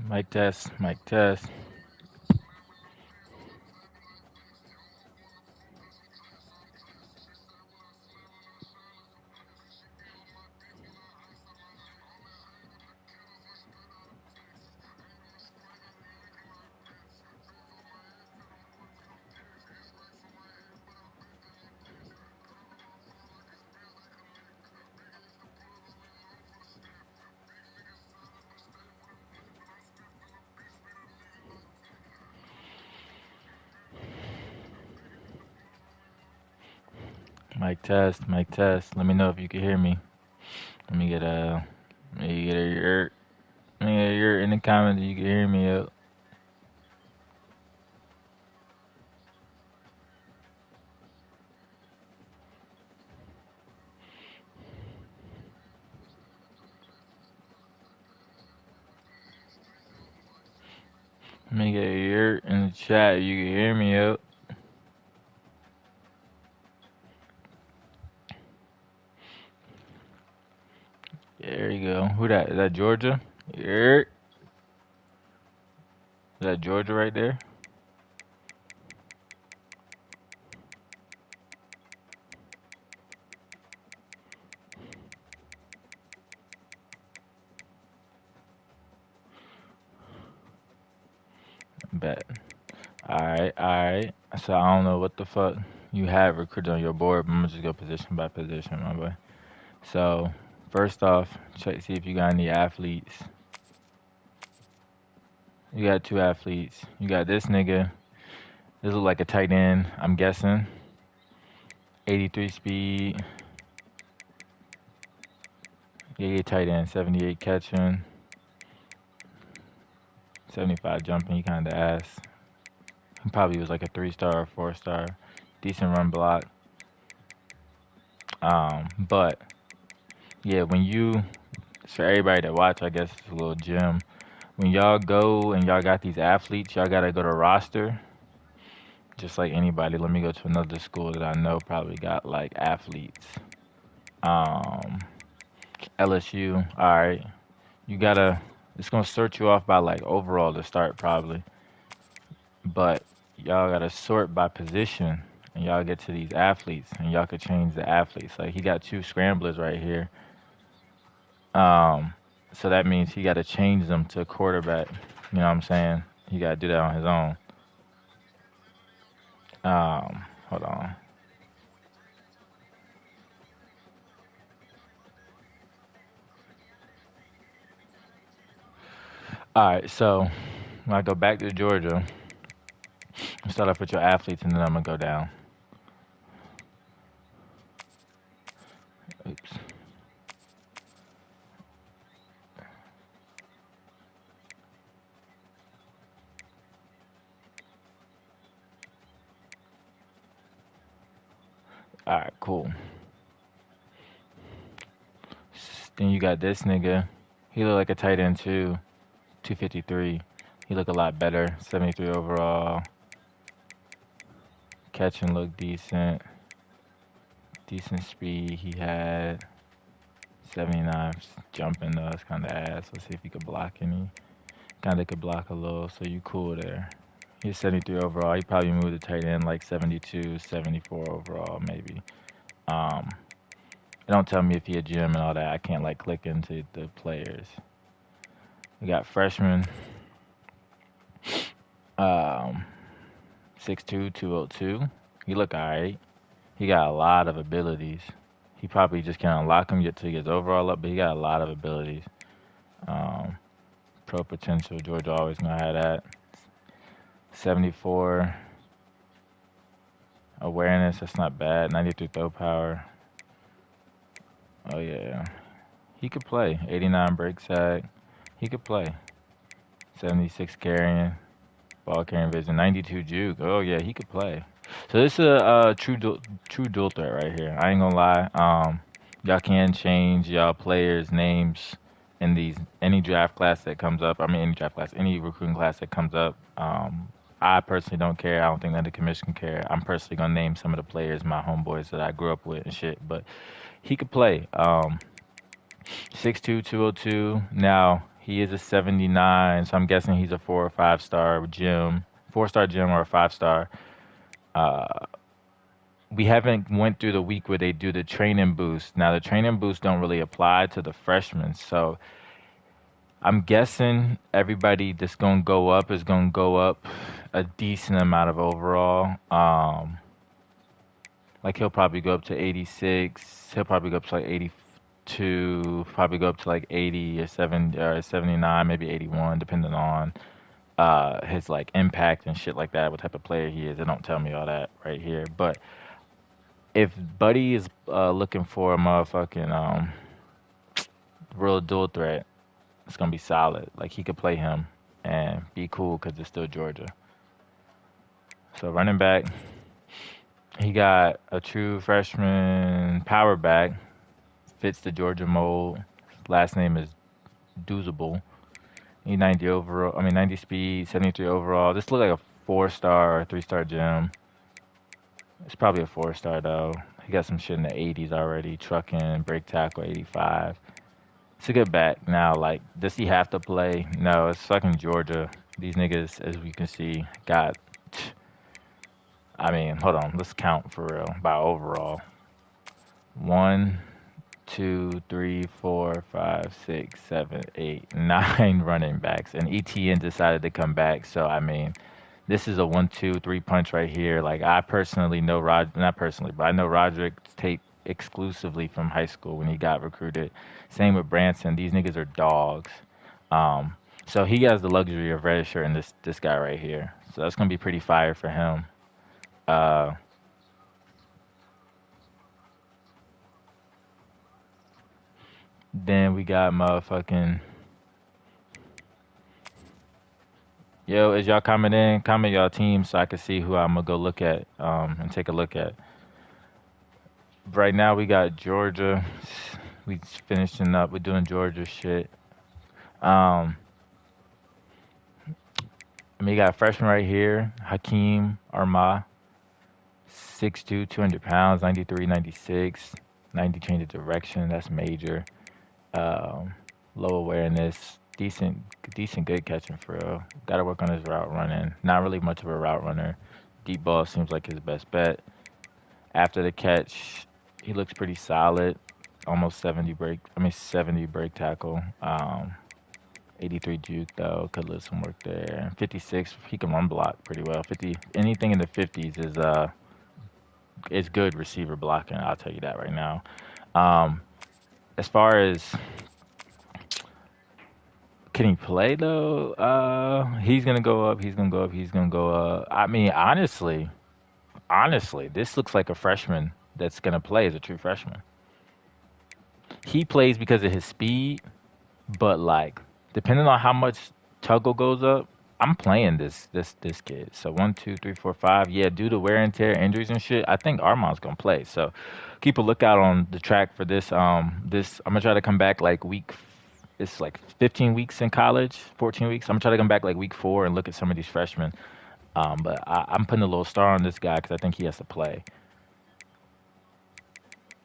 Mic test, mic test. Mic test, mic test. Let me know if you can hear me. Let me get a, let me get a yurt. Let me get a yurt in the comments if you can hear me. Let me get a yurt in the chat if you can hear me. There you go. Who that? Is that Georgia? Yurt. Is that Georgia right there? Bet. Alright, alright. So I don't know what the fuck you have recruited on your board, but I'm gonna just go position by position, my boy. So first off, check see if you got any athletes. You got two athletes. You got this nigga. This look like a tight end, I'm guessing. 83 speed. Yeah, tight end. 78 catching. 75 jumping. He kind of ass. He probably was like a 3-star or 4-star. Decent run block. But yeah, when you, for everybody that watch, I guess it's a little gym. When y'all go and y'all got these athletes, y'all gotta go to roster. Just like anybody. Let me go to another school that I know probably got like athletes. Um, LSU. All right, you gotta. It's gonna sort you off by like overall to start probably, but y'all gotta sort by position, and y'all get to these athletes, and y'all could change the athletes. Like he got two scramblers right here. Um, so that means he got to change them to quarterback. You know what I'm saying? He got to do that on his own. Hold on. All right, so when I go back to Georgia, I'll start off with your athletes, and then I'm gonna go down. Oops. All right, cool. Then you got this nigga. He look like a tight end too. 253. He look a lot better. 73 overall. Catching look decent. Decent speed he had. 79 jumping though. That's kind of ass. Let's see if he could block any. Kind of could block a little. So you cool there. He's 73 overall. He probably moved to tight end like 72, 74 overall maybe. Um, it don't tell me if he a gym and all that. I can't like click into the players. We got freshman. Um, 6'2", 202. He look alright. He got a lot of abilities. He probably just can't unlock him yet till he gets overall up, but he got a lot of abilities. Um, Pro potential. Georgia always gonna have that. 74 awareness. That's not bad. 93 throw power. Oh yeah, he could play. 89 break sack. He could play. 76 carrying. Ball carrying vision. 92 juke. Oh yeah, he could play. So this is a true dual threat right here. I ain't gonna lie. Y'all can change y'all players' names in these any draft class that comes up. I mean, any draft class, any recruiting class that comes up. I personally don't care. I don't think that the commission care. I'm personally gonna name some of the players, my homeboys that I grew up with and shit. But he could play. 6'2", 202. Now He is a 79, so I'm guessing he's a 4 or 5 star gym, 4 star gym or a 5 star. Uh, we haven't went through the week where they do the training boost. Now the training boost don't really apply to the freshmen, so I'm guessing everybody that's gonna go up is gonna go up a decent amount of overall. Like he'll probably go up to 86. He'll probably go up to like 82. Probably go up to like 80 or 70 or 79, maybe 81, depending on his like impact and shit like that. What type of player he is. They don't tell me all that right here. But if Buddy is looking for a motherfucking real dual threat, it's gonna be solid. Like he could play him and be cool because it's still Georgia. So running back, he got a true freshman power back, fits the Georgia mold. Last name is Doozable. He 90 overall. I mean 90 speed, 73 overall. This look like a 4 star or 3 star gym. It's probably a 4 star though. He got some shit in the 80s already. Trucking, break tackle 85. It's a good back. Now, like, does he have to play? No, it's fucking Georgia. These niggas, as we can see, got. I mean, hold on. Let's count for real by overall. One, two, three, four, five, six, seven, eight, nine running backs, and ETN decided to come back. So I mean, this is a 1, 2, 3 punch right here. Like I personally know not personally, but I know Roderick's tape exclusively from high school when he got recruited. Same with Branson. These niggas are dogs. Um, so he has the luxury of redshirting this guy right here. So that's gonna be pretty fire for him. Uh, then we got motherfucking. Yo, as y'all comment in, comment y'all team so I can see who I'm gonna go look at and take a look at. Right now we got Georgia. We finishing up. We're doing Georgia shit. Um, we got a freshman right here, Hakeem Arma, 6'2", 200 pounds, 93, 96, 90 change of direction. That's major. Um, Low awareness, decent good catching for real. Got to work on his route running. Not really much of a route runner. Deep ball seems like his best bet. After the catch, he looks pretty solid. Almost 70 break. I mean 70 break tackle. 83 juke though. Could live some work there. 56. He can run block pretty well. 50. Anything in the 50s is good receiver blocking. I'll tell you that right now. Um, as far as can he play though? He's gonna go up. He's gonna go up. He's gonna go up. I mean, honestly, this looks like a freshman that's gonna play as a true freshman. He plays because of his speed, but like depending on how much Tuggle goes up, I'm playing this kid. So 1, 2, 3, 4, 5. Yeah, due to wear and tear, injuries and shit, I think Armand's gonna play. So keep a lookout on the track for this. This I'm gonna try to come back like week. It's like 15 weeks in college, 14 weeks. I'm gonna try to come back like week 4 and look at some of these freshmen. But I'm putting a little star on this guy because I think he has to play.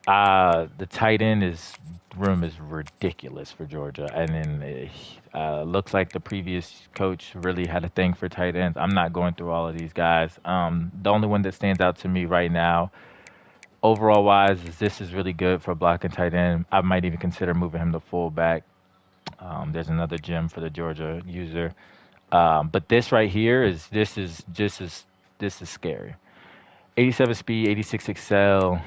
The tight end is room is ridiculous for Georgia, and then looks like the previous coach really had a thing for tight ends. I'm not going through all of these guys. The only one that stands out to me right now, overall wise, is this is really good for blocking tight end. I might even consider moving him to fullback. There's another gem for the Georgia user, but this right here is this is scary. 87 speed, 86 excel,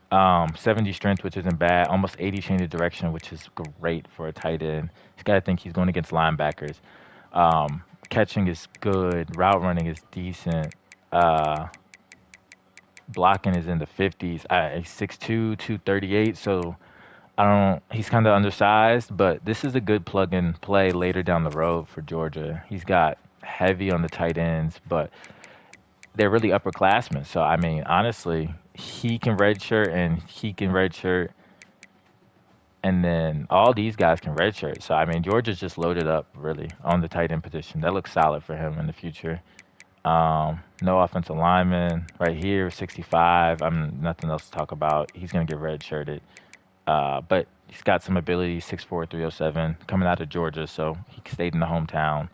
70 strength, which isn't bad. Almost 80 change of direction, which is great for a tight end. He's got to think he's going against linebackers. Catching is good. Route running is decent. Uh, Blocking is in the 50s. He's 6'2", 238, so I don't. He's kind of undersized, but this is a good plug and play later down the road for Georgia. He's got heavy on the tight ends, but they're really upperclassmen. So I mean, honestly, he can redshirt and he can redshirt, and then all these guys can redshirt. So I mean, Georgia's just loaded up really on the tight end position. That looks solid for him in the future. No offensive lineman right here, 65. I'm nothing else to talk about. He's gonna get redshirted. But he's got some ability, 6'4", 307, coming out of Georgia, so he stayed in the hometown.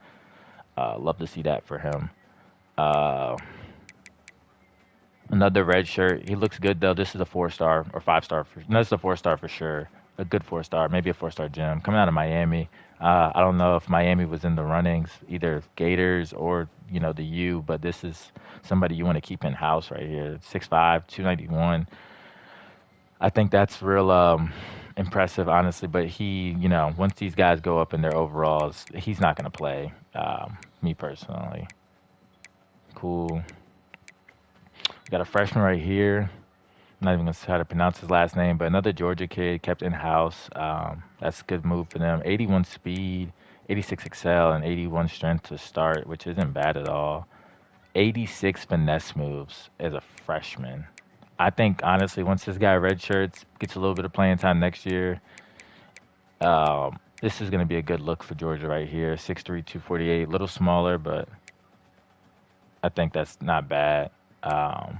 Love to see that for him. Uh, Another red shirt. He looks good though. This is a 4 star or 5 star. No, this is a 4 star for sure. A good 4 star, maybe a 4 star gem. Coming out of Miami. I don't know if Miami was in the runnings, either Gators or the U, but this is somebody you want to keep in house right here. 6'5", 291. I think that's real impressive, honestly. But once these guys go up in their overalls, he's not going to play. Me personally. Cool. We got a freshman right here. I'm not even gonna try to pronounce his last name, but another Georgia kid kept in house. That's a good move for them. 81 speed, 86 excel, and 81 strength to start, which isn't bad at all. 86 finesse moves as a freshman. I think honestly, once this guy redshirts, gets a little bit of playing time next year, this is gonna be a good look for Georgia right here. 6'3", 248, a little smaller, but I think that's not bad. Um,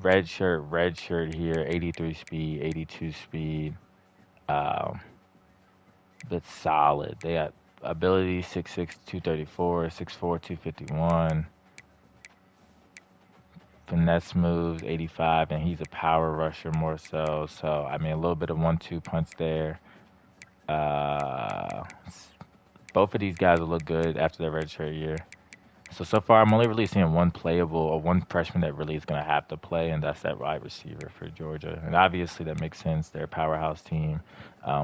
red shirt here, 83 speed, 82 speed. Um, that's solid. They got ability 6'6", 234, 6'4", 251. Finesse moves 85, and he's a power rusher more so. So I mean, a little bit of 1-2 punch there. Uh, Both of these guys will look good after their redshirt year. So far, I'm only really seeing one playable or one freshman that really is going to have to play, and that's that wide receiver for Georgia. And obviously, that makes sense. They're a powerhouse team,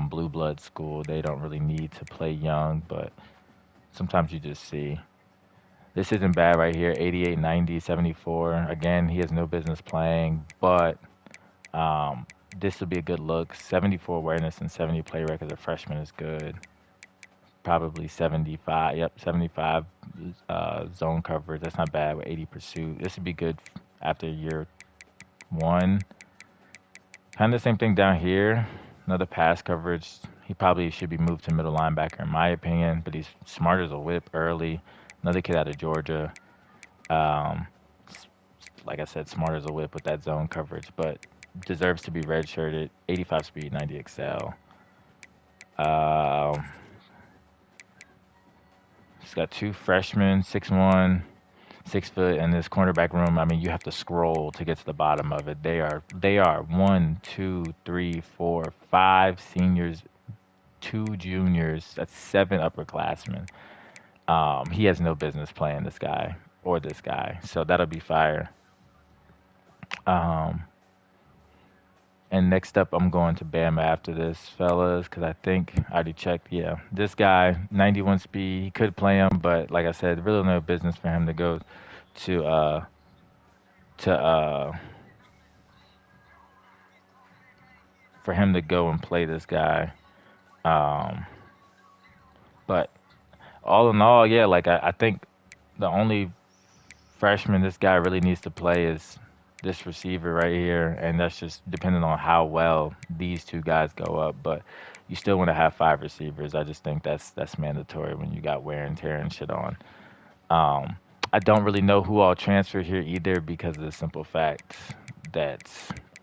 blue blood school. They don't really need to play young, but sometimes you just see. This isn't bad right here. 88, 90, 74. Again, he has no business playing, but um, this will be a good look. 74 awareness and 70 play rec as a freshman is good. Probably 75. Yep, 75 zone coverage. That's not bad with 80 pursuit. This would be good after year one. Kind of the same thing down here. Another pass coverage. He probably should be moved to middle linebacker, in my opinion, but he's smart as a whip early. Another kid out of Georgia. Um, like I said, smart as a whip with that zone coverage, but deserves to be redshirted. 85 speed, 90 excel. Um, He's got two freshmen, 6'1", 6 foot, in this cornerback room. I mean, you have to scroll to get to the bottom of it. They are 1, 2, 3, 4, 5 seniors, 2 juniors. That's 7 upperclassmen. He has no business playing this guy or this guy, so that'll be fire. Um, and next up, I'm going to Bama after this, fellas, because I think I already checked. Yeah, this guy, 91 speed. He could play him, but like I said, really no business for him to go to uh to for him to go and play this guy. Um, but all in all, yeah, like I think the only freshman this guy really needs to play is this receiver right here, and that's just depending on how well these two guys go up. But you still want to have 5 receivers. I just think that's mandatory when you got wear and tear and shit on. Um, I don't really know who I'll transfer here either because of the simple fact that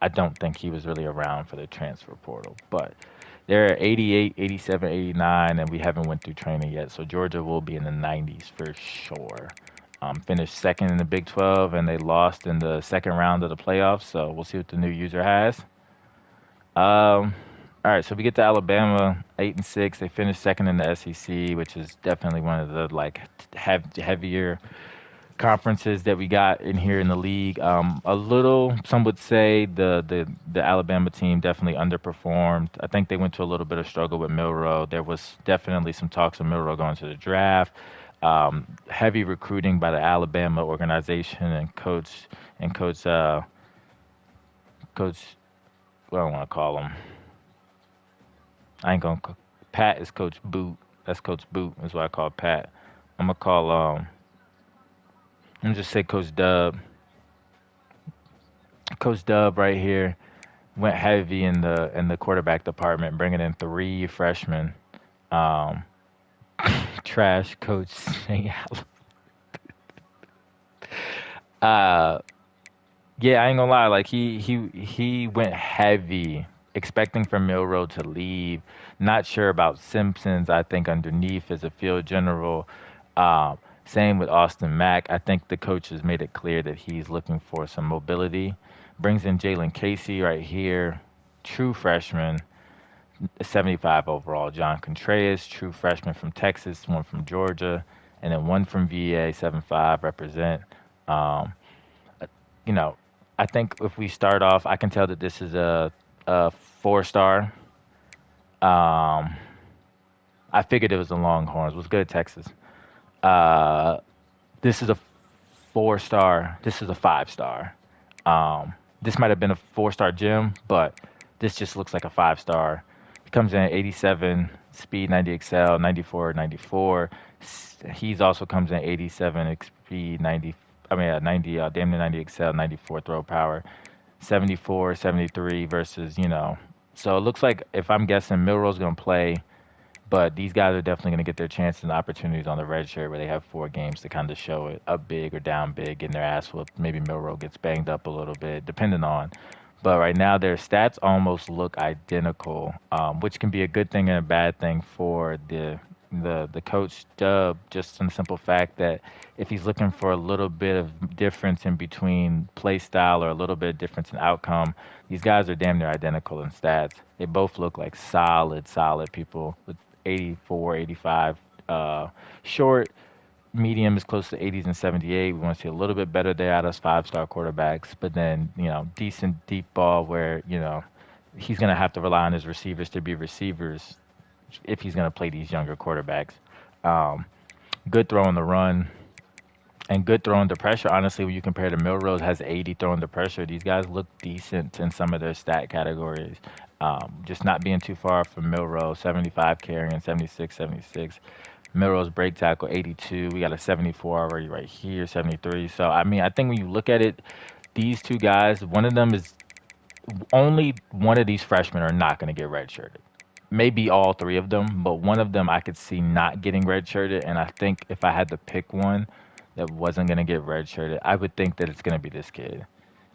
I don't think he was really around for the transfer portal. But they're at 88, 87, 89, and we haven't went through training yet. So Georgia will be in the 90s for sure. Finished second in the Big 12, and they lost in the second round of the playoffs. So we'll see what the new user has. All right, so we get to Alabama, 8-6. They finished second in the SEC, which is definitely one of the like heavier conferences that we got in here in the league. A little, some would say the Alabama team definitely underperformed. I think they went to a little bit of struggle with Milrow. There was definitely some talks of Milrow going to the draft. Heavy recruiting by the Alabama organization and coach. What do I want to call him? I ain't gonna. Pat is Coach Boot. That's Coach Boot. Is what I call Pat. I'm gonna call I'm just say Coach Dub. Coach Dub right here went heavy in the quarterback department, bringing in 3 freshmen. Um, Trash Coach Ncaa. Uh, Yeah, I ain't gonna lie. Like he went heavy, expecting for Milrow to leave. Not sure about Simpsons. I think underneath as a field general. Same with Austin Mack. I think the coach has made it clear that he's looking for some mobility. Brings in Jalen Casey right here, true freshman, 75 overall. John Contreras, true freshman from Texas, one from Georgia, and then one from VA, 75 represent. Um, you know, I think if we start off, I can tell that this is a 4 star. Um, I figured it was the Longhorns. Was good, Texas. Uh, this is a 4 star. This is a 5 star. This might have been a 4 star gym, but this just looks like a 5 star. He comes in at 87 speed, 90 excel, 94, 94. He's also comes in 87 speed, 90. I mean, 90, damn near 90 excel, 94 throw power. 74, 73 versus, so it looks like if I'm guessing Milrow's going to play, but these guys are definitely going to get their chances and opportunities on the red shirt where they have 4 games to kind of show it up big or down big, getting their ass whooped. Maybe Milrow gets banged up a little bit, depending on. But right now, their stats almost look identical, which can be a good thing and a bad thing for the coach Dub. Just in the simple fact that if he's looking for a little bit of difference in between play style or a little bit of difference in outcome, these guys are damn near identical in stats. They both look like solid people with 84, 85. Short, medium is close to 80s and 78. We want to see a little bit better there out of us 5 star quarterbacks, but then, decent deep ball where, he's going to have to rely on his receivers to be receivers if he's going to play these younger quarterbacks. Um, Good throw on the run and good throw under pressure. Honestly, when you compare to Milrose has 80 throw under pressure, these guys look decent in some of their stat categories. Just not being too far from Milrose, 75 carrying, 76, 76. Milrose break tackle 82. We got a 74 already right here, 73. So I mean, I think when you look at it, these two guys, one of them is only one of these freshmen are not going to get redshirted. Maybe all three of them, but one of them I could see not getting redshirted. And I think if I had to pick one that wasn't going to get redshirted, I would think that it's going to be this kid,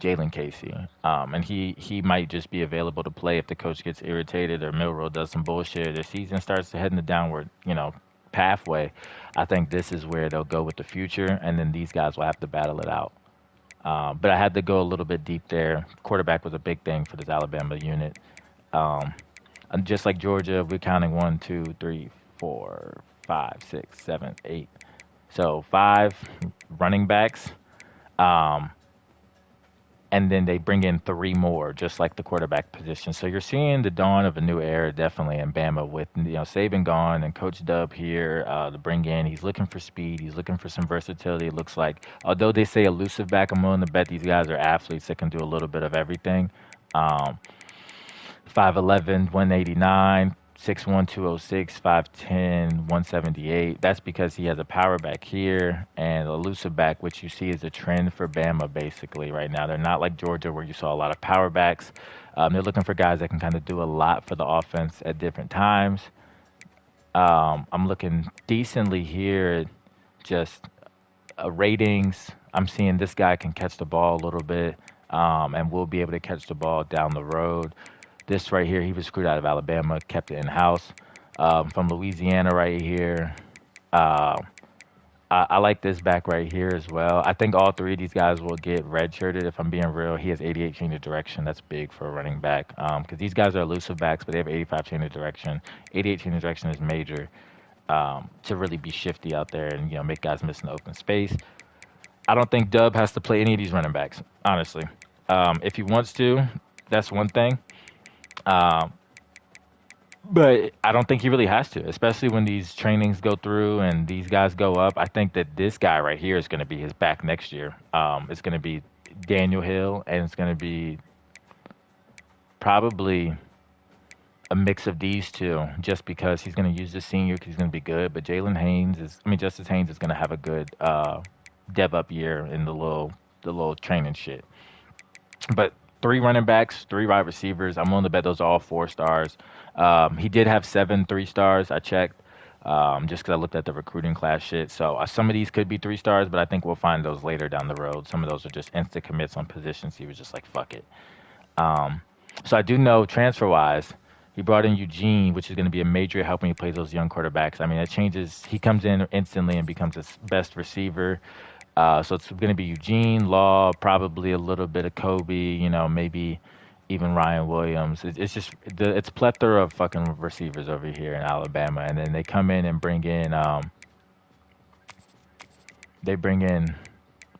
Jalen Casey. And he might just be available to play if the coach gets irritated or Milrow does some bullshit. The season starts to head in the downward, pathway. I think this is where they'll go with the future, and then these guys will have to battle it out. But I had to go a little bit deep there. Quarterback was a big thing for this Alabama unit. Um, and just like Georgia, we're counting 1, 2, 3, 4, 5, 6, 7, 8. So 5 running backs. Um, and then they bring in 3 more, just like the quarterback position. So you're seeing the dawn of a new era, definitely in Bama, with Saban gone and Coach Dub here to bring in. He's looking for speed. He's looking for some versatility. It looks like, although they say elusive back, I'm willing to bet these guys are athletes that can do a little bit of everything. Um, 5'11", 189, 6'1", 206, 5'10", 178. That's because he has a power back here and a elusive back, which you see is a trend for Bama basically right now. They're not like Georgia where you saw a lot of power backs. They're looking for guys that can kind of do a lot for the offense at different times. I'm looking decently here, just ratings. I'm seeing this guy can catch the ball a little bit, and will be able to catch the ball down the road. This right here, he was screwed out of Alabama, kept it in house. From Louisiana right here. Uh, I like this back right here as well. I think all three of these guys will get redshirted. If I'm being real, he has 88 change of direction. That's big for a running back because these guys are elusive backs, but they have 85 change of direction. 88 change of direction is major to really be shifty out there and make guys miss in the open space. I don't think Dub has to play any of these running backs, honestly. If he wants to, that's one thing. Um, but I don't think he really has to, especially when these trainings go through and these guys go up. I think that this guy right here is going to be his back next year. It's going to be Daniel Hill, and it's going to be probably a mix of these two, just because he's going to use the senior because he's going to be good. But Justice Haynes is going to have a good dev up year in the little training shit. But 3 running backs, 3 wide receivers. I'm willing to bet those are all 4 stars. He did have 7 3 stars. I checked. Just because I looked at the recruiting class shit. So some of these could be 3 stars, but I think we'll find those later down the road. Some of those are just instant commits on positions. He was just like, fuck it. Um, so I do know transfer wise, he brought in Eugene, which is going to be a major help when he plays those young quarterbacks. I mean, it changes. He comes in instantly and becomes his best receiver. So it's going to be Eugene, Law, probably a little bit of Kobe, maybe even Ryan Williams. It's just it's plethora of fucking receivers over here in Alabama, and then they come in and they bring in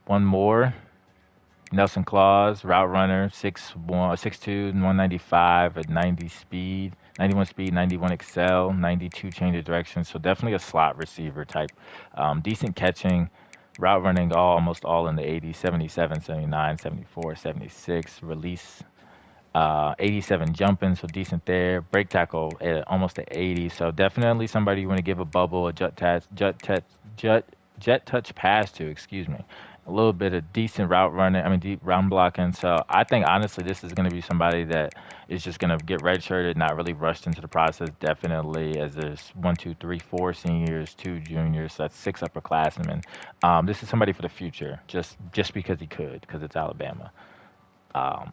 one more. Nelson Claus, route runner, 6'1", 6'2", 195 at 90 speed, 91 speed, 91 excel, 92 change of direction. So definitely a slot receiver type. Decent catching, route running almost all in the 80s, 77, 79, 74, 76. Release 87 jumping, so decent there. Break tackle at almost at 80, so definitely somebody you want to give a bubble, a jet touch pass to. Excuse me. A little bit of decent route running. I mean, deep round blocking. So I think honestly, this is going to be somebody that is just going to get redshirted, not really rushed into the process. Definitely, as there's one, two, three, four seniors, two juniors. So that's 6 upperclassmen. This is somebody for the future, just because he could, because it's Alabama. Um,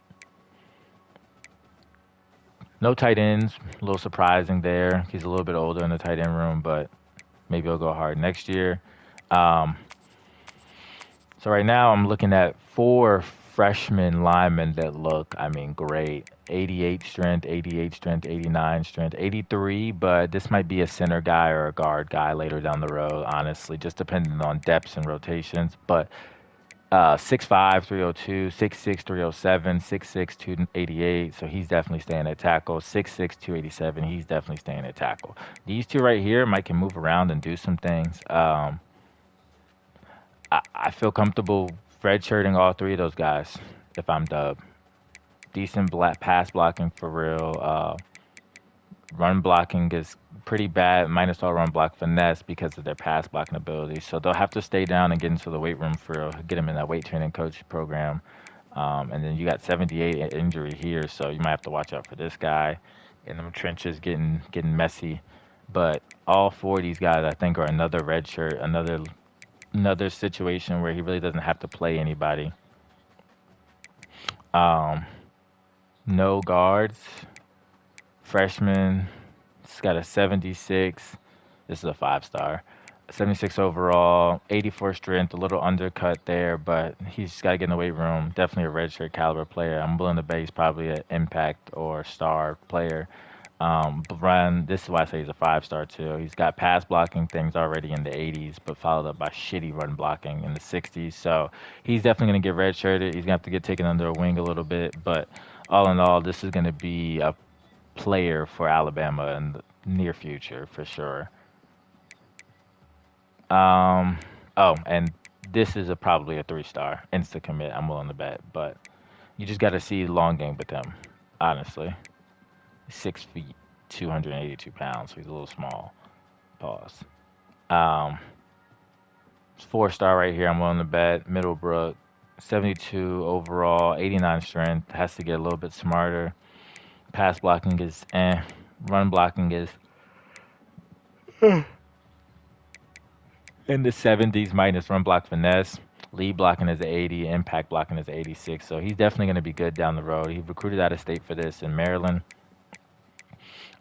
No tight ends. A little surprising there. He's a little bit older in the tight end room, but maybe he'll go hard next year. Um, so right now I'm looking at 4 freshman linemen that look, I mean, great. 88 strength, 88 strength, 89 strength, 83, but this might be a center guy or a guard guy later down the road, honestly, just depending on depths and rotations. But 6'5", 302, 6'6", 307, 6'6", 288. So he's definitely staying at tackle. 6'6", 287. He's definitely staying at tackle. These two right here, Mike can move around and do some things. I feel comfortable redshirting all 3 of those guys if I'm Dub. Decent black pass blocking for real. Run blocking is pretty bad, minus all run block finesse because of their pass blocking ability. So they'll have to stay down and get into the weight room for get them in that weight training coach program. And then you got 78 injury here, so you might have to watch out for this guy. In them trenches getting messy. But all 4 of these guys, I think, are another red shirt, another situation where he really doesn't have to play anybody. Um, no guards. Freshman. It's got a 76. This is a 5-star. 76 overall, 84 strength, a little undercut there, but he's just got to get in the weight room. Definitely a redshirt caliber player. I'm willing to bet he's probably an impact or star player. But Ryan, this is why I say he's a 5-star too. He's got pass blocking things already in the 80s, but followed up by shitty run blocking in the 60s. So he's definitely going to get redshirted. He's going to have to get taken under a wing a little bit. But all in all, this is going to be a player for Alabama in the near future for sure. And this is probably a 3-star insta commit. I'm willing to bet, but you just got to see the long game with him. Honestly, 6 feet, 282 pounds. So he's a little small. Pause. Um, 4-star right here. I'm willing to bet. Middlebrook, 72 overall, 89 strength. Has to get a little bit smarter. Pass blocking is eh. Run blocking is in the 70s minus run block finesse. Lead blocking is 80, impact blocking is 86. So he's definitely going to be good down the road. He recruited out of state for this in Maryland.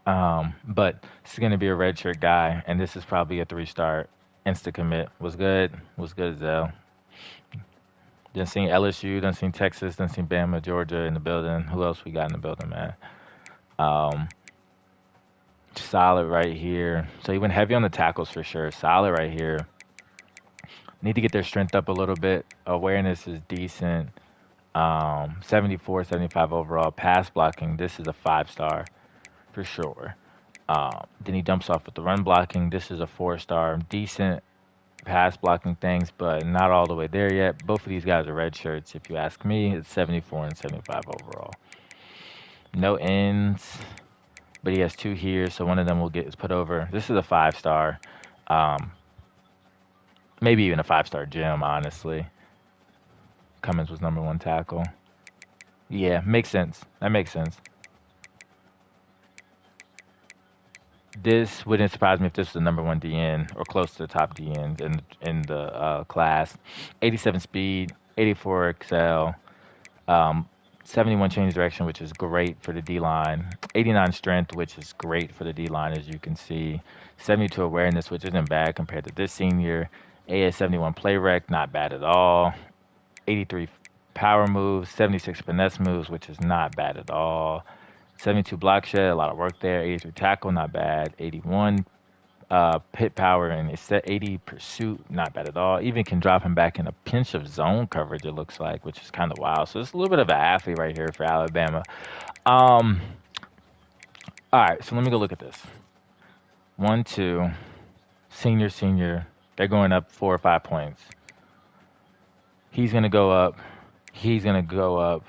But this is going to be a redshirt guy, and this is probably a 3-star insta commit. Was good as hell. Done seen LSU, done seen Texas, done seen Bama, Georgia in the building. Who else we got in the building, man? Um, Solid right here. So he went heavy on the tackles for sure. Solid right here. Need to get their strength up a little bit. Awareness is decent. 74, 75 overall. Pass blocking, this is a 5-star for sure. Then he dumps off with the run blocking. This is a 4-star. Decent pass blocking things, but not all the way there yet. Both of these guys are red shirts. If you ask me, it's 74 and 75 overall. No ends, but he has 2 here, so one of them will get put over. This is a 5-star. Um, maybe even a 5-star gym, honestly. Cummins was #1 tackle. Yeah, makes sense. That makes sense. This wouldn't surprise me if this was the number one DN or close to the top DNs in the class. 87 speed, 84 excel, um, 71 change direction, which is great for the D line. 89 strength, which is great for the D line, as you can see. 72 awareness, which isn't bad compared to this senior. AS 71 play rec, not bad at all. 83 power moves, 76 finesse moves, which is not bad at all. 72 block shed, a lot of work there. 83 tackle, not bad. 81 pit power, and it's set 80 pursuit, not bad at all. Even can drop him back in a pinch of zone coverage, it looks like, which is kind of wild. So it's a little bit of an athlete right here for Alabama. Um, all right, so let me go look at this. 1, 2, senior, senior. They're going up 4 or 5 points. He's gonna go up. He's gonna go up.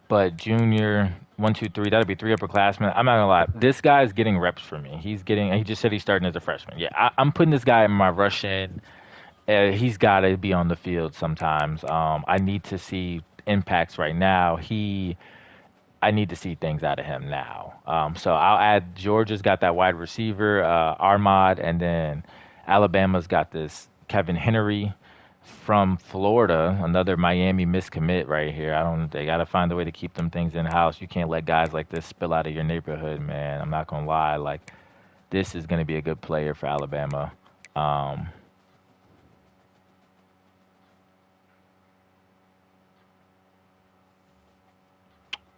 But junior, 1, 2, 3, that'll be 3 upperclassmen. I'm not gonna lie, this guy's getting reps for me. He's getting. He just said he's starting as a freshman. Yeah, I'm putting this guy in my rush in. He's got to be on the field sometimes. I need to see impacts right now. I need to see things out of him now. So I'll add Georgia's got that wide receiver, Armad, and then Alabama's got this Kevin Henry from Florida, another Miami miscommit right here. I don't. They got to find a way to keep them things in house. You can't let guys like this spill out of your neighborhood, man. I'm not gonna lie. Like this is gonna be a good player for Alabama. Um,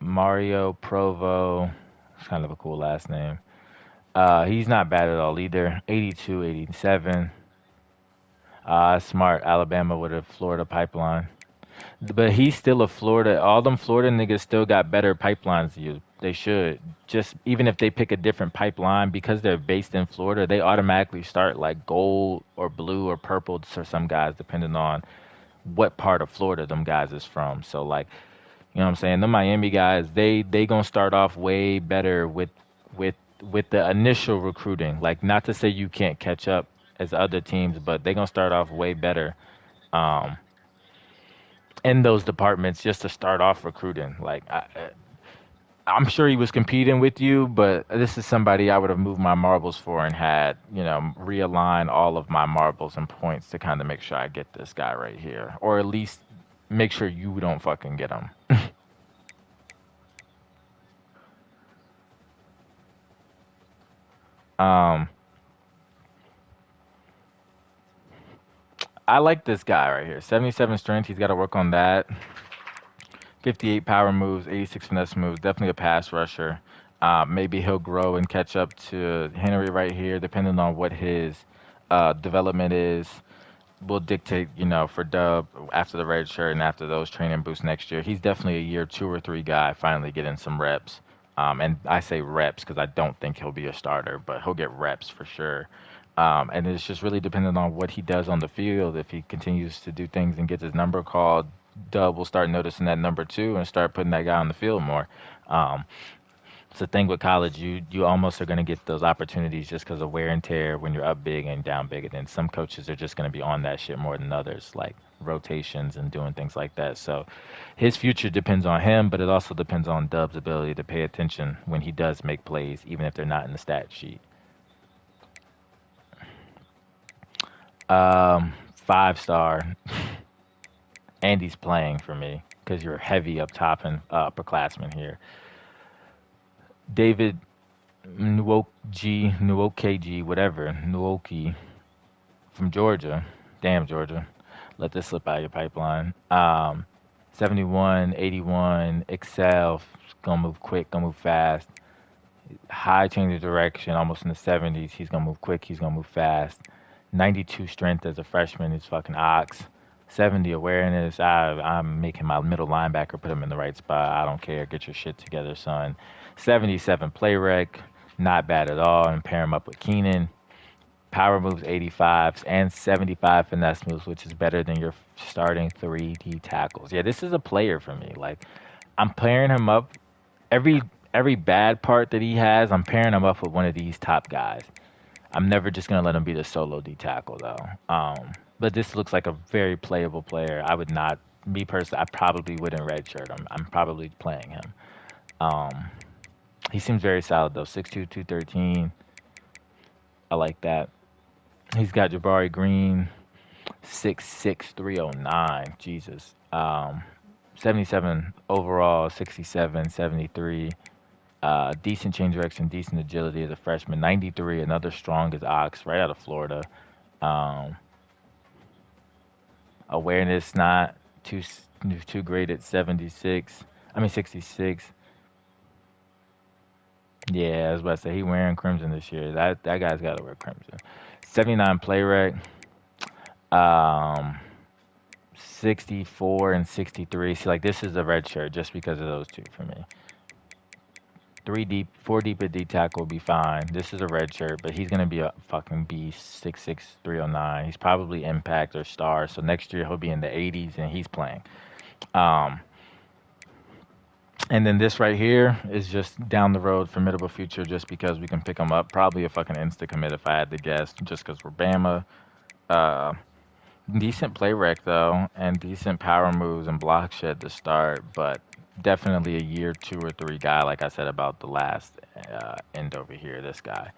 Mario Provo. It's kind of a cool last name. He's not bad at all either. 82, 87. Smart Alabama with a Florida pipeline. But he's still a Florida. All them Florida niggas still got better pipelines than you. They should. Just even if they pick a different pipeline because they're based in Florida, they automatically start like gold or blue or purple for some guys, depending on what part of Florida them guys is from. So like, you know what I'm saying? The Miami guys, they gonna start off way better with with the initial recruiting. Like not to say you can't catch up as other teams, but they gonna start off way better um, in those departments just to start off recruiting. I'm sure he was competing with you, but this is somebody I would have moved my marbles for and had, realign all of my marbles and points to kind of make sure I get this guy right here, or at least make sure you don't fucking get him. Um, I like this guy right here. 77 strength. He's got to work on that. 58 power moves, 86 finesse moves. Definitely a pass rusher. Maybe he'll grow and catch up to Henry right here, depending on what his development is. Will dictate, for Dub after the red shirt and after those training boosts next year. He's definitely a year 2 or 3 guy, finally getting some reps. And I say reps because I don't think he'll be a starter, but he'll get reps for sure. And it's just really dependent on what he does on the field. If he continues to do things and gets his number called, Dub will start noticing that number two and start putting that guy on the field more. Um, it's the thing with college, you almost are going to get those opportunities just because of wear and tear when you're up big and down big. And then some coaches are just going to be on that shit more than others, like rotations and doing things like that. So his future depends on him, but it also depends on Dub's ability to pay attention when he does make plays, even if they're not in the stat sheet. 5 star. And he's playing for me because you're heavy up top and upperclassmen here. David Nwokeji, whatever, Nwoki from Georgia. Damn, Georgia. Let this slip out of your pipeline. 71, 81, Excel, gonna move quick, gonna move fast. High change of direction, almost in the 70s. He's gonna move quick, he's gonna move fast. 92 strength as a freshman is fucking ox. 70 awareness. I'm making my middle linebacker put him in the right spot. I don't care. Get your shit together, son. 77 play rec. Not bad at all. And pair him up with Keenan. Power moves 85s and 75 finesse moves, which is better than your starting 3D tackles. Yeah, this is a player for me. Like, I'm pairing him up. Every every bad part that he has, I'm pairing him up with one of these top guys. I'm never just gonna let him be the solo D tackle though. But this looks like a very playable player. I would not, me personally, I probably wouldn't redshirt him. I'm probably playing him. Um, He seems very solid though. 6'2", 213. I like that. He's got Jabari Green, 6'6", 309. Jesus. 77 overall, 67, 73. Decent change direction, decent agility as a freshman. 93, another strong as Ox, right out of Florida. Um, Awareness not too great at 76. I mean 66. Yeah, I was about to say he wearing crimson this year. That guy's got to wear crimson. 79 play rec. Um, 64 and 63. See, like this is a red shirt just because of those two for me. 3 deep, 4 deep at D tackle will be fine. This is a red shirt, but he's gonna be a fucking beast. 6'6", 309. He's probably impact or star. So next year he'll be in the 80s and he's playing. Um, and then this right here is just down the road, formidable future, just because we can pick him up. Probably a fucking insta commit if I had to guess, just because we're Bama. Uh, Decent play rec though, and decent power moves and block shed to start, but definitely a year 2 or 3 guy, like I said about the last end over here. This guy,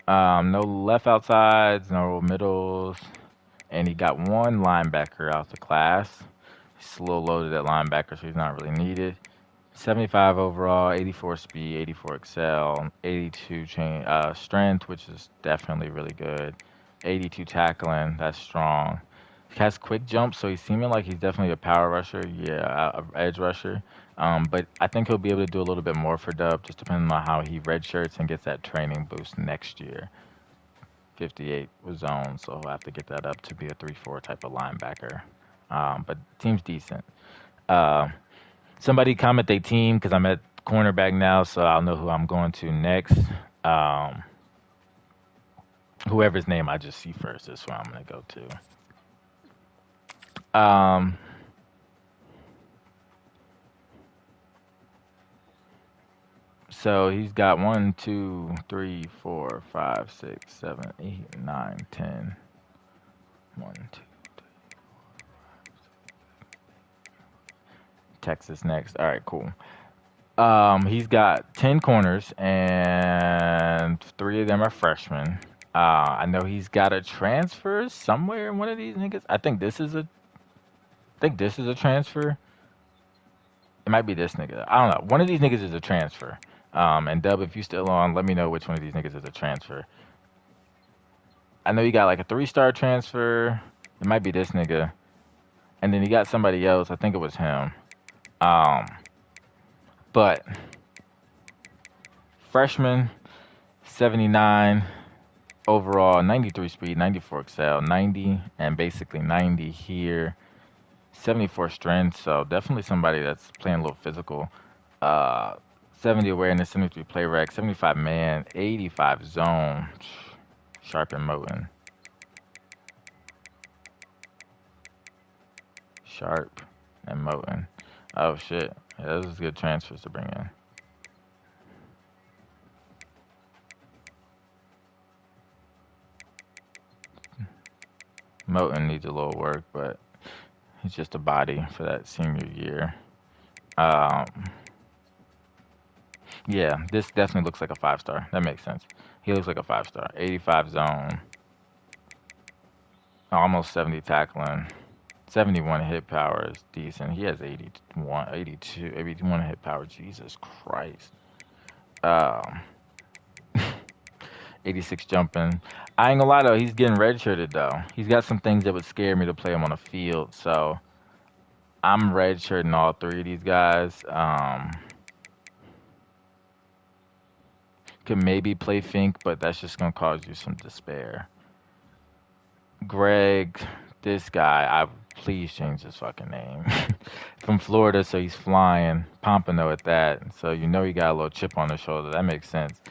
no left outsides, no middles, and he got one linebacker out the class. He's a little loaded at linebacker, so he's not really needed. 75 overall, 84 speed, 84 excel, 82 chain strength, which is definitely really good. 82 tackling, that's strong. He has quick jump, so he's seeming like he's definitely a power rusher, yeah, a edge rusher. But I think he'll be able to do a little bit more for Dub, just depending on how he redshirts and gets that training boost next year. 58 was zone, so he'll have to get that up to be a 3-4 type of linebacker. But team's decent. Uh, Somebody comment their team because I'm at cornerback now, so I'll know who I'm going to next. Um, Whoever's name I just see first is who I'm going to go to. So he's got 1, 2, 3, 4, 5, 6, 7, 8, 9, 10. 1, 2. Texas next. All right, cool. He's got 10 corners, and 3 of them are freshmen. I know he's got a transfer somewhere in one of these niggas. I think this is a transfer. It might be this nigga. I don't know. One of these niggas is a transfer. And Dub, if you still on, let me know which one of these niggas is a transfer. I know you got like a 3-star transfer. It might be this nigga. And then he got somebody else. I think it was him. But freshman, 79 overall, 93 speed, 94 excel, 90, and basically 90 here. 74 strength, so definitely somebody that's playing a little physical. 70 awareness, 73 play rec, 75 man, 85 zone. Sharp and Moten. Sharp and Moten. Oh shit. Yeah, those is good transfers to bring in. Moten needs a little work, but he's just a body for that senior year. Yeah, this definitely looks like a 5-star. That makes sense. He looks like a 5-star. 85 zone. Almost 70 tackling. 71 hit power is decent. He has 81, 82, 81 hit power. Jesus Christ. Um, 86 jumping. I ain't gonna lie though, he's getting redshirted though. He's got some things that would scare me to play him on the field. So I'm redshirting all 3 of these guys. Could maybe play Fink, but that's just gonna cause you some despair. Greg, this guy, please change his fucking name. From Florida, so he's flying. Pompano at that. So you know he got a little chip on his shoulder. That makes sense.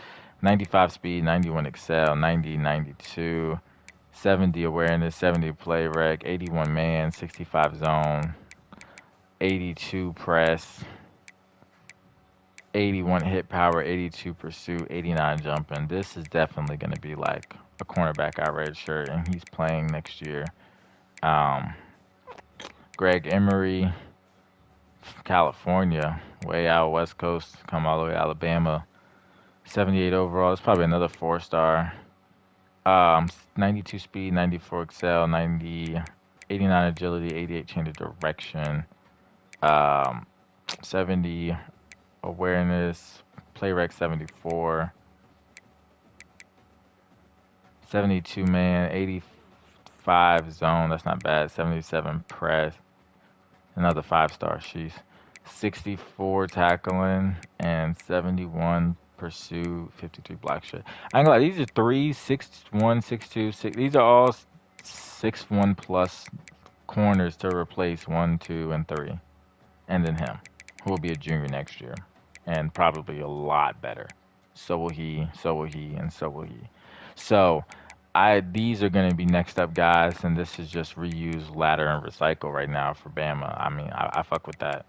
95 speed, 91 excel, 90, 92, 70 awareness, 70 play rec, 81 man, 65 zone, 82 press, 81 hit power, 82 pursuit, 89 jumping. This is definitely going to be like a cornerback I redshirt, and he's playing next year. Um, Greg Emery, California, way out West Coast, come all the way to Alabama. 78 overall. It's probably another 4 star. 92 speed, 94 excel, 90, 89 agility, 88 change of direction, um, 70 awareness, play rec 74, 72 man, 85 zone. That's not bad. 77 press. Another 5 star. She's 64 tackling and 71 pursue, 53 block shot. I ain't gonna lie, these are 3, 6'1", 6'2", 6. These are all 6'1" plus corners to replace 1, 2, and 3, and then him, who will be a junior next year, and probably a lot better. So will he. So will he, and so will he. So I these are going to be next up guys, and this is just reuse, ladder, and recycle right now for Bama. I mean, I fuck with that.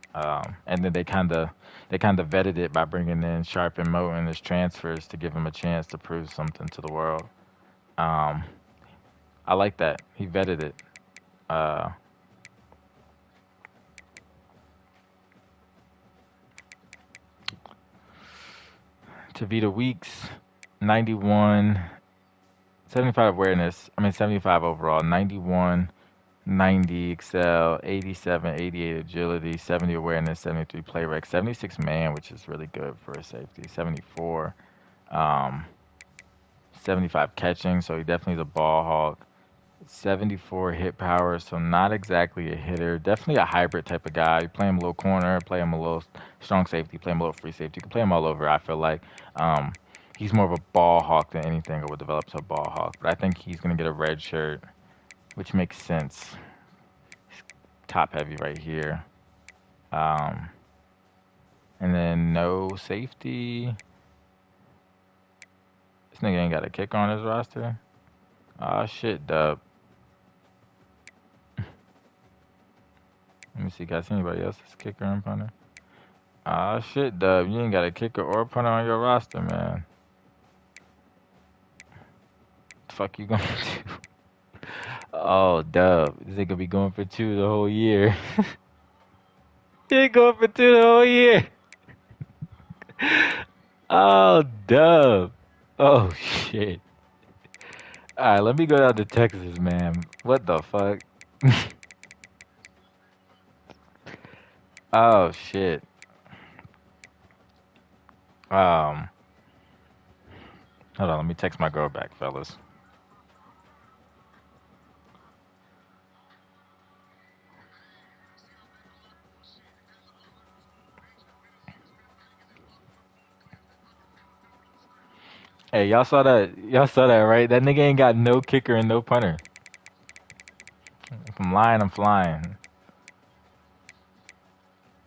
And then they kind of vetted it by bringing in Sharp and Moten as transfers to give him a chance to prove something to the world. Um, I like that. He vetted it. Uh, Tavita Weeks, 91, 75 awareness. I mean, 75 overall, 91, 90 excel, 87, 88 agility, 70 awareness, 73 play rec, 76 man, which is really good for a safety, 74, um, 75 catching, so he definitely is a ball hawk. 74 hit power, so not exactly a hitter. Definitely a hybrid type of guy. You play him a little corner, play him a little strong safety, play him a little free safety. You can play him all over, I feel like. Um, he's more of a ball hawk than anything, or would develop to a ball hawk. But I think he's going to get a red shirt, which makes sense. Top heavy right here. Um, and then no safety. This nigga ain't got a kicker on his roster. Ah, shit, dub. Let me see, guys. Anybody else's kicker and punter? Ah, shit, dub. You ain't got a kicker or a punter on your roster, man. The fuck you gonna do? Oh, dub. This nigga be going for 2 the whole year. He ain't going for 2 the whole year. Oh, dub. Oh, shit. Alright, let me go down to Texas, man. What the fuck? Oh, shit. Um, Hold on, let me text my girl back, fellas. Hey, y'all saw that? Y'all saw that, right? That nigga ain't got no kicker and no punter. If I'm lying, I'm flying.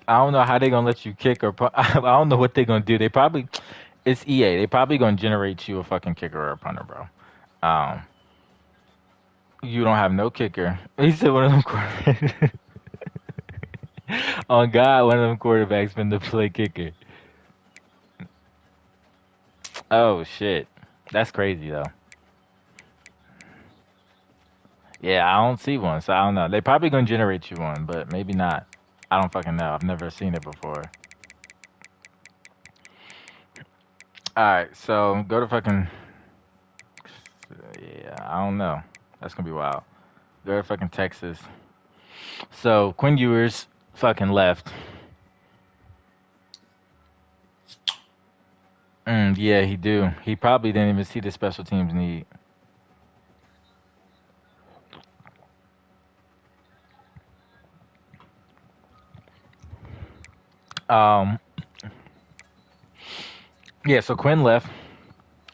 I don't know how they gonna let you kick or punt. I don't know what they gonna do. They probably, it's EA. They probably gonna generate you a fucking kicker or a punter, bro. Um, you don't have no kicker. He said one of them quarterbacks. On God, one of them quarterbacks been to play kicker. Oh shit, that's crazy though. Yeah, I don't see one, so I don't know. They probably gonna generate you one, but maybe not. I don't fucking know. I've never seen it before. All right, so go to fucking. Yeah, I don't know. That's gonna be wild. Go to fucking Texas. So Quinn Ewers fucking left. Yeah, he do. He probably didn't even see the special teams need. Um, yeah, so Quinn left,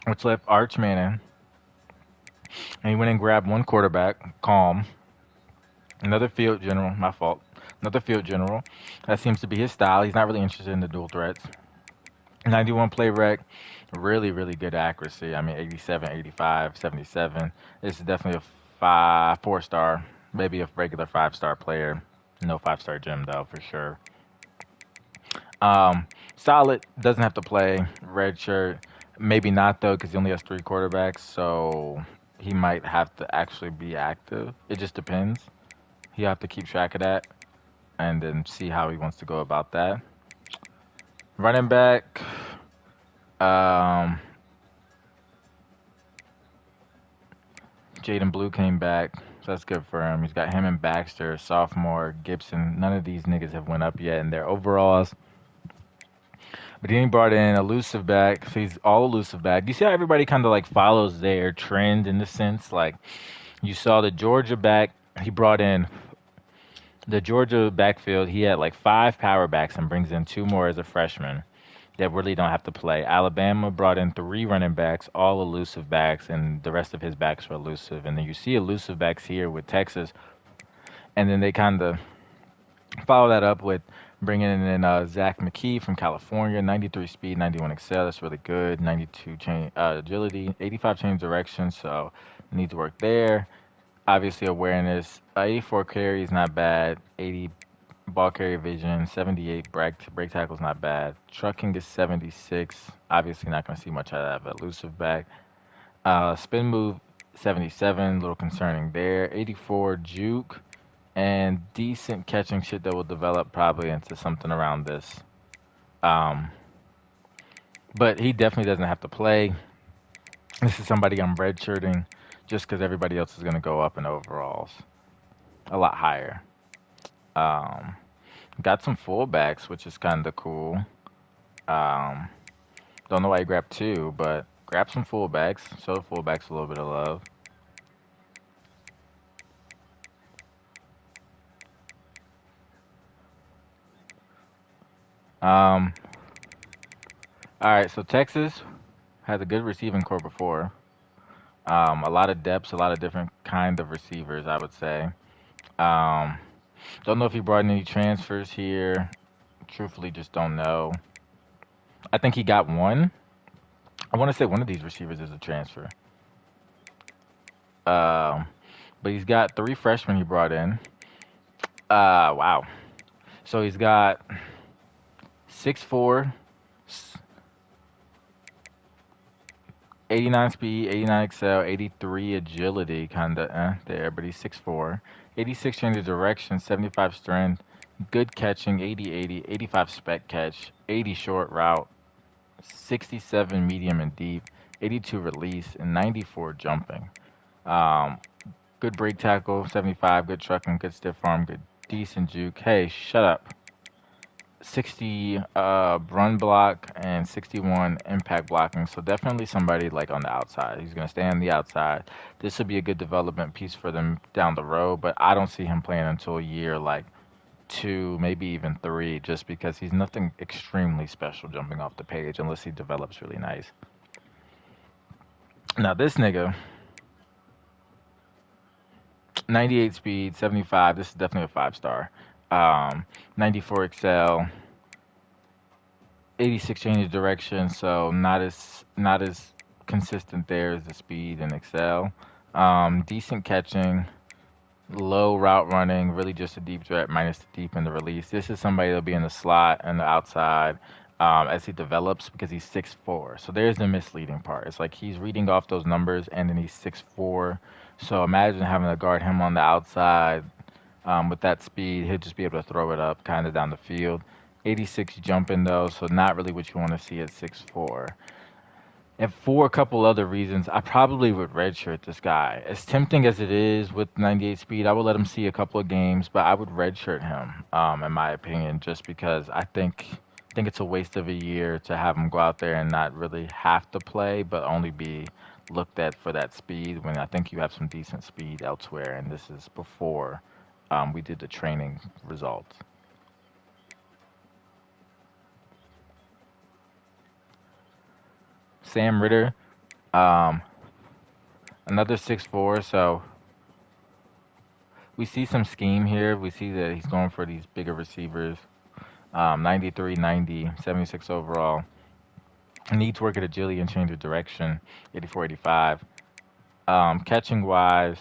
which left Arch Manning, and he went and grabbed one quarterback, Calm, another field general. My fault. Another field general. That seems to be his style. He's not really interested in the dual threats. 91 play rec, really, really good accuracy. I mean, 87, 85, 77. This is definitely a 4 star, maybe a regular 5 star player. No 5 star gym though, for sure. Solid, doesn't have to play. Red shirt, maybe not though, because he only has 3 quarterbacks, so he might have to actually be active. It just depends. You have to keep track of that. and then see how he wants to go about that. Running back, um, Jaden Blue came back, so that's good for him. He's got him and Baxter, sophomore, Gibson. None of these niggas have went up yet in their overalls. But then he brought in elusive back, so he's all elusive back. You see how everybody kind of like follows their trend in this sense? Like you saw the Georgia back, he brought in the Georgia backfield. He had like 5 power backs and brings in 2 more as a freshman that really don't have to play. Alabama brought in 3 running backs, all elusive backs, and the rest of his backs were elusive. And then you see elusive backs here with Texas, and then they kind of follow that up with bringing in Zach McKee from California, 93 speed, 91 excel. That's really good. 92 chain agility, 85 change direction. So need to work there. Obviously awareness. 84 carry is not bad. 80 ball carrier vision. 78 break tackle is not bad. Trucking is 76. Obviously not going to see much out of that elusive back. Spin move 77. A little concerning there. 84 juke. And decent catching shit that will develop probably into something around this. But he definitely doesn't have to play. This is somebody I'm redshirting just because everybody else is going to go up in overalls a lot higher. Um, got some fullbacks, which is kind of cool. Um, don't know why he grabbed 2, but grab some fullbacks. Show the fullbacks a little bit of love. Um, all right, so Texas has a good receiving core before. A lot of depths, a lot of different kind of receivers, I would say. Um, don't know if he brought in any transfers here. Truthfully, just don't know. I think he got one. I want to say one of these receivers is a transfer. Um, but he's got 3 freshmen he brought in. Wow. So he's got 6'4", 89 speed, 89 excel, 83 agility, kind of there, but he's 6'4", 86 change of direction, 75 strength, good catching, 80, 85 spec catch, 80 short route, 67 medium and deep, 82 release, and 94 jumping. Um, good break tackle, 75, good trucking, good stiff arm, good decent juke. Hey, shut up. 60 run block and 61 impact blocking. So definitely somebody like on the outside. He's going to stay on the outside. This would be a good development piece for them down the road, but I don't see him playing until year like 2, maybe even 3, just because he's nothing extremely special jumping off the page unless he develops really nice. Now this nigga, 98 speed, 75. This is definitely a 5-star. 94 excel, 86 change of direction, so not as consistent there as the speed and excel. Decent catching, low route running, really just a deep threat minus the deep in the release. This is somebody that'll be in the slot and the outside as he develops because he's 6'4". So there's the misleading part. It's like he's reading off those numbers and then he's 6'4". So imagine having to guard him on the outside with that speed. He'll just be able to throw it up kind of down the field. 86 jumping though, so not really what you want to see at 6'4". And for a couple other reasons, I probably would redshirt this guy. As tempting as it is with 98 speed, I would let him see a couple of games, but I would redshirt him, in my opinion, just because I think it's a waste of a year to have him go out there and not really have to play, but only be looked at for that speed when I think you have some decent speed elsewhere, and this is before we did the training results. Sam Ritter, um, another 6'4", so we see some scheme here. We see that he's going for these bigger receivers. 93, 90, 76 overall. Needs work at agility and change of direction. 84, 85. Catching wise,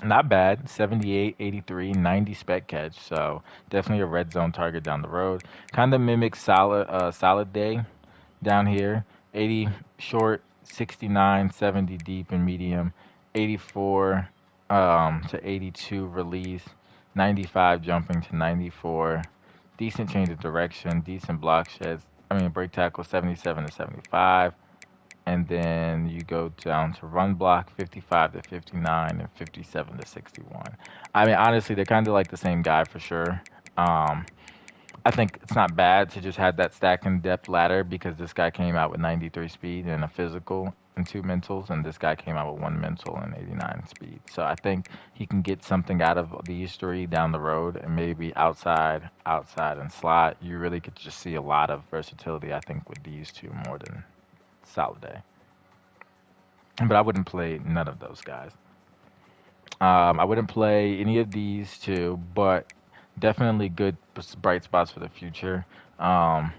not bad. 78, 83, 90 spec catch. So definitely a red zone target down the road. Kind of mimics solid day down here. 80 short, 69, 70 deep and medium, 84 to 82 release, 95 jumping to 94. Decent change of direction, decent block sheds. I mean, break tackle 77 to 75. And then you go down to run block 55 to 59 and 57 to 61. I mean, honestly, they're kind of like the same guy for sure. Um, I think it's not bad to just have that stack and depth ladder because this guy came out with 93 speed and a physical and two mentals, and this guy came out with one mental and 89 speed. So I think he can get something out of these three down the road, and maybe outside, outside, and slot. You really could just see a lot of versatility, I think, with these two more than Soliday. But I wouldn't play none of those guys. I wouldn't play any of these two, but definitely good bright spots for the future. Um,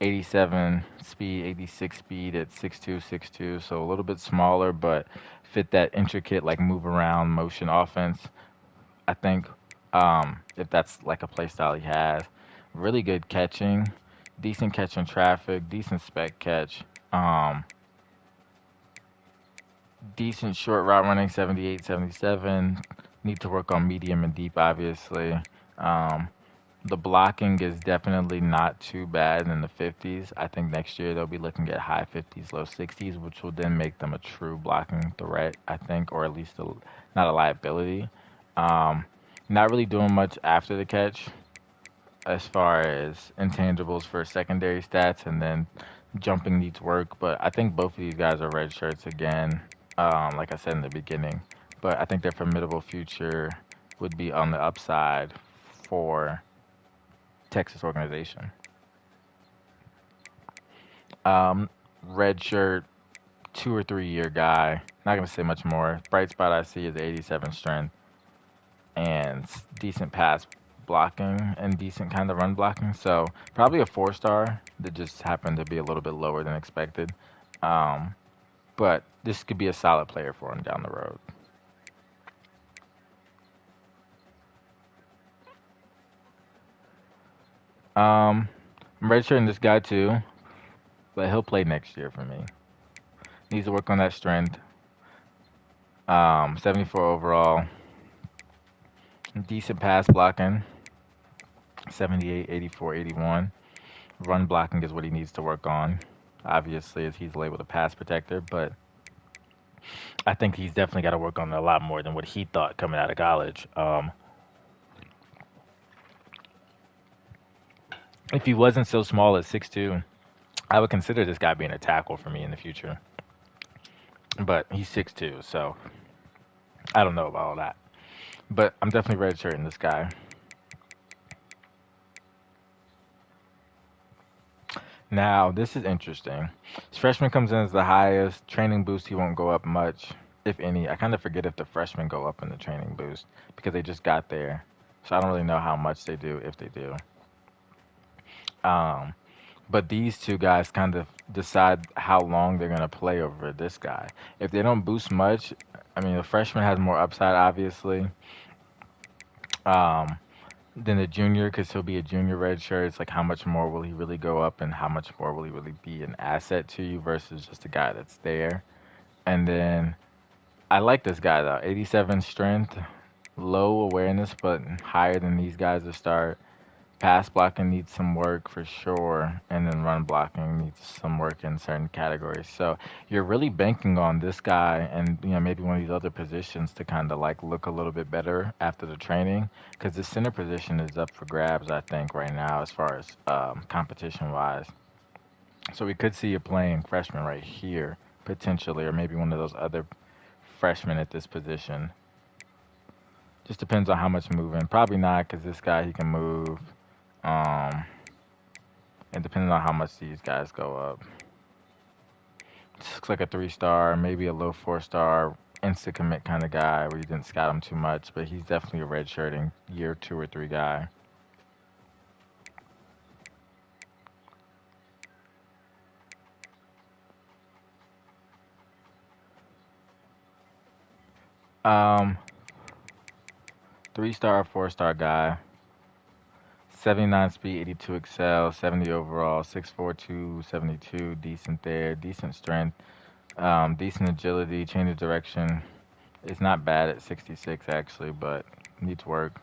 87 speed, 86 speed at 6'2", 6'2", so a little bit smaller, but fit that intricate like move around motion offense. I think if that's like a play style he has, really good catching, decent catch in traffic, decent spec catch. Um, Decent short route running, 78, 77. Need to work on medium and deep, obviously. Um, the blocking is definitely not too bad in the 50s. I think next year they'll be looking at high 50s, low 60s, which will then make them a true blocking threat, I think, or at least not a liability. Um, Not really doing much after the catch as far as intangibles for secondary stats, and then jumping needs work. But I think both of these guys are red shirts again, like I said in the beginning. But I think their formidable future would be on the upside for Texas organization. Um, Red shirt, 2 or 3 year guy. Not gonna say much more. Bright spot I see is 87 strength and decent pass blocking and decent kind of run blocking. So probably a 4 star that just happened to be a little bit lower than expected. Um, but this could be a solid player for him down the road. Um, I'm redshirting this guy too, but he'll play next year for me. Needs to work on that strength. 74 overall, decent pass blocking, 78, 84, 81. Run blocking is what he needs to work on. Obviously, as he's labeled a pass protector, but I think he's definitely got to work on it a lot more than what he thought coming out of college. If he wasn't so small at 6'2", I would consider this guy being a tackle for me in the future. But he's 6'2", so I don't know about all that. But I'm definitely redshirting this guy. Now, this is interesting. His freshman comes in as the highest. Training boost, he won't go up much, if any. I kind of forget if the freshmen go up in the training boost because they just got there. So I don't really know how much they do, if they do. Um, but these two guys kind of decide how long they're going to play over this guy. If they don't boost much, I mean, the freshman has more upside, obviously, um, than the junior because he'll be a junior red shirt. It's like how much more will he really go up and how much more will he really be an asset to you versus just a guy that's there. And then I like this guy, though. 87 strength, low awareness, but higher than these guys to start. Pass blocking needs some work for sure, and then run blocking needs some work in certain categories. So you're really banking on this guy and maybe one of these other positions to kind of like look a little bit better after the training, because the center position is up for grabs, I think, right now as far as competition wise. So we could see you playing freshman right here potentially, or maybe one of those other freshmen at this position. Just depends on how much moving. Probably not, because this guy he can move. Um, and depending on how much these guys go up. This looks like a 3 star, maybe a low 4 star, instant commit kind of guy where you didn't scout him too much, but he's definitely a red shirting year 2 or 3 guy. Um, 3 star, 4 star guy. 79 speed, 82 excel, 70 overall, 6'4", 272, decent there, decent strength, decent agility, change of direction. It's not bad at 66 actually, but needs work.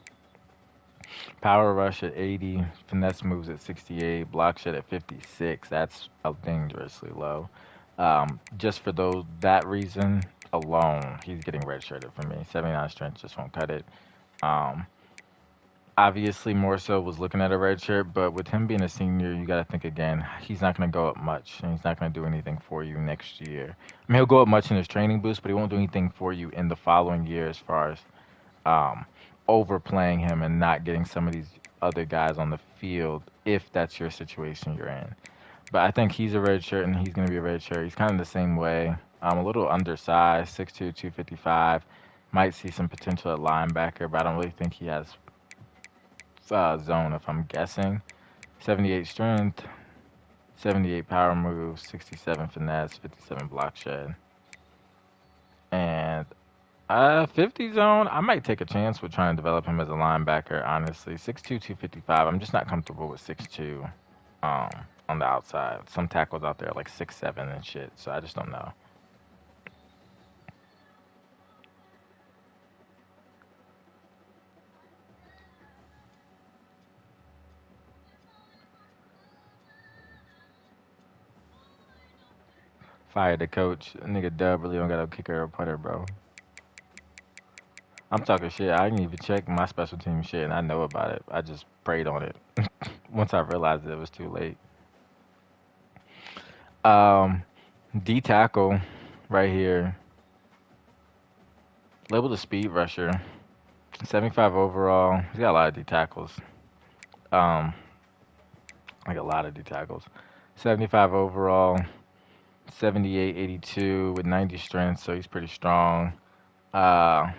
Power rush at 80, finesse moves at 68, block shed at 56. That's dangerously low. Just for that reason alone, he's getting redshirted for me. 79 strength just won't cut it. Um, Obviously, more so was looking at a red shirt, but with him being a senior, you got to think again. He's not going to go up much, and he's not going to do anything for you next year. I mean, he'll go up much in his training boost, but he won't do anything for you in the following year as far as um, overplaying him and not getting some of these other guys on the field if that's your situation you're in. But I think he's a red shirt, and he's going to be a red shirt. He's kind of the same way. A little undersized, 6'2", 255. Might see some potential at linebacker, but I don't really think he has zone if I'm guessing. 78 strength, 78 power moves, 67 finesse, 57 block shed. And 50 zone, I might take a chance with trying to develop him as a linebacker, honestly. 6'2", 255. I'm just not comfortable with 6'2", um, on the outside. Some tackles out there are like 6'7" and shit, so I just don't know. Fire the coach. Nigga Dub really don't got a kicker or putter, bro. I'm talking shit. I didn't even check my special team shit, and I know about it. I just prayed on it. Once I realized it was too late. Um, D tackle right here. Labeled a speed rusher. 75 overall. He's got a lot of D tackles. Um, like a lot of D tackles. 75 overall. 78, 82 with 90 strength, so he's pretty strong. Uh,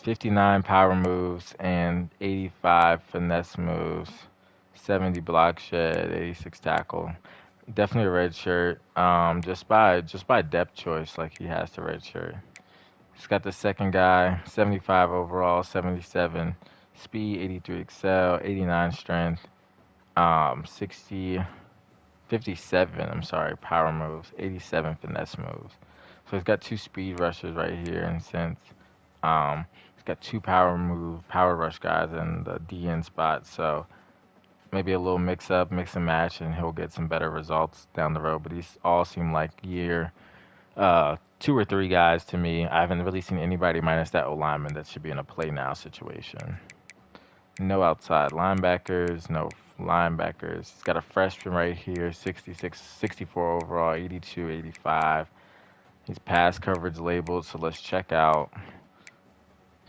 59 power moves and 85 finesse moves. 70 block shed, 86 tackle. Definitely a red shirt. Just by depth choice, like he has the red shirt. He's got the second guy, 75 overall, 77 speed, 83 excel, 89 strength, 60, 57. I'm sorry, power moves, 87 finesse moves. So he's got two speed rushers right here, and since he's got two power rush guys in the DN spot, so maybe a little mix and match, and he'll get some better results down the road. But these all seem like year two or three guys to me. I haven't really seen anybody minus that O lineman that should be in a play now situation. No outside linebackers, no linebackers. He's got a freshman right here, 66, 64 overall, 82, 85. He's pass coverage labeled, so let's check out.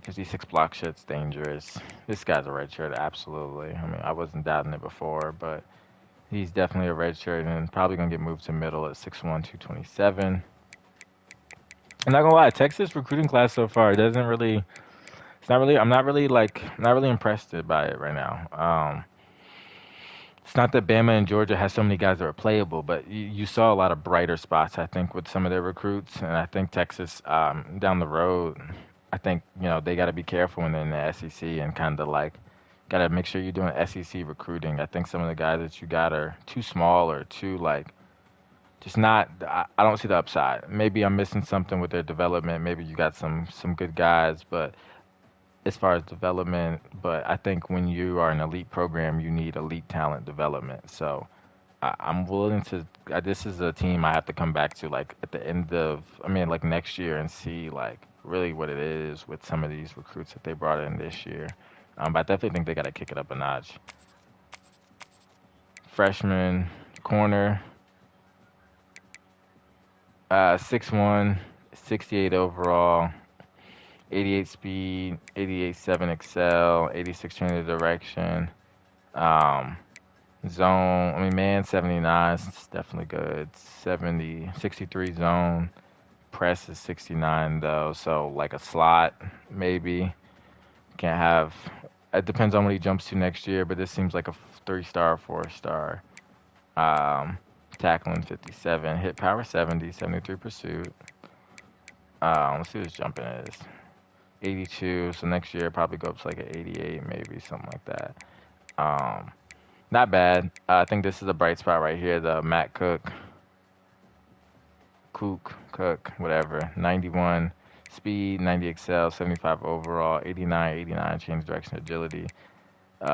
56 block shit's dangerous. This guy's a red shirt, absolutely. I mean, I wasn't doubting it before, but he's definitely a red shirt and probably going to get moved to middle at 6'1", 227. I'm not gonna lie, Texas recruiting class so far doesn't really. It's not really. I'm not really not really impressed by it right now. It's not that Bama and Georgia has so many guys that are playable, but you saw a lot of brighter spots, I think, with some of their recruits, and I think Texas down the road. I think they got to be careful when they're in the SEC and kind of like got to make sure you're doing SEC recruiting. I think some of the guys that you got are too small or too like just not. I don't see the upside. Maybe I'm missing something with their development. Maybe you got some good guys, but as far as development, but I think when you are an elite program, you need elite talent development. So I'm willing to. This is a team I have to come back to like at the end of, I mean, like next year and see like really what it is with some of these recruits that they brought in this year. But I definitely think they got to kick it up a notch. Freshman corner, 6'1", 68 overall, 88 speed, 88.7 excel, 86 change of direction. Um, Zone, I mean, man, 79 is definitely good. 63 zone. Press is 69 though, so like a slot maybe. Can't have. It depends on what he jumps to next year, but this seems like a 3-star, 4-star. Um, Tackling 57, hit power 70, 73 pursuit. Let's see what his jumping is. 82, so next year probably go up to like an 88, maybe something like that. Not bad. I think this is a bright spot right here. The Matt Cook, whatever. 91 Speed, 90 excel, 75 overall, 89 change direction agility.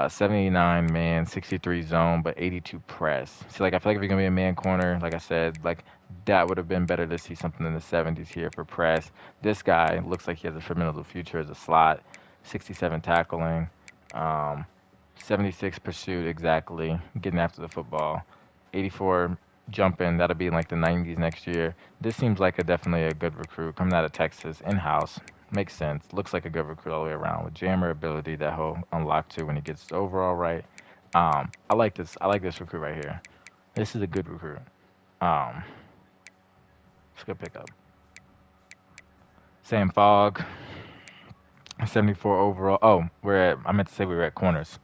79 man, 63 zone, but 82 press. So like I feel like if you're gonna be a man corner, like I said, like that would have been better to see something in the 70s here for press. This guy looks like he has a formidable future as a slot. 67 tackling, um, 76 pursuit exactly, getting after the football. 84 jumping, that'll be in like the 90s next year. This seems like definitely a good recruit coming out of Texas in-house. Makes sense. Looks like a good recruit all the way around with jammer ability that he'll unlock to when he gets the overall right. I like this. I like this recruit right here. This is a good recruit. Um, it's a good pickup. Sam Fogg, 74 overall. Oh, I meant to say we were at corners.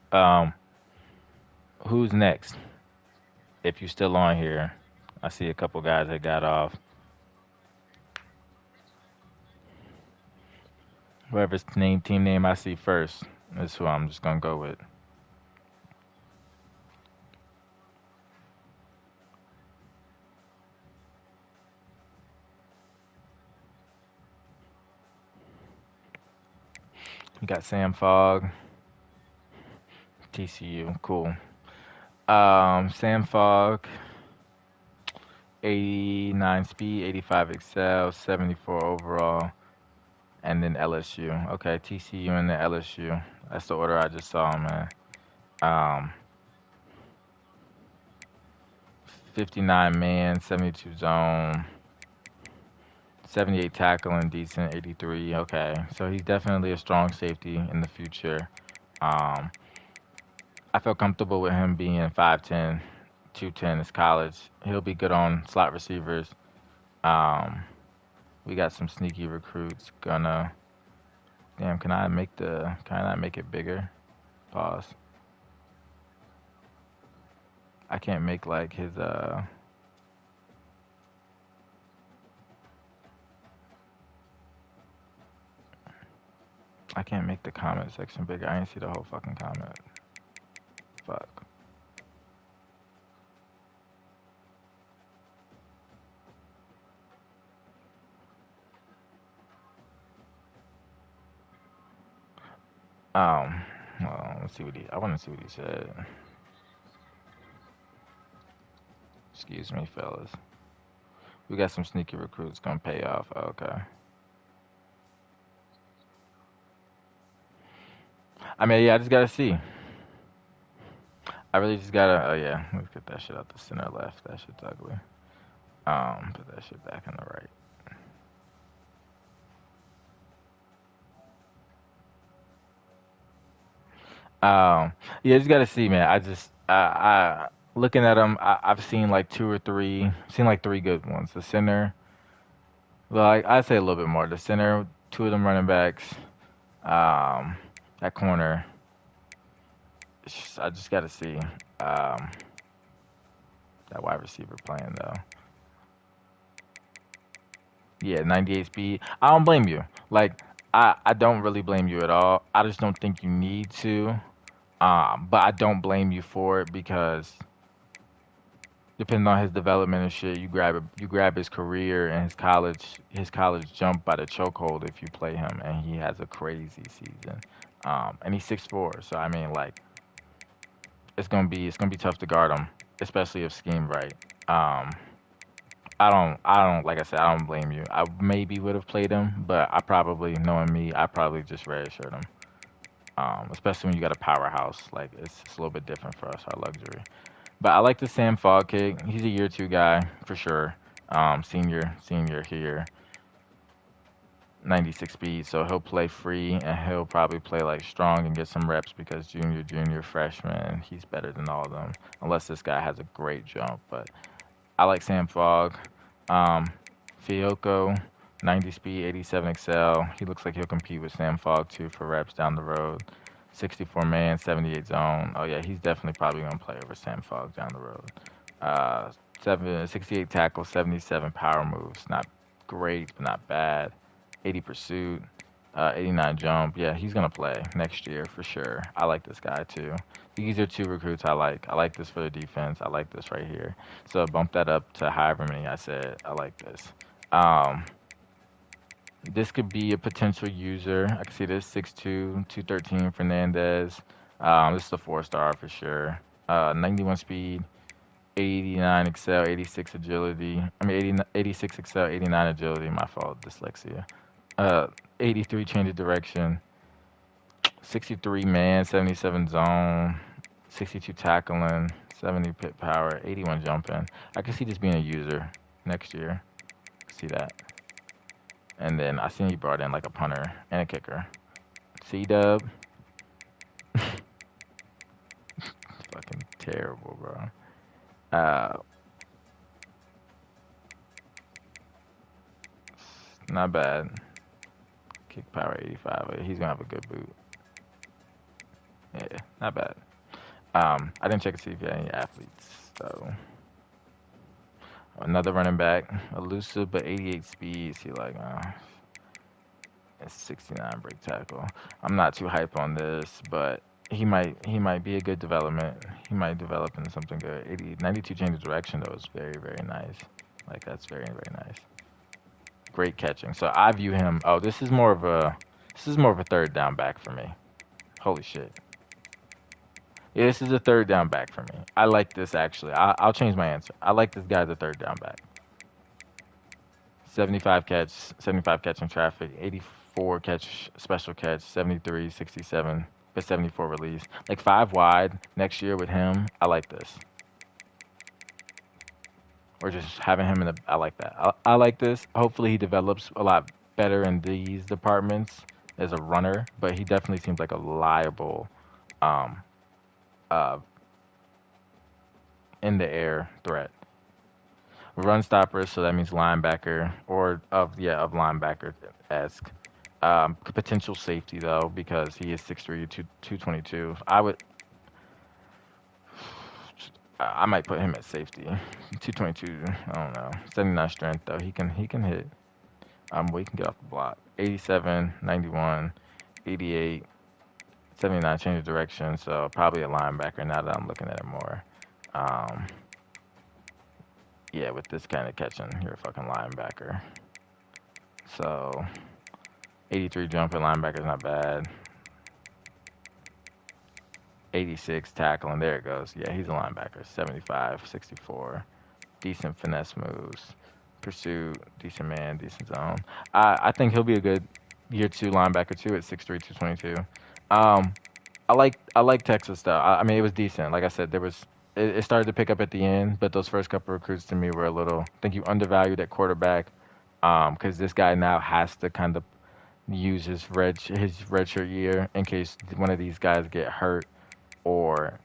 Who's next? If you're still on here, I see a couple guys that got off. Whoever's team name I see first is who I'm just gonna go with. We got Sam Fogg, TCU, cool. Sam Fogg, 89 speed, 85 excel, 74 overall, and then LSU. Okay, TCU and then LSU. That's the order I just saw, man. Um, 59 man, 72 zone, 78 tackling, decent, 83. Okay, so he's definitely a strong safety in the future. Um, I feel comfortable with him being 5'10", 210 is college. He'll be good on slot receivers. Um, we got some sneaky recruits. Damn, can I make it bigger? Pause. I can't make like his I can't make the comment section bigger. I didn't see the whole fucking comment. Fuck. Um, well, let's see what I want to see what he said. Excuse me, fellas. We got some sneaky recruits gonna pay off. Okay. I mean, yeah, I just gotta see. I really just gotta. Oh yeah, let's get that shit out the center left. That shit's ugly. Put that shit back on the right. Yeah, just gotta see, man. I looking at them, I've seen like seen like three good ones. The center, well, I'd say a little bit more. The center, two of them running backs, um, that corner. I just gotta see, um, that wide receiver playing though. Yeah, 98 speed. I don't blame you. Like, I don't really blame you at all. I just don't think you need to. But I don't blame you for it because depending on his development and shit, you grab his career and his college jump by the chokehold if you play him, and he has a crazy season. And he's 6'4", so I mean like it's gonna be tough to guard him, especially if schemed right. Um, I don't like I said I don't blame you. I maybe would have played him, but I probably knowing me, I probably just redshirt him. Especially when you got a powerhouse, like it's a little bit different for us, our luxury. But I like the Sam Fogg kid. He's a year two guy for sure. Senior here, 96 speed. So he'll play free and he'll probably play like strong and get some reps because junior, freshman, he's better than all of them. Unless this guy has a great jump. But I like Sam Fogg. Um, Fioko, 90 speed, 87 excel. He looks like he'll compete with Sam Fogg too for reps down the road. 64 man, 78 zone. Oh yeah, he's definitely probably gonna play over Sam Fogg down the road. Uh, 68 tackle, 77 power moves. Not great, but not bad. 80 pursuit, 89 jump. Yeah, he's gonna play next year for sure. I like this guy too. These are two recruits I like. I like this for the defense. I like this right here. So bump that up to however many I said. I like this. Um, This could be a potential user. I can see this 6'2", 213 Fernandez. This is a 4-star for sure. 91 speed, 89 excel, 86 agility. I mean 86 excel, 89 agility. My fault, dyslexia. 83 change of direction, 63 man, 77 zone, 62 tackling, 70 pit power, 81 jumping. I can see this being a user next year. See that. And then I seen he brought in like a punter and a kicker. C-Dub. Fucking terrible, bro. Uh, not bad. Kick power 85. He's gonna have a good boot. Yeah, not bad. I didn't check to see if he had any athletes. So another running back, elusive but 88 speed. See like, it's 69 break tackle. I'm not too hype on this, but he might be a good development. He might develop into something good. 92 change of direction though is very very nice. Like that's very very nice. Great catching. So I view him. Oh, this is more of a third down back for me. Holy shit. Yeah, this is a third down back for me. I like this actually. I'll change my answer. I like this guy as a third down back. 75 catch in traffic, 84 catch special catch, 73, 67, but 74 release. Like 5 wide next year with him. I like this. Or just having him in the. I like that. I like this. Hopefully he develops a lot better in these departments as a runner, but he definitely seems like a reliable um, uh, in the air threat. Run stopper, so that means linebacker or of linebacker esque. Potential safety though, because he is 6'3", 222. I might put him at safety. 222. I don't know. 79 strength though. He can hit. Well, he can get off the block. 87, 91, 88, 79 change of direction. So probably a linebacker now that I'm looking at it more. Um, yeah, with this kind of catching, you're a fucking linebacker. So 83 jumping linebacker is not bad. 86 tackling. There it goes. Yeah, he's a linebacker. 75, 64. Decent finesse moves. Pursuit. Decent man. Decent zone. I think he'll be a good year two linebacker too at 6'3", 222. Um, I like Texas though. I mean, it was decent. Like I said, it started to pick up at the end, but those first couple recruits to me were a little. I think you undervalued at quarterback, because this guy now has to kind of use his redshirt year in case one of these guys get hurt or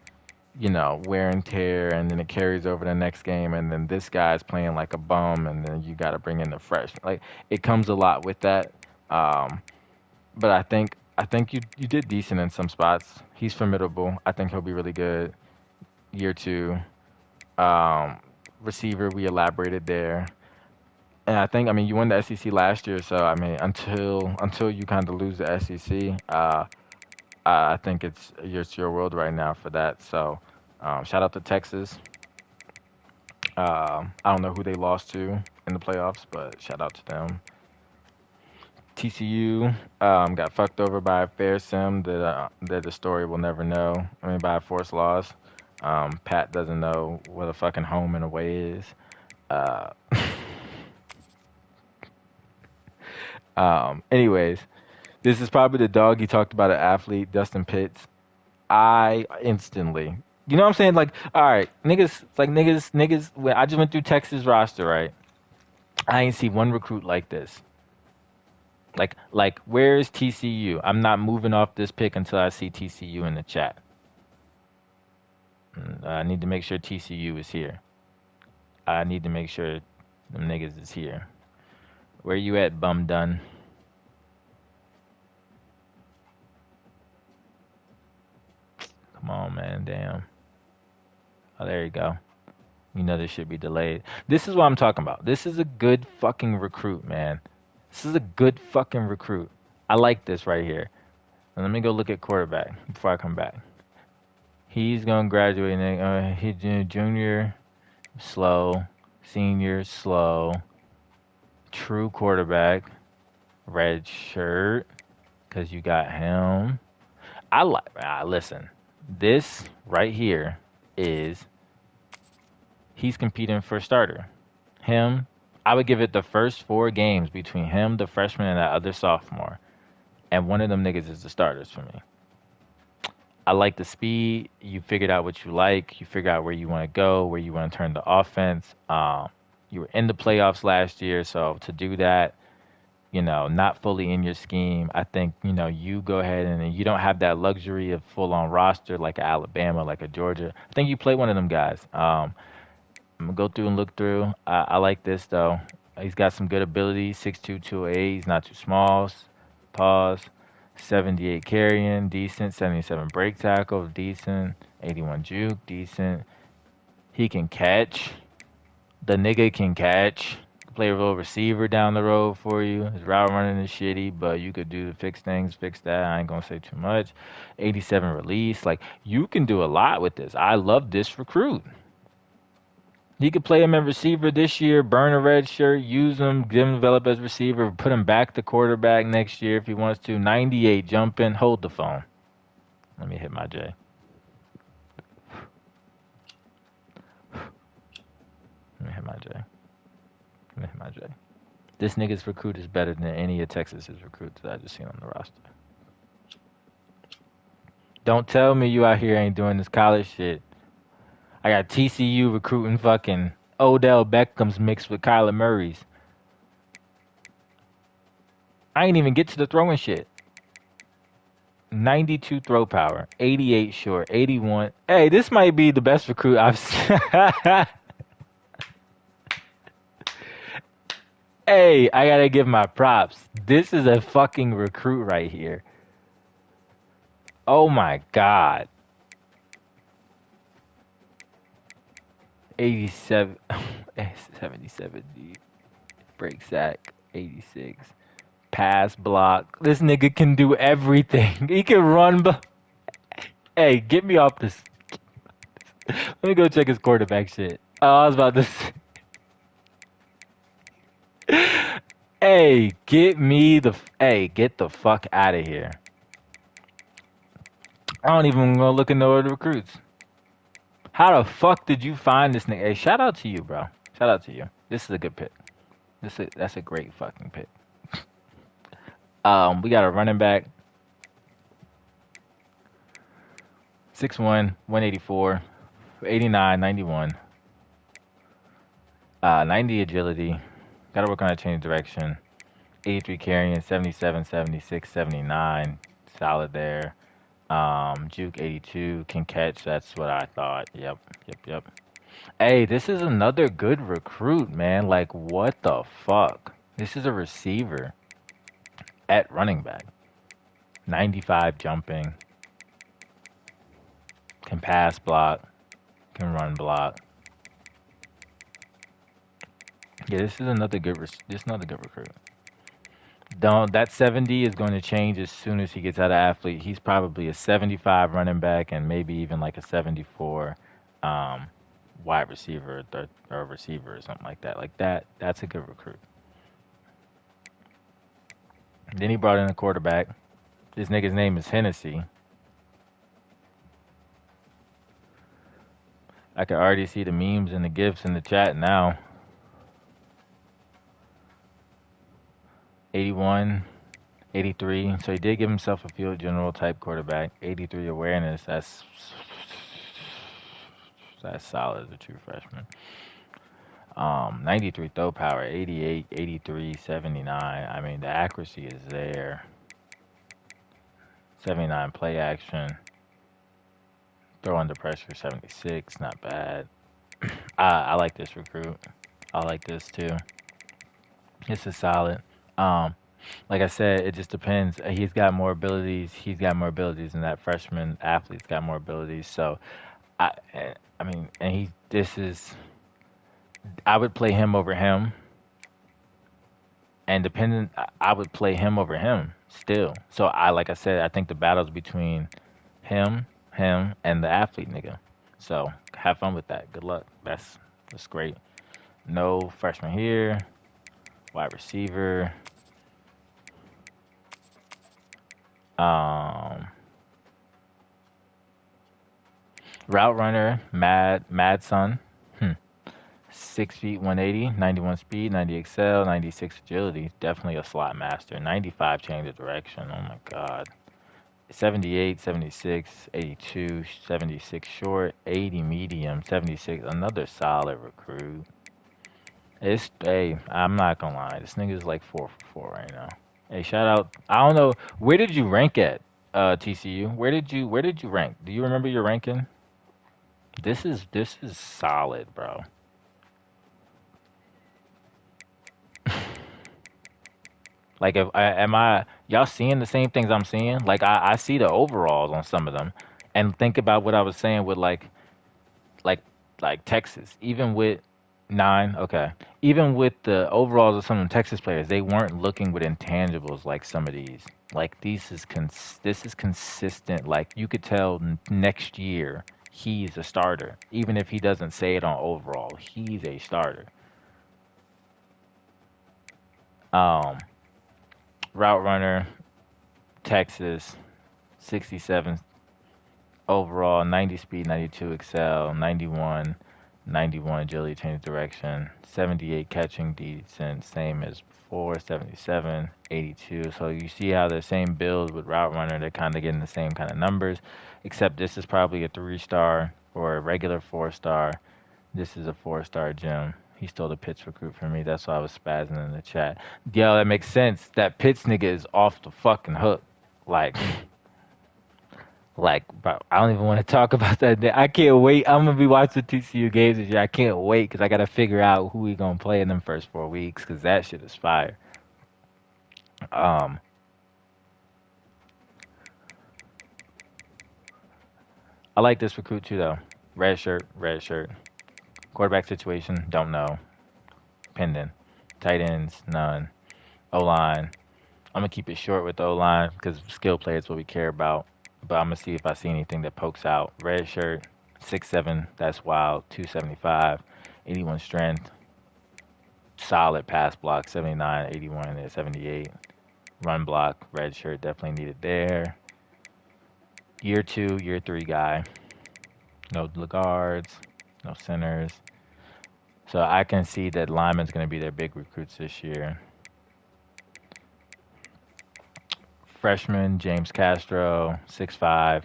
wear and tear, and then it carries over the next game, and then this guy's playing like a bum, and then you got to bring in the fresh. Like it comes a lot with that. Um, but I think you did decent in some spots. He's formidable. I think he'll be really good year two. Um, Receiver, we elaborated there. And I mean, you won the SEC last year, so I mean, until you kind of lose the SEC, I think it's your world right now for that. So, shout out to Texas. I don't know who they lost to in the playoffs, but shout out to them. TCU got fucked over by a fair sim that the story will never know. I mean, by a forced loss. Pat doesn't know what a fucking home and away is. Uh, anyways, this is probably the dog you talked about, an athlete, Dustin Pitts. I instantly, you know what I'm saying? Like, all right, niggas, like niggas. When I just went through Texas roster, right? I ain't see one recruit like this. Like, where is TCU? I'm not moving off this pick until I see TCU in the chat. I need to make sure TCU is here. I need to make sure them niggas is here. Where you at, bum done? Come on, man. Damn. Oh, there you go. You know this should be delayed. This is what I'm talking about. This is a good fucking recruit, man. This is a good fucking recruit. I like this right here. Now, let me go look at quarterback before I come back. He's gonna graduate. He's junior, slow. Senior, slow. True quarterback. red shirt, because you got him. Listen, this right here is he's competing for starter. Him, I would give it the first 4 games between him, the freshman, and that other sophomore. And one of them niggas is the starters for me. I like the speed. You figured out what you like. You figure out where you want to go, where you want to turn the offense. You were in the playoffs last year, so to do that, not fully in your scheme, I think, you go ahead and you don't have that luxury of full on roster like a Alabama, like a Georgia. I think you play one of them guys. I'm gonna go through and look through. I like this though. He's got some good ability. 6'2", 208. He's not too small. Pause. 78 carrying, decent. 77 break tackle, decent. 81 juke, decent. He can catch. The nigga can catch. Play a little receiver down the road for you. His route running is shitty, but you could do the fix things, fix that. I ain't gonna say too much. 87 release. Like, you can do a lot with this. I love this recruit. He could play him at receiver this year, burn a red shirt, use him, give him develop as receiver, put him back to quarterback next year if he wants to. 98 jumping. Hold the phone. Let me hit my J. Let me hit my J. Let me hit my J. This nigga's recruit is better than any of Texas's recruits that I just seen on the roster. Don't tell me you out here ain't doing this college shit. I got TCU recruiting fucking Odell Beckham's mixed with Kyler Murray's. I ain't even get to the throwing shit. 92 throw power, 88 short, 81. Hey, this might be the best recruit I've seen. Hey, I gotta give my props. This is a fucking recruit right here. Oh my god. 87, 77 deep. Break sack, 86. Pass block. This nigga can do everything. He can run. Hey, get me off this. Let me go check his quarterback shit. Oh, I was about to say. Hey, get the fuck out of here. I don't even go look in the order of recruits. How the fuck did you find this nigga? Hey, shout out to you, bro. Shout out to you. This is a good pick. That's a great fucking pick. We got a running back. 6'1", 184, 89, 91. 90 agility. Gotta work on that change of direction. 83 carrying, 77, 76, 79. Solid there. Juke 82 can catch. That's what I thought. Yep. Hey, this is another good recruit, man. Like, what the fuck? This is a receiver at running back. 95 jumping. Can pass block. Can run block. Yeah, this is another good recruit. That 70 is going to change as soon as he gets out of athlete. He's probably a 75 running back and maybe even like a 74 wide receiver or receiver or something like that. Like that's a good recruit. Then he brought in a quarterback. This nigga's name is Hennessy. I can already see the memes and the gifs in the chat now. 81, 83. So he did give himself a field general type quarterback. 83 awareness. That's solid as a true freshman. 93 throw power, 88, 83, 79. I mean, the accuracy is there. 79 play action. Throw under pressure, 76. Not bad. I like this recruit. I like this too. This is solid. Like I said, it just depends. He's got more abilities. He's got more abilities than that freshman athlete's got more abilities. So, I mean, and I would play him over him. And I would play him over him still. So like I said, I think the battle's between him, and the athlete nigga. So have fun with that. Good luck. That's great. No freshman here. Wide receiver. Um, Route runner, Mad Sun. 6 feet, 180, 91 speed, 90 excel, 96 agility. Definitely a slot master. 95 change of direction. Oh my god. 78, 76, 82, 76 short, 80 medium, 76. Another solid recruit. Hey, I'm not gonna lie. This nigga's like 4 for 4 right now. Hey, shout out. I don't know. Where did you rank at, TCU? Where did you rank? Do you remember your ranking? This is solid, bro. Like, if am I y'all seeing the same things I'm seeing? Like, I see the overalls on some of them, and think about what I was saying with like like Texas. Even with 9, okay. Even with the overalls of some of the Texas players, they weren't looking with intangibles like some of these. Like, this is consistent. Like, you could tell next year he's a starter, even if he doesn't say it on overall. He's a starter. Um, Route runner, Texas, 67 overall, 90 speed, 92 excel, 91 agility, change of direction, 78 catching decent, same as before, 77, 82. So you see how the same build with route runner, they're kind of getting the same kind of numbers, except this is probably a 3-star or a regular 4-star. This is a 4-star gym. He stole the Pitts recruit from me. That's why I was spazzing in the chat. Yo, that makes sense. That Pitts nigga is off the fucking hook. Like, bro, I don't even want to talk about that. I can't wait. I'm gonna be watching TCU games this year. I can't wait because I gotta figure out who we gonna play in them first 4 weeks because that shit is fire. Um, I like this recruit too though. Red shirt, red shirt. Quarterback situation, don't know. Pending. Tight ends, none. O line. I'm gonna keep it short with the O line because skill play is what we care about. But I'm gonna see if I see anything that pokes out. Red shirt, 6'7", that's wild. 275, 81 strength. Solid pass block, 79, 81, and 78. Run block, red shirt, definitely needed there. Year 2, year 3 guy. No guards, no centers. So I can see that linemen's going to be their big recruits this year. Freshman, James Castro, 6'5",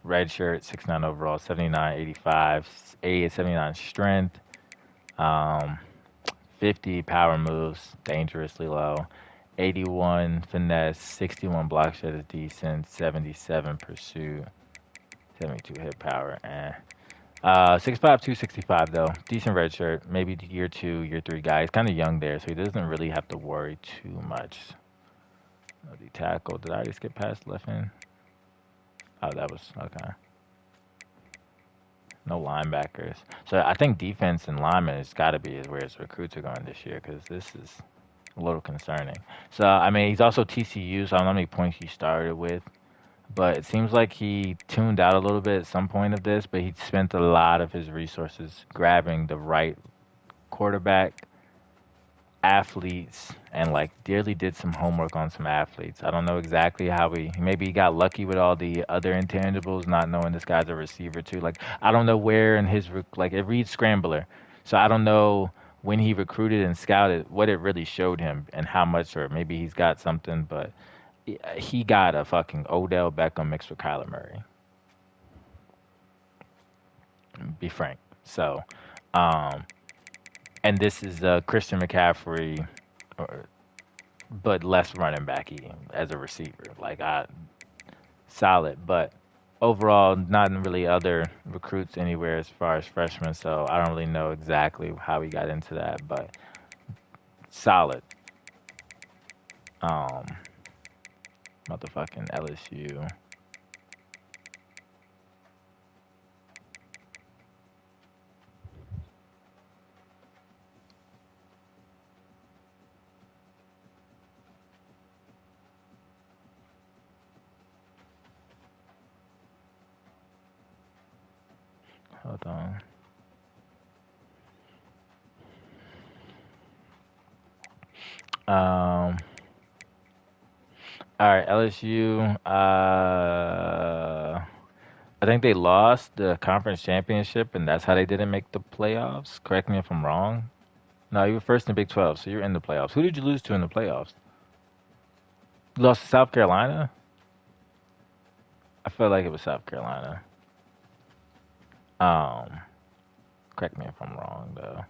red shirt, 6'9" overall, 79, 85, 79 strength. Um, 50 power moves, dangerously low. 81 finesse, 61 block shed is decent, 77 pursuit, 72 hit power, 6'5", 265 though. Decent red shirt. Maybe year 2, year 3 guy. He's kind of young there, so he doesn't really have to worry too much. No D tackle. Did I already skip past left end? Oh, that was okay. No linebackers. So I think defense and linemen has got to be where his recruits are going this year because this is a little concerning. So, I mean, he's also TCU, so I don't know how many points he started with, but it seems like he tuned out a little bit at some point of this, but he spent a lot of his resources grabbing the right quarterback, athletes, and like dearly did some homework on some athletes. I don't know exactly how maybe he got lucky with all the other intangibles, not knowing this guy's a receiver too. Like, I don't know where in his like it reads scrambler, so I don't know when he recruited and scouted what it really showed him and how much, or maybe he's got something, but he got a fucking Odell Beckham mixed with Kyler Murray. Be frank. So, um, and this is Christian McCaffrey, or but less running backy as a receiver. Like, solid, but overall not really other recruits anywhere as far as freshmen. So I don't really know exactly how we got into that, but solid. Um, Motherfucking LSU. Hold on. Um, All right, LSU. I think they lost the conference championship, and that's how they didn't make the playoffs. Correct me if I'm wrong. No, you were first in Big 12, so you're in the playoffs. Who did you lose to in the playoffs? You lost to South Carolina? I feel like it was South Carolina. Um, Correct me if I'm wrong, though.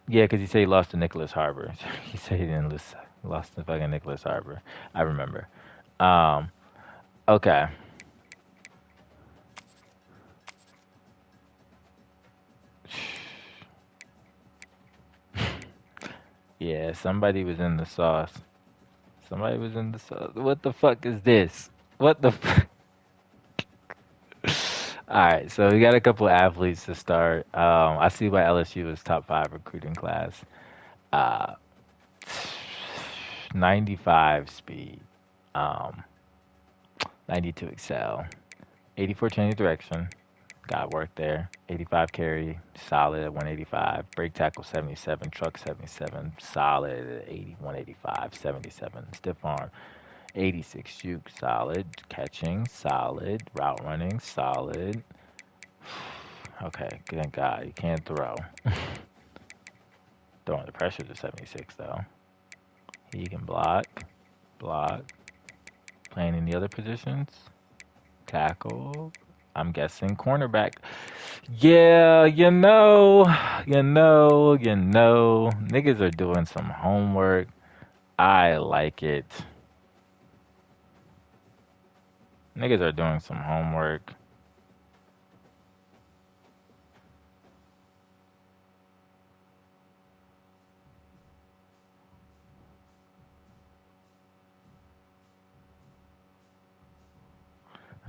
Yeah, because he said he lost to Nicholas Harbor. He said he didn't lose, lost to fucking Nicholas Harbor. I remember. Um, okay. Yeah, somebody was in the sauce. Somebody was in the sauce. What the fuck is this? What the All right, so we got a couple athletes to start. I see why LSU is top five recruiting class. Uh, 95 speed, um, 92 excel, 84 change of direction, got work there. 85 carry, solid at 185. Break tackle 77, truck 77, solid at 80, 185, 77. Stiff arm 86, juke, solid. Catching, solid. Route running, solid. Okay, thank God. You can't throw. Throwing the pressure to 76, though. He can block. Playing in the other positions. Tackle. I'm guessing cornerback. Yeah, Niggas are doing some homework. I like it. Niggas are doing some homework.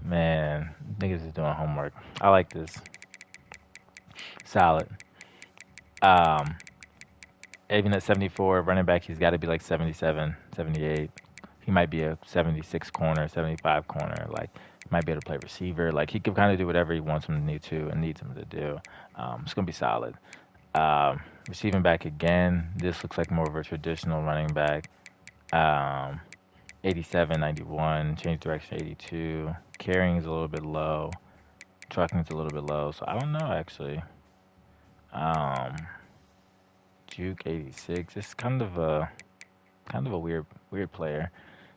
Man, niggas is doing homework. I like this. Solid. Um, Even at 74, running back, he's got to be like 77, 78. He might be a 76 corner, 75 corner. Like, he might be able to play receiver. Like, he can kind of do whatever he wants him to need to and needs him to do. It's going to be solid. Receiving back again, this looks like more of a traditional running back. Um, 87, 91, change direction 82. Carrying is a little bit low. Trucking is a little bit low. So I don't know actually. Um, Juke 86. It's kind of a weird player.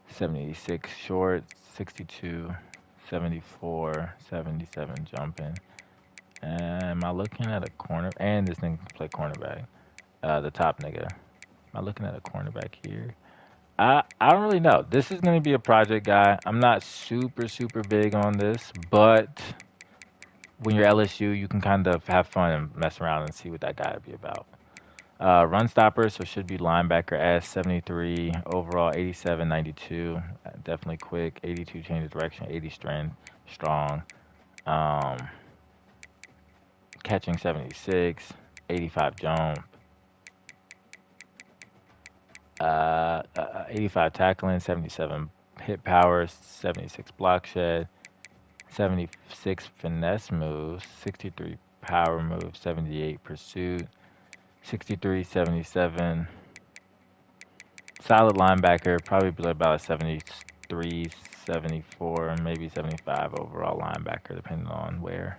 76 short, 62, 74, 77 jumping. Am I looking at a corner? And this nigga can play cornerback. The top nigga. Am I looking at a cornerback here? I don't really know. This is gonna be a project guy. I'm not super big on this, but when you're LSU, you can kind of have fun and mess around and see what that guy would be about. Run stopper, so should be linebacker S 73 overall 87 92. Definitely quick. 82 change of direction, 80 strength, strong. Um, Catching 76, 85 jump, 85 tackling, 77 hit power, 76 block shed, 76 finesse moves, 63 power moves, 78 pursuit, 63 77. Solid linebacker, probably about a 73, 74, maybe 75 overall linebacker, depending on where.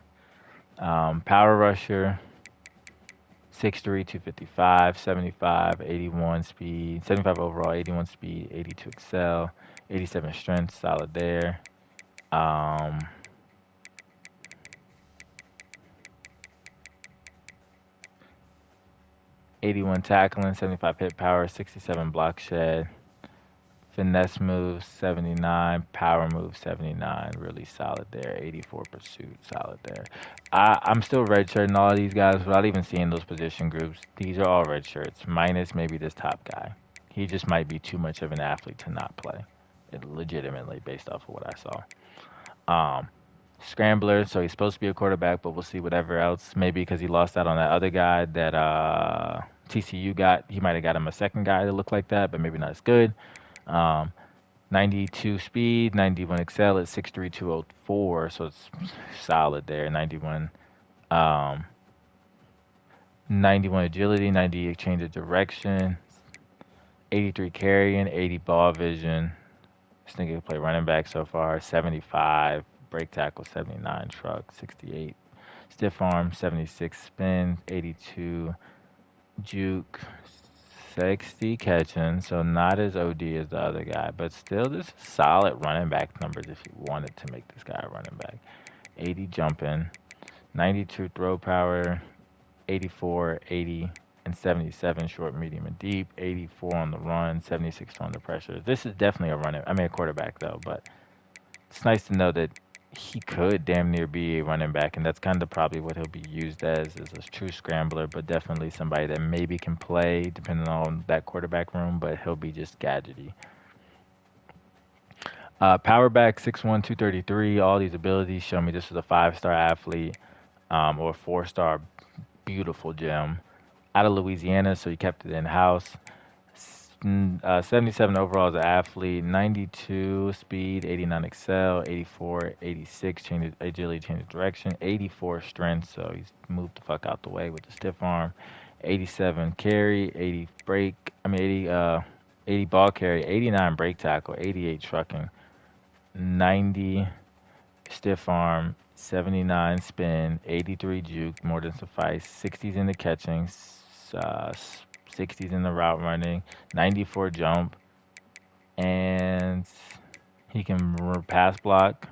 Power rusher, 6'3", 255, 75, 81 speed, 75 overall, 81 speed, 82 excel, 87 strength, solid there. Um, 81 tackling, 75 hit power, 67 block shed, finesse moves 79, power move 79, really solid there. 84 pursuit, solid there. I'm still redshirting all of these guys without even seeing those position groups. These are all red shirts, minus maybe this top guy. He just might be too much of an athlete to not play. It legitimately, based off of what I saw. Scrambler, so he's supposed to be a quarterback, but we'll see whatever else. Maybe because he lost out on that other guy that TCU got. He might have got him a second guy that looked like that, but maybe not as good. Um, 92 speed, 91 excel at 6'3", 204, so it's solid there. 91, 91 agility, 98 change of direction, 83 carrying, 80 ball vision. This nigga can play running back so far. 75 break tackle, 79 truck, 68 stiff arm, 76 spin, 82 juke, 60 catching. So not as OD as the other guy, but still this solid running back numbers if you wanted to make this guy a running back. 80 jumping, 92 throw power, 84, 80, and 77 short, medium, and deep. 84 on the run, 76 under pressure. This is definitely a quarterback though, but it's nice to know that he could damn near be a running back, and that's kind of probably what he'll be used as a true scrambler, but definitely somebody that maybe can play depending on that quarterback room, but he'll be just gadgety. Power back 6'1", 233. All these abilities show me this is a 5-star athlete or a 4-star beautiful gem out of Louisiana, so he kept it in house. 77 overall as an athlete, 92 speed, 89 excel, 84, 86 change agility, change of direction, 84 strength, so he's moved the fuck out the way with the stiff arm, 87 carry, 80 break, 80 ball carry, 89 break tackle, 88 trucking, 90 stiff arm, 79 spin, 83 juke, more than suffice, 60s in the catching, 60s in the route running, 94 jump, and he can pass block,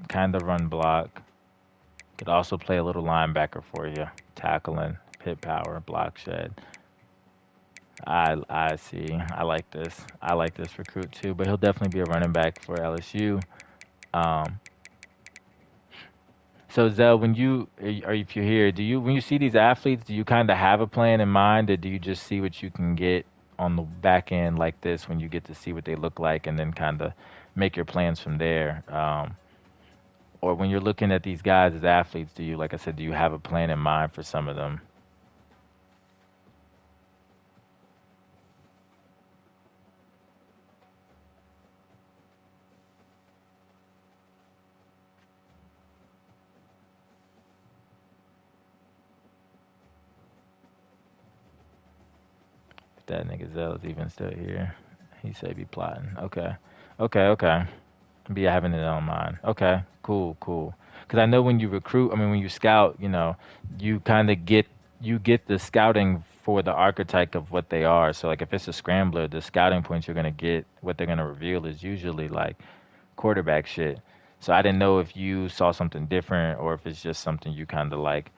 kind of run block. Could also play a little linebacker for you, tackling, pit power, block shed. I see. I like this. I like this recruit too, but he'll definitely be a running back for LSU. Um, So Zell, when you or if you're here, do you when you see these athletes, do you kind of have a plan in mind, or do you just see what you can get on the back end like this when you get to see what they look like, and then kind of make your plans from there? Or when you're looking at these guys as athletes, do you, like I said, do you have a plan in mind for some of them? If that nigga Zell's even still here, he say be plotting. Okay, okay. Be having it on mind. Okay, cool, cool. Because I know when you recruit, I mean, when you scout, you kind of get the scouting for the archetype of what they are. So, like, if it's a scrambler, the scouting points you're gonna get, what they're gonna reveal is usually like quarterback shit. So I didn't know if you saw something different or if it's just something you kind of like,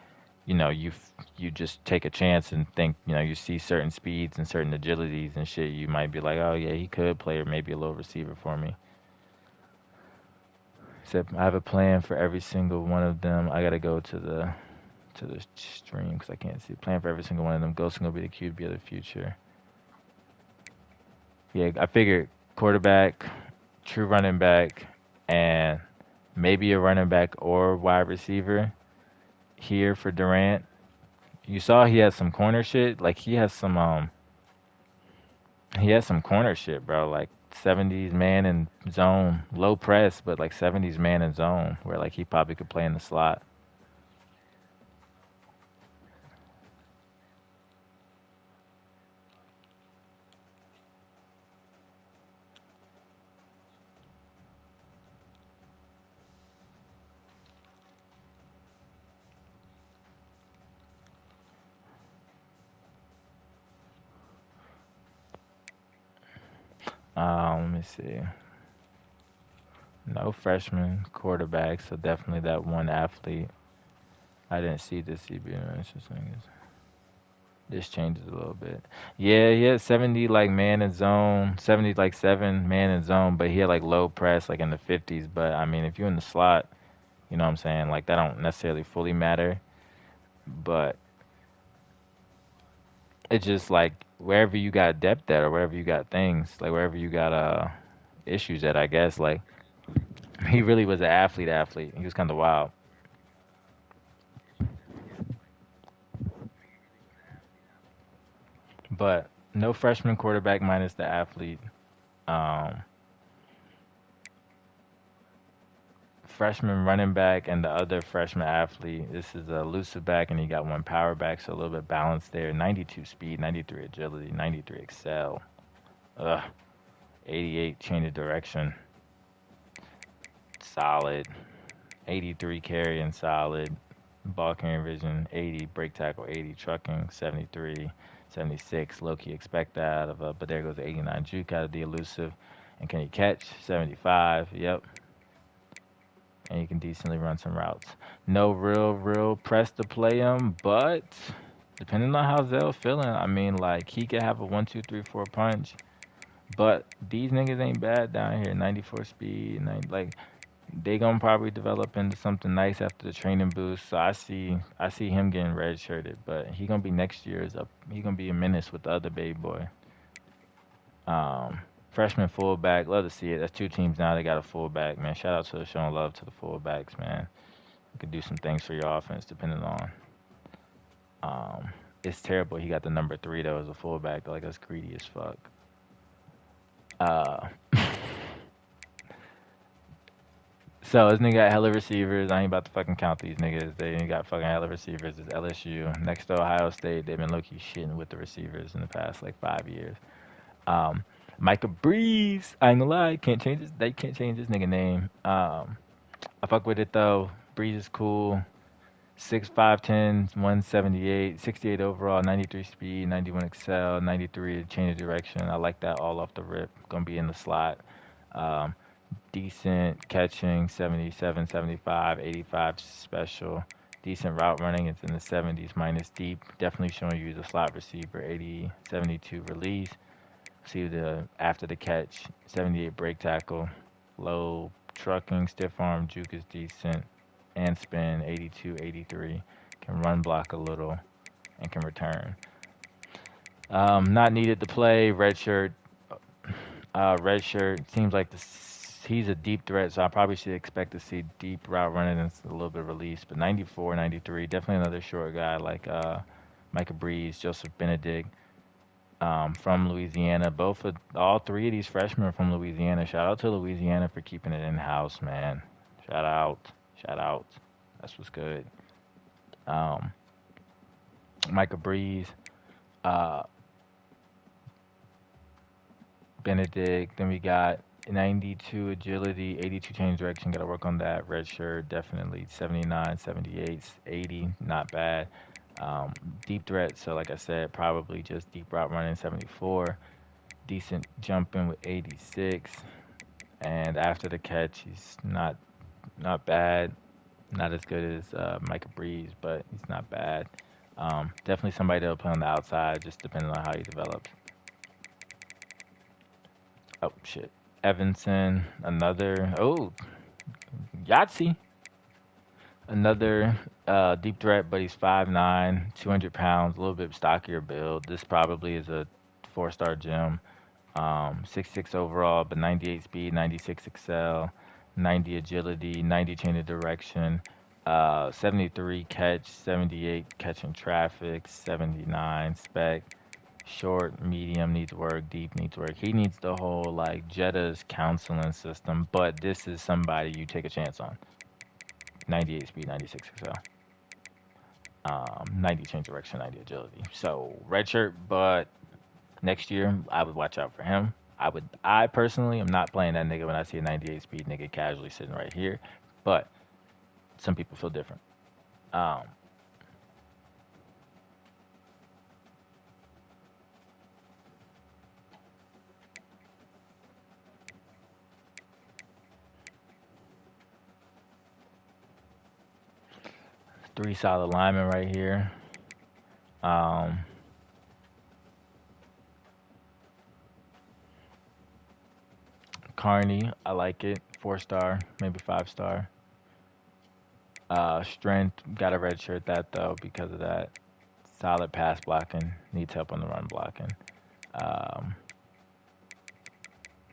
you just take a chance and think, you see certain speeds and certain agilities and shit. You might be like, oh yeah, he could play or maybe a little receiver for me. Except I have a plan for every single one of them. I gotta go to the stream because I can't see. Plan for every single one of them. Ghost's gonna be the QB of the future. Yeah, I figured quarterback, true running back, and maybe a running back or wide receiver here for Durant. You saw he has some corner shit. Like he has some corner shit, bro. Like 70s man in zone, low press, but like 70s man in zone, where like he probably could play in the slot. Let me see. No freshman quarterback, so definitely that one athlete. I didn't see this CB. This changes a little bit. Yeah, he had 70 like man in zone, 70 like 7 man in zone, but he had like low press like in the 50s. But I mean, if you're in the slot, you know what I'm saying? Like that don't necessarily fully matter, but it's just like wherever you got depth at or wherever you got things, like wherever you got issues at, I guess. Like he really was an athlete. He was kind of wild. But no freshman quarterback minus the athlete. Um, freshman running back and the other freshman athlete. This is a elusive back, and he got one power back, so a little bit balanced there. 92 speed, 93 agility, 93 excel. Ugh. 88 change of direction. Solid. 83 carry and solid. Ball carrying vision, 80. Break tackle, 80. Trucking, 73. 76. Low key expect that out of but there goes 89. Juke out of the elusive. And can he catch? 75. Yep. And you can decently run some routes. No real press to play him, but depending on how Zell's feeling, I mean, like, he could have a 1, 2, 3, 4 punch. But these niggas ain't bad down here. 94 speed, like they gonna probably develop into something nice after the training boost. So I see him getting redshirted, but he gonna be next year's up. He gonna be a menace with the other baby boy. Um, Freshman fullback, love to see it. That's two teams now. They got a fullback, man. Shout out to showing love to the fullbacks, man. You could do some things for your offense depending on. Um, it's terrible. He got the number 3 though as a fullback. Like that's greedy as fuck. Uh, So this nigga got hella receivers. I ain't about to fucking count these niggas. They ain't got fucking hella receivers. It's LSU. Next to Ohio State, they've been low-key shitting with the receivers in the past like 5 years. Um, Micah Breeze. I ain't gonna lie, can't change this. They can't change this nigga name. I fuck with it though. Breeze is cool. 6'5", 178, 68 overall, 93 speed, 91 excel, 93 change of direction. I like that all off the rip. Gonna be in the slot. Um, Decent catching, 77, 75, 85 special. Decent route running, it's in the 70s minus deep. Definitely showing you the slot receiver, 80, 72 release. See the after the catch, 78 break tackle. Low trucking, stiff arm, juke is decent. And spin, 82, 83. Can run block a little and can return. Not needed to play, red shirt. Red shirt seems like he's a deep threat, so I probably should expect to see deep route running and a little bit of release. But 94, 93, definitely another short guy like Micah Breeze, Joseph Benedict from Louisiana. All three of these freshmen are from Louisiana. Shout out to Louisiana for keeping it in house, man. Shout out. That's what's good. Um, Micah Breeze. Uh, Benedict. Then we got 92 agility, 82 change direction. Got to work on that. Red shirt, definitely 79, 78, 80. Not bad. Um, Deep threat. So like I said, probably just deep route running 74. Decent jumping with 86. And after the catch, he's not bad. Not as good as Micah Breeze, but he's not bad. Definitely somebody that'll play on the outside, just depending on how he develops. Oh shit. Evanson, another Yahtzee. Another deep threat, but he's 5'9", 200 pounds, a little bit stockier build. This probably is a 4-star gem. 66 overall, but 98 speed, 96 excel, 90 agility, 90 change of direction, 73 catch, 78 catching traffic, 79 spec. Short, medium needs work, deep needs work. He needs the whole like Jetta's counseling system, but this is somebody you take a chance on. 98 speed, 96 excel, 90 change direction, 90 agility. So red shirt, but next year I would watch out for him. I personally am not playing that nigga when I see a 98 speed nigga casually sitting right here, but some people feel different. Um, 3 solid linemen right here. Um, Carney, I like it. 4-star, maybe 5-star. Strength, got to redshirt that though because of that. Solid pass blocking, needs help on the run blocking. Um,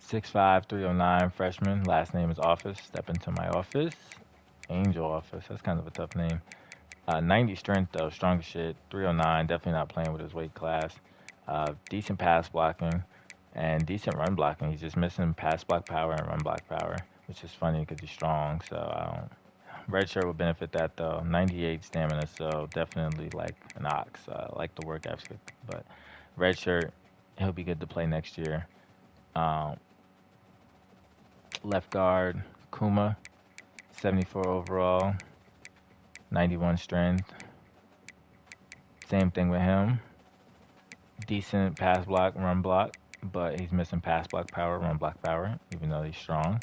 6'5", 309, freshman. Last name is Office. Step into my office. Angel Office. That's kind of a tough name. 90 strength though, strong as shit. 309, definitely not playing with his weight class. Decent pass blocking and decent run blocking. He's just missing pass block power and run block power. which is funny because he's strong. So I don't. Red shirt will benefit that though. 98 stamina, so definitely like an ox. I like the work ethic, but red shirt, he'll be good to play next year. Um, left guard, Kuma, 74 overall, 91 strength. Same thing with him. Decent pass block, run block, but he's missing pass block power, run block power, even though he's strong.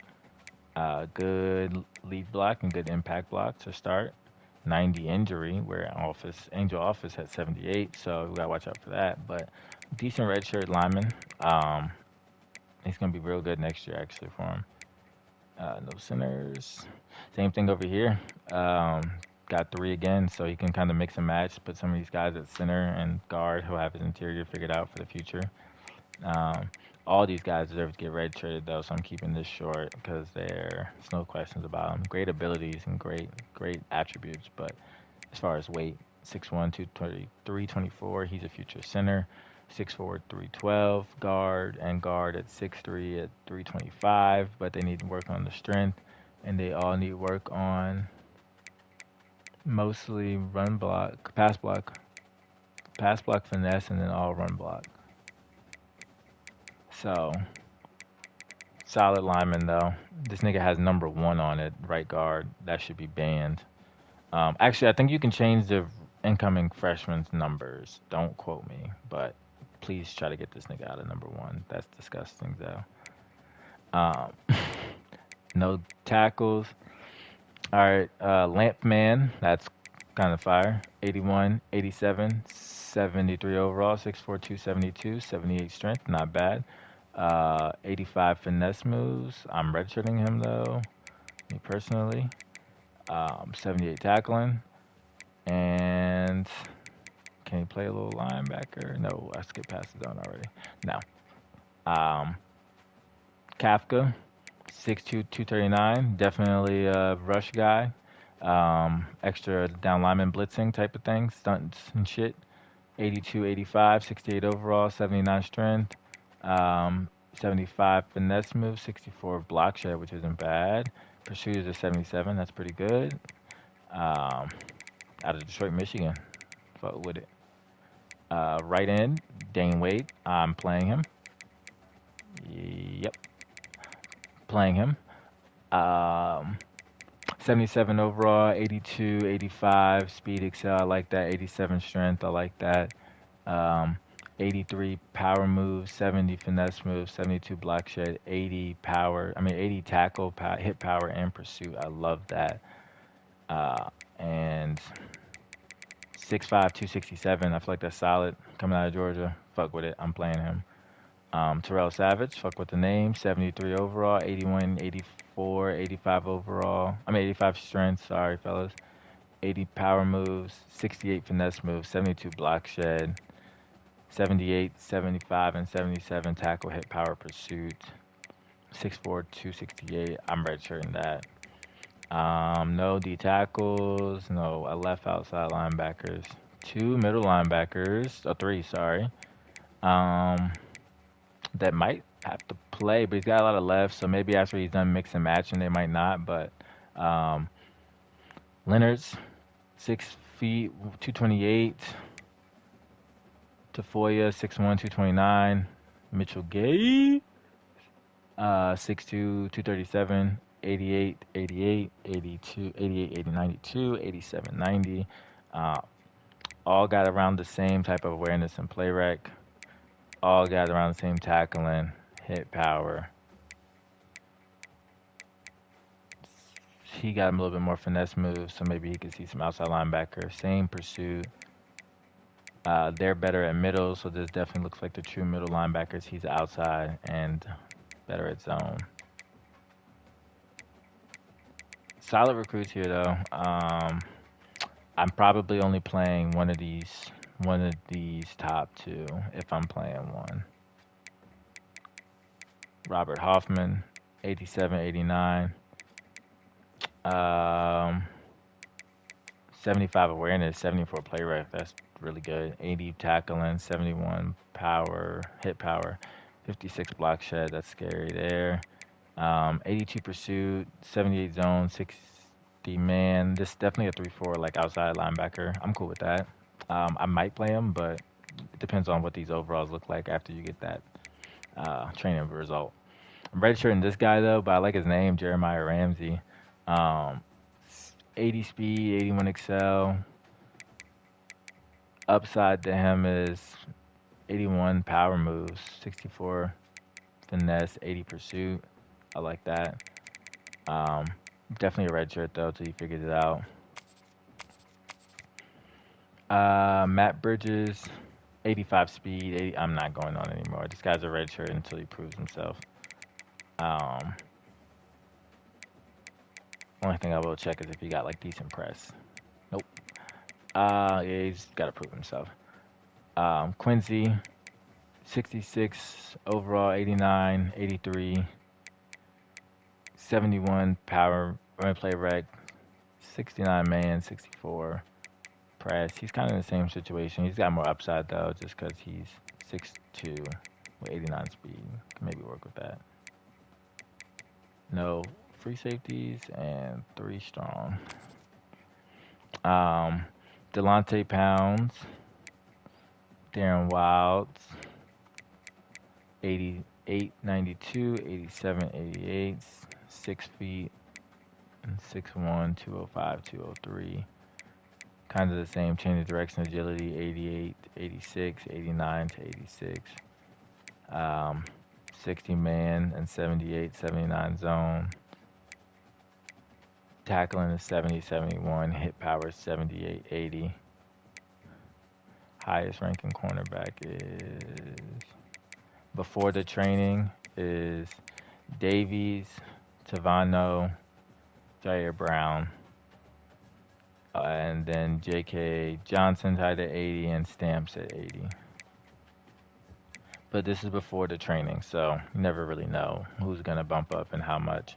Good lead block and good impact block to start. 90 injury, where Angel Office had 78, so we gotta watch out for that. But decent redshirt lineman. Um, he's gonna be real good next year actually for him. No centers. Same thing over here. Um, got three again, so he can kind of mix and match. Put some of these guys at center and guard. He'll have his interior figured out for the future. Um, all these guys deserve to get red traded though, so I'm keeping this short because there's no questions about them. Great abilities and great attributes, but as far as weight, 6'1", 220, 324. He's a future center. 6'4", 312 guard and guard at 6'3" at 325. But they need to work on the strength, and they all need work on mostly pass block finesse, and then all run block. So solid lineman though. This nigga has number one on it, right guard. That should be banned. Actually, I think you can change the incoming freshman's numbers. Don't quote me, but please try to get this nigga out of number one. That's disgusting, though. Um, no tackles. All right, Lamp Man. That's kind of fire. 81, 87, 73 overall, 6'4", 272, 78 strength. Not bad. 85 finesse moves. I'm redshirting him, though, me personally. 78 tackling. And can he play a little linebacker? No, I skipped past the zone already. No. Um, Kafka, 6'2", 239. Definitely a rush guy. Extra down lineman blitzing type of thing. Stunts and shit. 82, 85, 68 overall, 79 strength. 75 finesse move, 64 block shed, which isn't bad. Pursuit is a 77. That's pretty good. Um, out of Detroit, Michigan. Fuck with it. Right end, Dane Wade. I'm playing him. Yep, playing him. Um, 77 overall, 82, 85 speed excel. I like that. 87 strength. I like that. Um, 83 power move, 70 finesse move, 72 block shed, 80 power. I mean 80 tackle, hit power, and pursuit. I love that. And 6'5", 267. I feel like that's solid. Coming out of Georgia. Fuck with it. I'm playing him. Terrell Savage. Fuck with the name. 73 overall. 81, 84, 85 overall. I mean 85 strength. Sorry, fellas. 80 power moves. 68 finesse moves. 72 block shed. 78, 75, and 77 tackle, hit power, pursuit. 6'4", 268. I'm redshirting that. No D tackles, no left outside linebackers, two middle linebackers, three, sorry. That might have to play, but he's got a lot of left, so maybe after he's done mix and matching, they might not. But Leonard's 6 feet, 228. Tafoya, 6'1", 229. Mitchell Gay, 6'2", 237. 88, 88, 82, 88, 80, 92, 87, 90. All got around the same type of awareness and play rec. All got around the same tackling, hit power. He got him a little bit more finesse moves, so maybe he could see some outside linebacker. Same pursuit. They're better at middle, so this definitely looks like the true middle linebackers. He's outside and better at zone. Solid recruits here, though. I'm probably only playing one of these top two if I'm playing one. Robert Hoffman, 87, 89. 75 awareness, 74 play rec. That's really good. 80 tackling, 71 power, hit power, 56 block shed. That's scary there. 82 pursuit, 78 zone, 60 man. This is definitely a 3-4 like outside linebacker. I'm cool with that. I might play him, but it depends on what these overalls look like after you get that training result. I'm redshirting this guy though, but I like his name, Jeremiah Ramsey. Um, 80 speed, 81 excel. Upside to him is 81 power moves, 64 finesse, 80 pursuit. I like that. Um, Definitely a red shirt though till he figures it out. Matt Bridges, 85 speed. 80, I'm not going on anymore. This guy's a red shirt until he proves himself. Um, Only thing I will check is if he got like decent press. Nope. Yeah, he's got to prove himself. Quincy, 66 overall, 89, 83, 71 power, run play rec, 69 man, 64 press. He's kind of in the same situation. He's got more upside though, just because he's 6'2 with 89 speed. Can maybe work with that. No free safeties and 3 strong. Delonte Pounds, Darren Wilds, 88, 92, 87, 88, 6 feet, and 6'1", 205, 203. Kind of the same, change of direction, agility, 88, 86, 89 to 86. 60 man and 78, 79 zone. Tackling is 70, 71. Hit power is 78, 80. Highest ranking cornerback is before the training is Davies, Tavano, Jair Brown, and then J.K. Johnson tied at 80 and Stamps at 80. But this is before the training, so you never really know who's going to bump up and how much.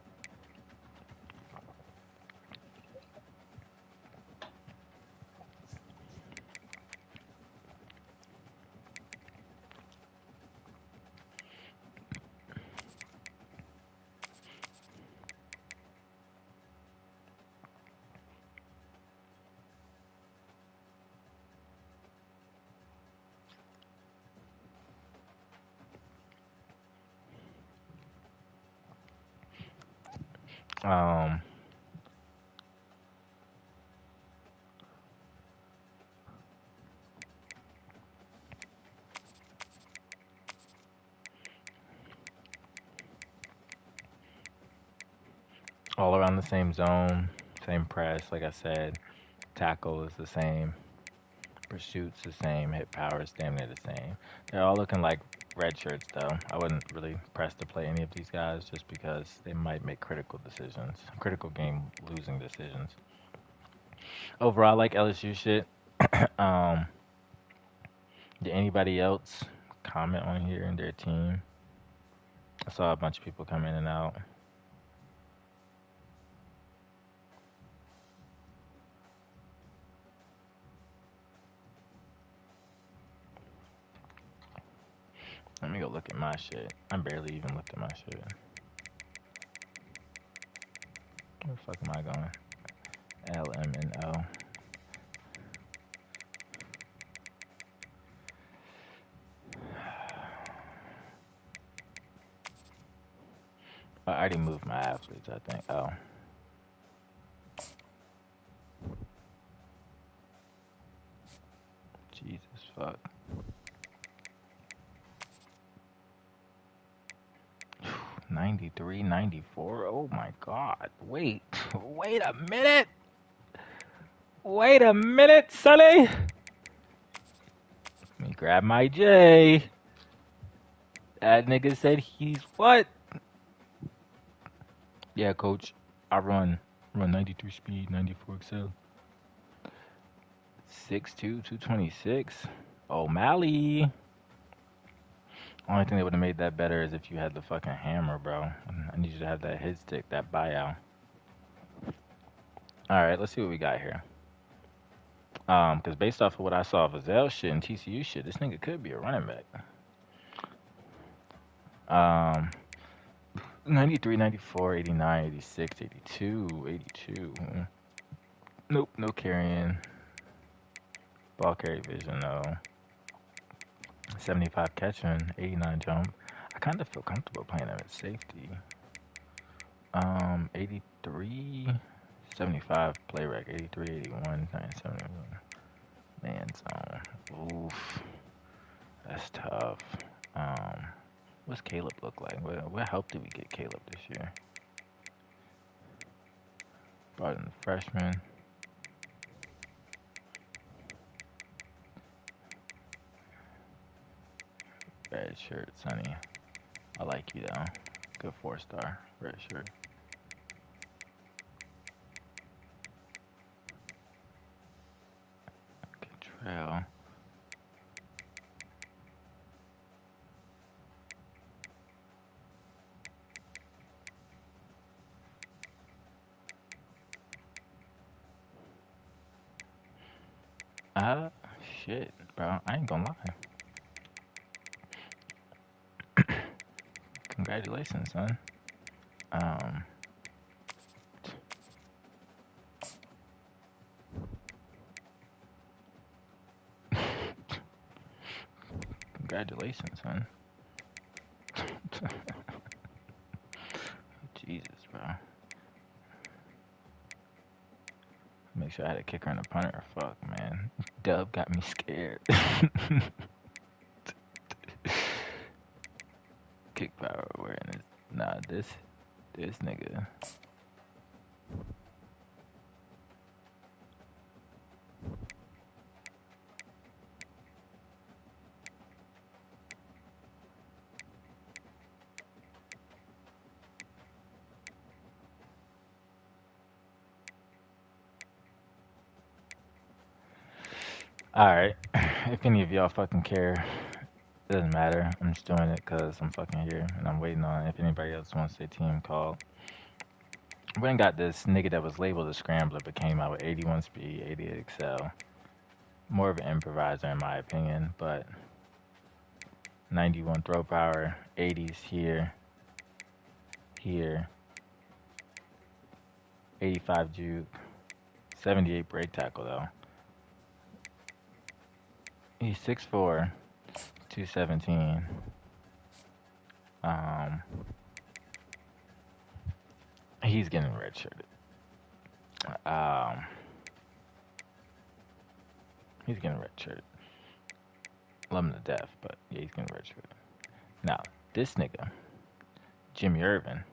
Um, all around the same zone, same press, like I said. Tackle is the same. Pursuit's the same. Hit power is damn near the same. They're all looking like red shirts, though. I wouldn't really press to play any of these guys just because they might make critical decisions, critical game losing decisions. Overall, I like LSU shit. um, did anybody else comment on here in their team? I saw a bunch of people come in and out. Let me go look at my shit. I barely even looked at my shit. Where the fuck am I going? LMNO. I already moved my athletes, I think. Oh. Jesus fuck. 93, 94. Oh my god. Wait a minute. Wait a minute, Sonny. Let me grab my J. That nigga said he's what? Yeah, coach. I run 93 speed, 94 excel. 6'2", 226. O'Malley. Only thing that would have made that better is if you had the fucking hammer, bro. I need you to have that hit stick, that buyout. Alright, let's see what we got here. Because based off of what I saw of Azell shit and TCU shit, this nigga could be a running back. 93, 94, 89, 86, 82, 82. Nope, no carrying. Ball carry vision, no. 75 catching, 89 jump. I kind of feel comfortable playing him at safety. 83, 75 play rec, 83, 81, 71. Man zone. Oof. That's tough. Um, what's Caleb look like? What help did we get Caleb this year? Brought in the freshman. Red shirt, Sonny. I like you though. Good 4-star. Red shirt. Trail. Uh, shit, bro. I ain't gonna lie. Congratulations, son. Um, congratulations, son. Jesus, bro. Make sure I had a kicker and a punter. Fuck, man. Dub got me scared. Kick power awareness. Nah, this nigga. Alright. If any of y'all fucking care, it doesn't matter. I'm just doing it because I'm fucking here and I'm waiting on if anybody else wants their team called. We ain't got this nigga that was labeled a scrambler but came out with 81 speed, 88 excel. More of an improviser in my opinion, but 91 throw power, 80s here, 85 juke, 78 break tackle though. He's 6'4", 217. He's getting redshirted. He's getting redshirted. Love him to death, but yeah, he's getting redshirted. Now, this nigga, Jimmy Irvin.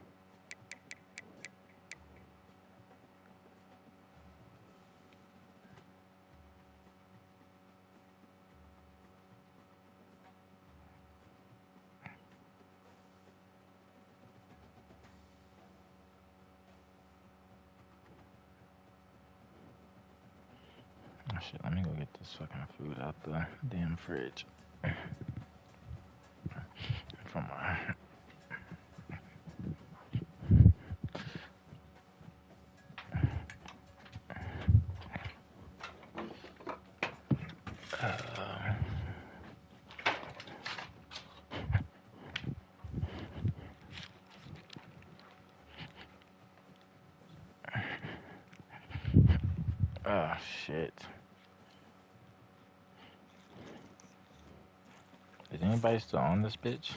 Oh shit, let me go get this fucking food out the damn fridge. From my... Oh shit. Is anybody still on this bitch?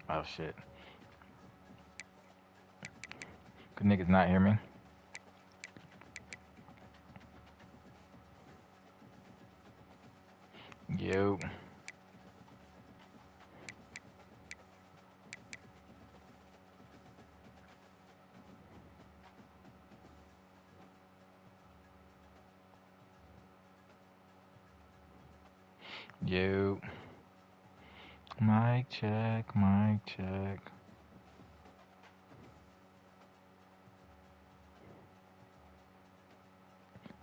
Oh shit. Could niggas not hear me? Yo. Yo. Mic check, mic check.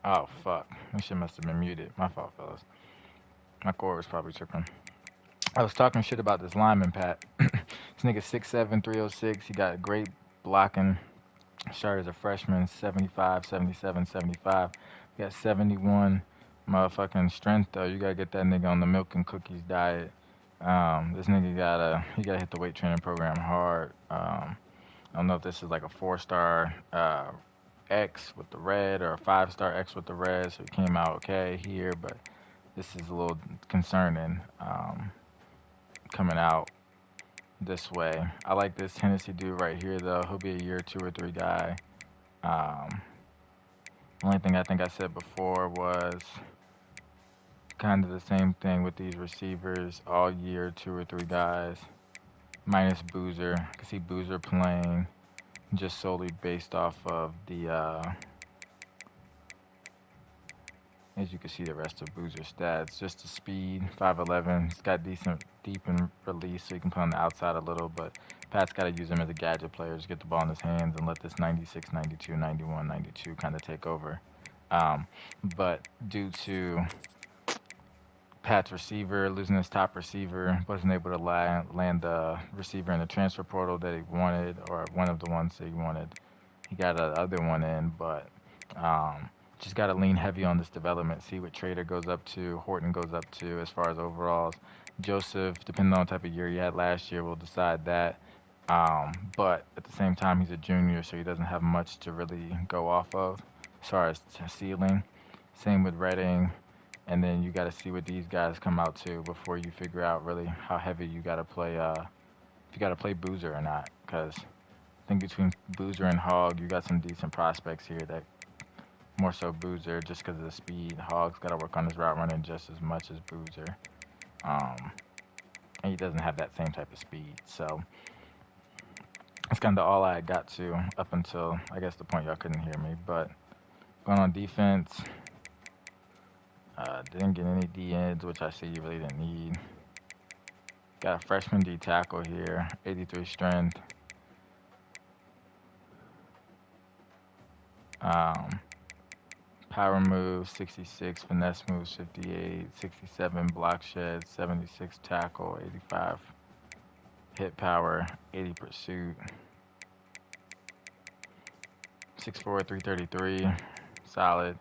Oh fuck. This shit must have been muted. My fault, fellas. My cord was probably tripping. I was talking shit about this lineman, Pat. This nigga 6'7", 306. He got great blocking. Started as a freshman, 75, 77, 75. He got 71 motherfucking strength, though. You gotta get that nigga on the milk and cookies diet. This nigga he gotta hit the weight training program hard. I don't know if this is like a 4-star X with the red or a 5-star X with the red, so he came out okay here, but this is a little concerning coming out this way. I like this Tennessee dude right here, though. He'll be a year 2 or 3 guy. Um, the only thing I think I said before was kind of the same thing with these receivers, all year 2 or 3 guys, minus Boozer. I can see Boozer playing just solely based off of the as you can see the rest of Boozer's stats. Just the speed, 5'11". He's got decent deep and release, so you can play on the outside a little, but Pat's got to use him as a gadget player, just get the ball in his hands and let this 96, 92, 91, 92 kind of take over. But due to Pat's receiver losing his top receiver, wasn't able to land the receiver in the transfer portal that he wanted, or one of the ones that he wanted. He got the other one in, but just got to lean heavy on this development. See what Trader goes up to, Horton goes up to as far as overalls. Joseph, depending on the type of year he had last year, will decide that. But at the same time, he's a junior, so he doesn't have much to really go off of as far as ceiling. Same with Redding. And then you got to see what these guys come out to before you figure out really how heavy you got to play. If you got to play Boozer or not, because I think between Boozer and Hogg, you got some decent prospects here. That more so Boozer, just because of the speed. Hogg's got to work on his route running just as much as Boozer, and he doesn't have that same type of speed. So that's kind of all I got to up until I guess the point y'all couldn't hear me. But going on defense. Didn't get any D ends, which I see you really didn't need. Got a freshman D tackle here, 83 strength. Um, Power moves, 66. Finesse moves, 58. 67 block shed, 76 tackle, 85 hit power, 80 pursuit. 6'4", 333, solid.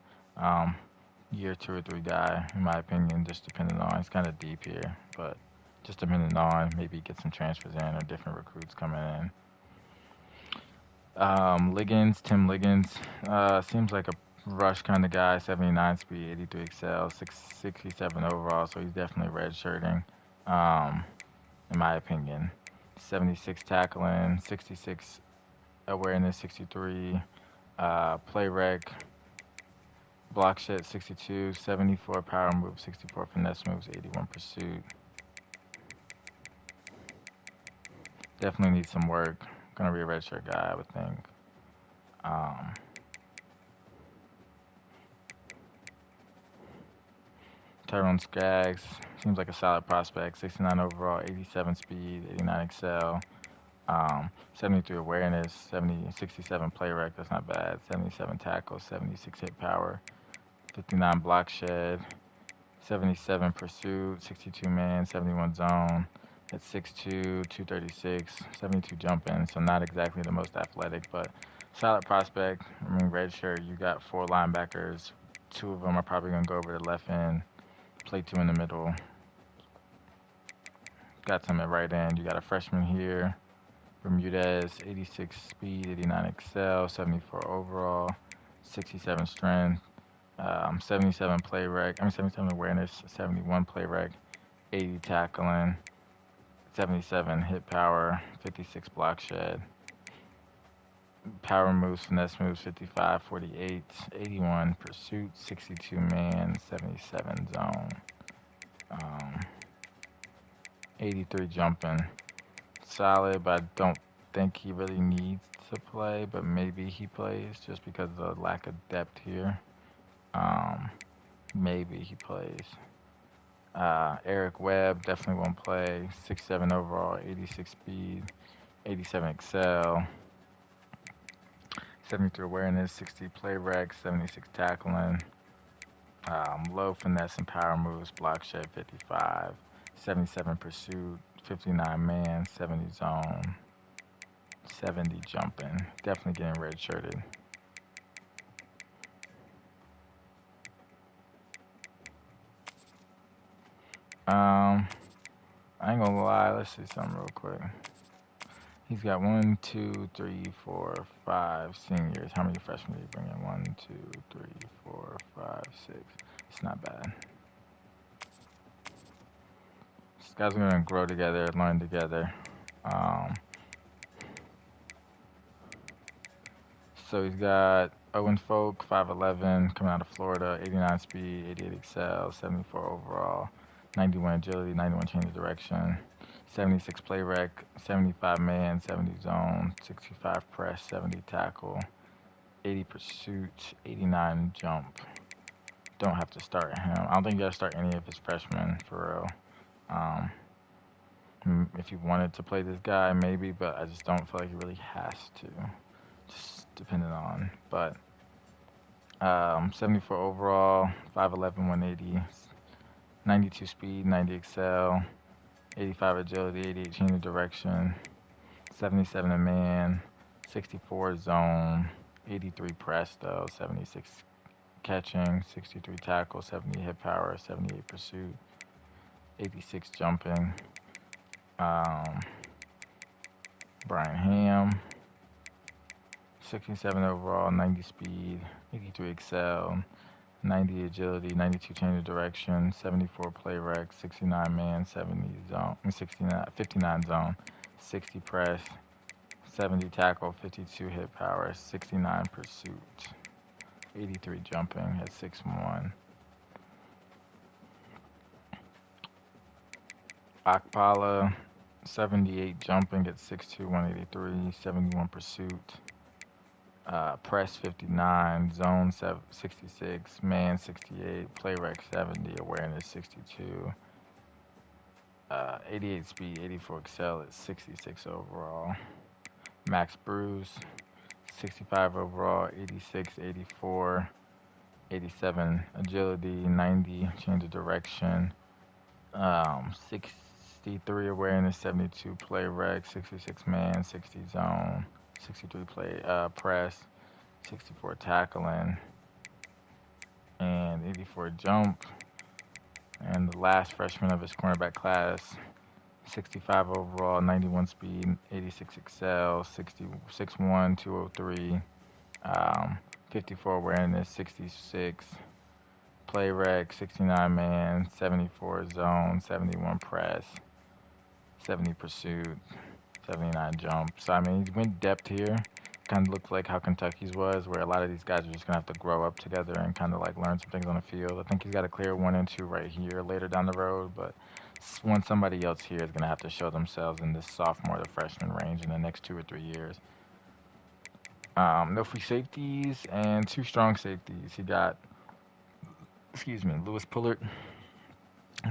Year 2 or 3 guy, in my opinion, just depending on, it's kind of deep here, but just depending on, maybe get some transfers in or different recruits coming in. Tim Liggins, seems like a rush kind of guy, 79 speed, 83 excel, 667 overall, so he's definitely redshirting, in my opinion. 76 tackling, 66 awareness, 63 play rec, block shed 62, 74 power move, 64 finesse moves, 81 pursuit. Definitely needs some work. Gonna be a redshirt guy, I would think. Tyrone Skaggs seems like a solid prospect. 69 overall, 87 speed, 89 excel, 73 awareness, 67 play rec. That's not bad. 77 tackles, 76 hit power, 59 block shed, 77 pursuit, 62 man, 71 zone. At 6'2", 236, 72 jumping. So not exactly the most athletic, but solid prospect. I mean, redshirt. You got 4 linebackers. 2 of them are probably gonna go over the left end. Play 2 in the middle. Got some at right end. You got a freshman here, Bermudez, 86 speed, 89 excel, 74 overall, 67 strength, 77 play rec. 77 awareness, 71 play rec, 80 tackling, 77 hit power, 56 block shed. Power moves, finesse moves, 55, 48, 81 pursuit, 62 man, 77 zone, um, 83 jumping. Solid, but I don't think he really needs to play, but maybe he plays just because of the lack of depth here. Um, Maybe he plays. Eric Webb definitely won't play. 6'7 overall, 86 speed, 87 excel, 73 awareness, 60 play rec, 76 tackling, low finesse and power moves, block shed 55, 77 pursuit, 59 man, 70 zone, 70 jumping. Definitely getting red shirted. Um, I ain't gonna lie. Let's see something real quick. He's got 1, 2, 3, 4, 5 seniors. How many freshmen did he bring in? 1, 2, 3, 4, 5, 6. It's not bad. These guys are gonna grow together, learn together. Um, so he's got Owen Folk, 5'11", coming out of Florida, 89 speed, 88 excel, 74 overall, 91 agility, 91 change of direction, 76 play rec, 75 man, 70 zone, 65 press, 70 tackle, 80 pursuit, 89 jump. Don't have to start him. I don't think you gotta start any of his freshmen for real. Um, if you wanted to play this guy, maybe, but I just don't feel like he really has to. Just depending on. But 74 overall, 5'11", 180, 92 speed, 90 excel, 85 agility, 88 change of direction, 77 a man, 64 zone, 83 press though, 76 catching, 63 tackle, 70 hit power, 78 pursuit, 86 jumping. Um, Brian Ham, 67 overall, 90 speed, 83 excel, 90 agility, 92 change of direction, 74 play rec, 69 man, 70 zone, 69, 59 zone, 60 press, 70 tackle, 52 hit power, 69 pursuit, 83 jumping at 6'1". Akpala, 78 jumping at 6'2", 183, 71 pursuit. Press 59, zone 66, man 68, play rec 70, awareness 62, 88 speed, 84 excel at 66 overall. Max Bruce, 65 overall, 86, 84, 87 agility, 90 change of direction, 63 awareness, 72 play rec, 66 man, 60 zone, 63 play press, 64 tackling, and 84 jump. And the last freshman of his cornerback class, 65 overall, 91 speed, 86 excel, 66'1", 203, 54 awareness, 66 play rec, 69 man, 74 zone, 71 press, 70 pursuit, 79 jump. So I mean, he went depth here. Kind of looks like how Kentucky's was, where a lot of these guys are just gonna have to grow up together and kind of like learn some things on the field. I think he's got a clear 1 and 2 right here later down the road, but when somebody else here is gonna have to show themselves in this sophomore to freshman range in the next 2 or 3 years. No free safeties and 2 strong safeties. He got, excuse me, Lewis Pullard,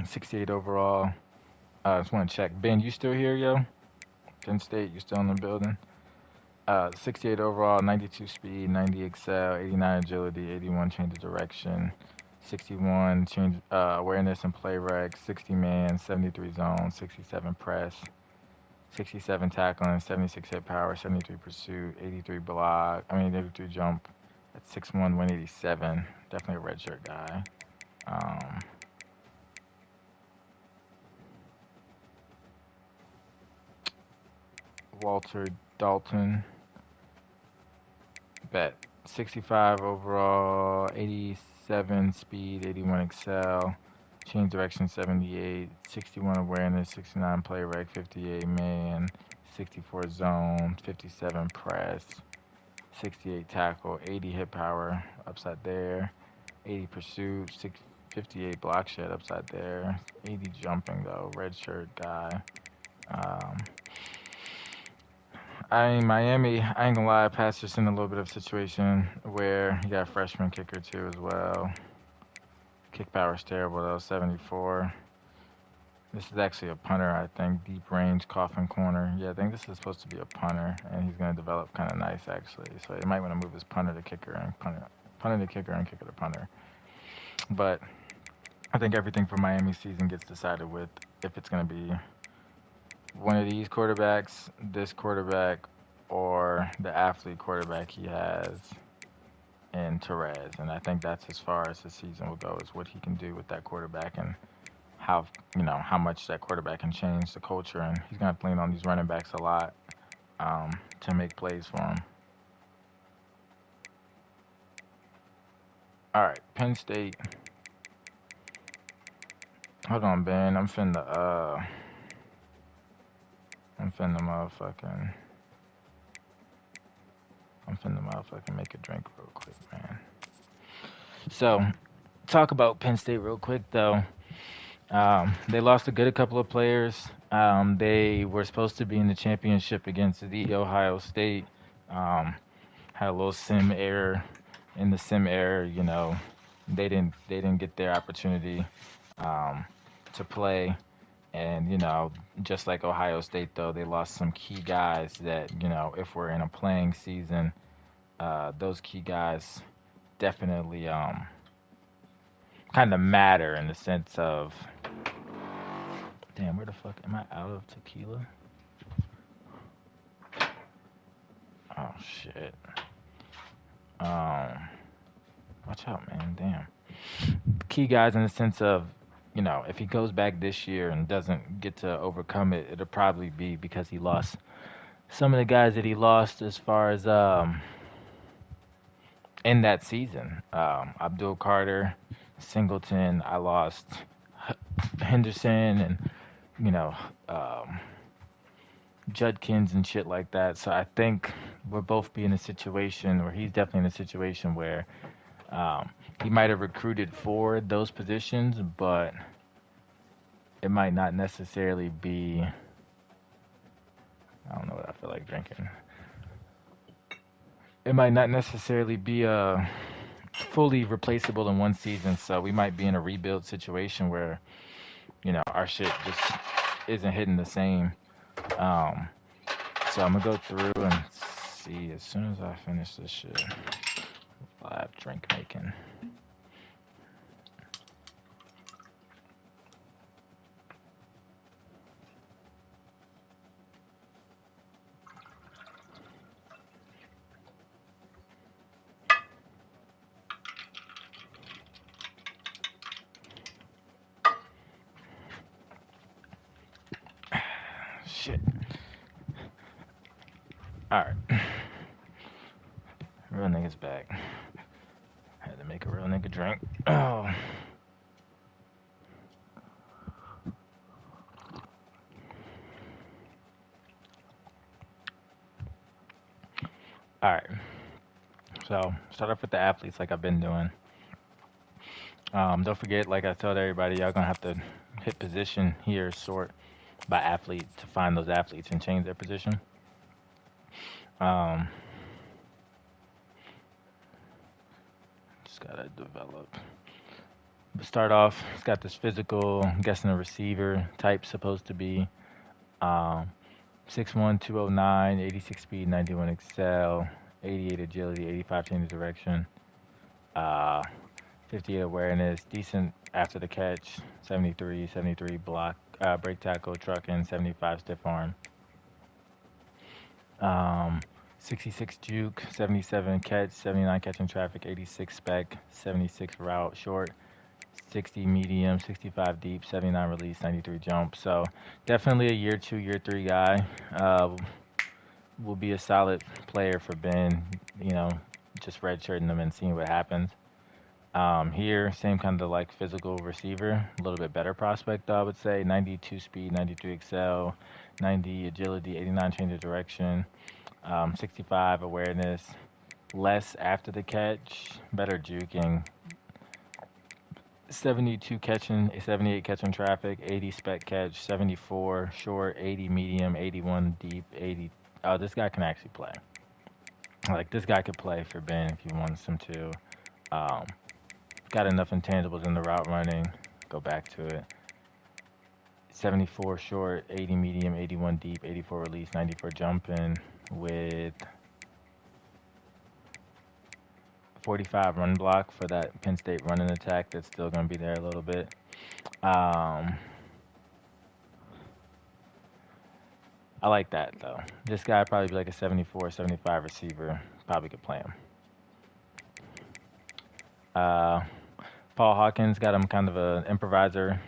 68 overall. I just want to check. Ben, you still here, yo? Penn State, you still in the building? 68 overall, 92 speed, 90 excel, 89 agility, 81 change of direction, 61 change awareness and play rec, 60 man, 73 zone, 67 press, 67 tackling, 76 hit power, 73 pursuit, 83 block. 83 jump at 6'1", 187. Definitely a redshirt guy. Walter Dalton, bet 65 overall, 87 speed, 81 excel, Change direction 78, 61 awareness, 69 play rec, 58 man, 64 zone, 57 press, 68 tackle, 80 hit power upside there, 80 pursuit, 58 block shed upside there, 80 jumping though, red shirt guy. Um, Miami, I ain't gonna lie, passed us in a little bit of situation where you got a freshman kicker too as well. Kick power's terrible though, 74. This is actually a punter, I think. Deep range, coffin corner. Yeah, I think this is supposed to be a punter, and he's going to develop kind of nice, actually. So you might want to move his punter to kicker and punter to kicker and kicker to punter. But I think everything for Miami season gets decided with if it's going to be one of these quarterbacks, this quarterback, or the athlete quarterback he has in Therese. And I think that's as far as the season will go, is what he can do with that quarterback and how how much that quarterback can change the culture, and he's gonna have to lean on these running backs a lot to make plays for him. All right, Penn State. Hold on, Ben. I'm finna motherfucking make a drink real quick, man. So, talk about Penn State real quick though. They lost a couple of players. They were supposed to be in the championship against the Ohio State. Um, had a little sim error. In the sim error, they didn't get their opportunity um, to play. And just like Ohio State, though, they lost some key guys that if we're in a playing season, those key guys definitely kind of matter in the sense of, damn, where the fuck am I out of tequila? Oh shit. Um, Watch out, man. Damn. Key guys in the sense of, if he goes back this year and doesn't get to overcome it, it'll probably be because he lost some of the guys that he lost as far as in that season. Abdul Carter, Singleton, I lost Henderson and you know um, Judkins and shit like that. So I think we'll both be in a situation, or he's definitely in a situation where um, he might have recruited for those positions, but it might not necessarily be. I don't know what I feel like drinking. It might not necessarily be fully replaceable in one season. So we might be in a rebuild situation where our shit just isn't hitting the same. Um, so I'm gonna go through and see as soon as I finish this shit. Live drink making. Shit. All right. Real niggas back. Had to make a real nigga drink. Oh. All right. So start off with the athletes like I've been doing. Don't forget, like I told everybody, y'all gonna have to hit position here, sort by athlete to find those athletes and change their position. Um, just gotta develop. But start off, it's got this physical, I'm guessing a receiver type supposed to be. Um, 6'1", 209, 86 speed, 91 excel, 88 agility, 85 change of direction, uh, 58 awareness, decent after the catch, 73 block, break tackle, trucking, 75 stiff arm. Um, 66 juke, 77 catch, 79 catching traffic, 86 spec, 76 route short, 60 medium, 65 deep, 79 release, 93 jump. So definitely a year two, year three guy. Will be a solid player for Ben. Just redshirting him and seeing what happens. Here, same kind of like physical receiver, a little bit better prospect, though, I would say. 92 speed, 93 excel, 90 agility, 89 change of direction, 65 awareness, less after the catch, better juking, 72 catching, 78 catching traffic, 80 spec catch, 74 short, 80 medium, 81 deep, 80. Oh, this guy can actually play. Like this guy could play for Ben if he wants him to. Um, got enough intangibles in the route running. Go back to it. 74 short, 80 medium, 81 deep, 84 release, 94 jumping with 45 run block for that Penn State running attack that's still going to be there a little bit. Um, I like that though. This guy probably be like a 74, 75 receiver. Probably could play him. Uh, Paul Hawkins got him kind of an improviser.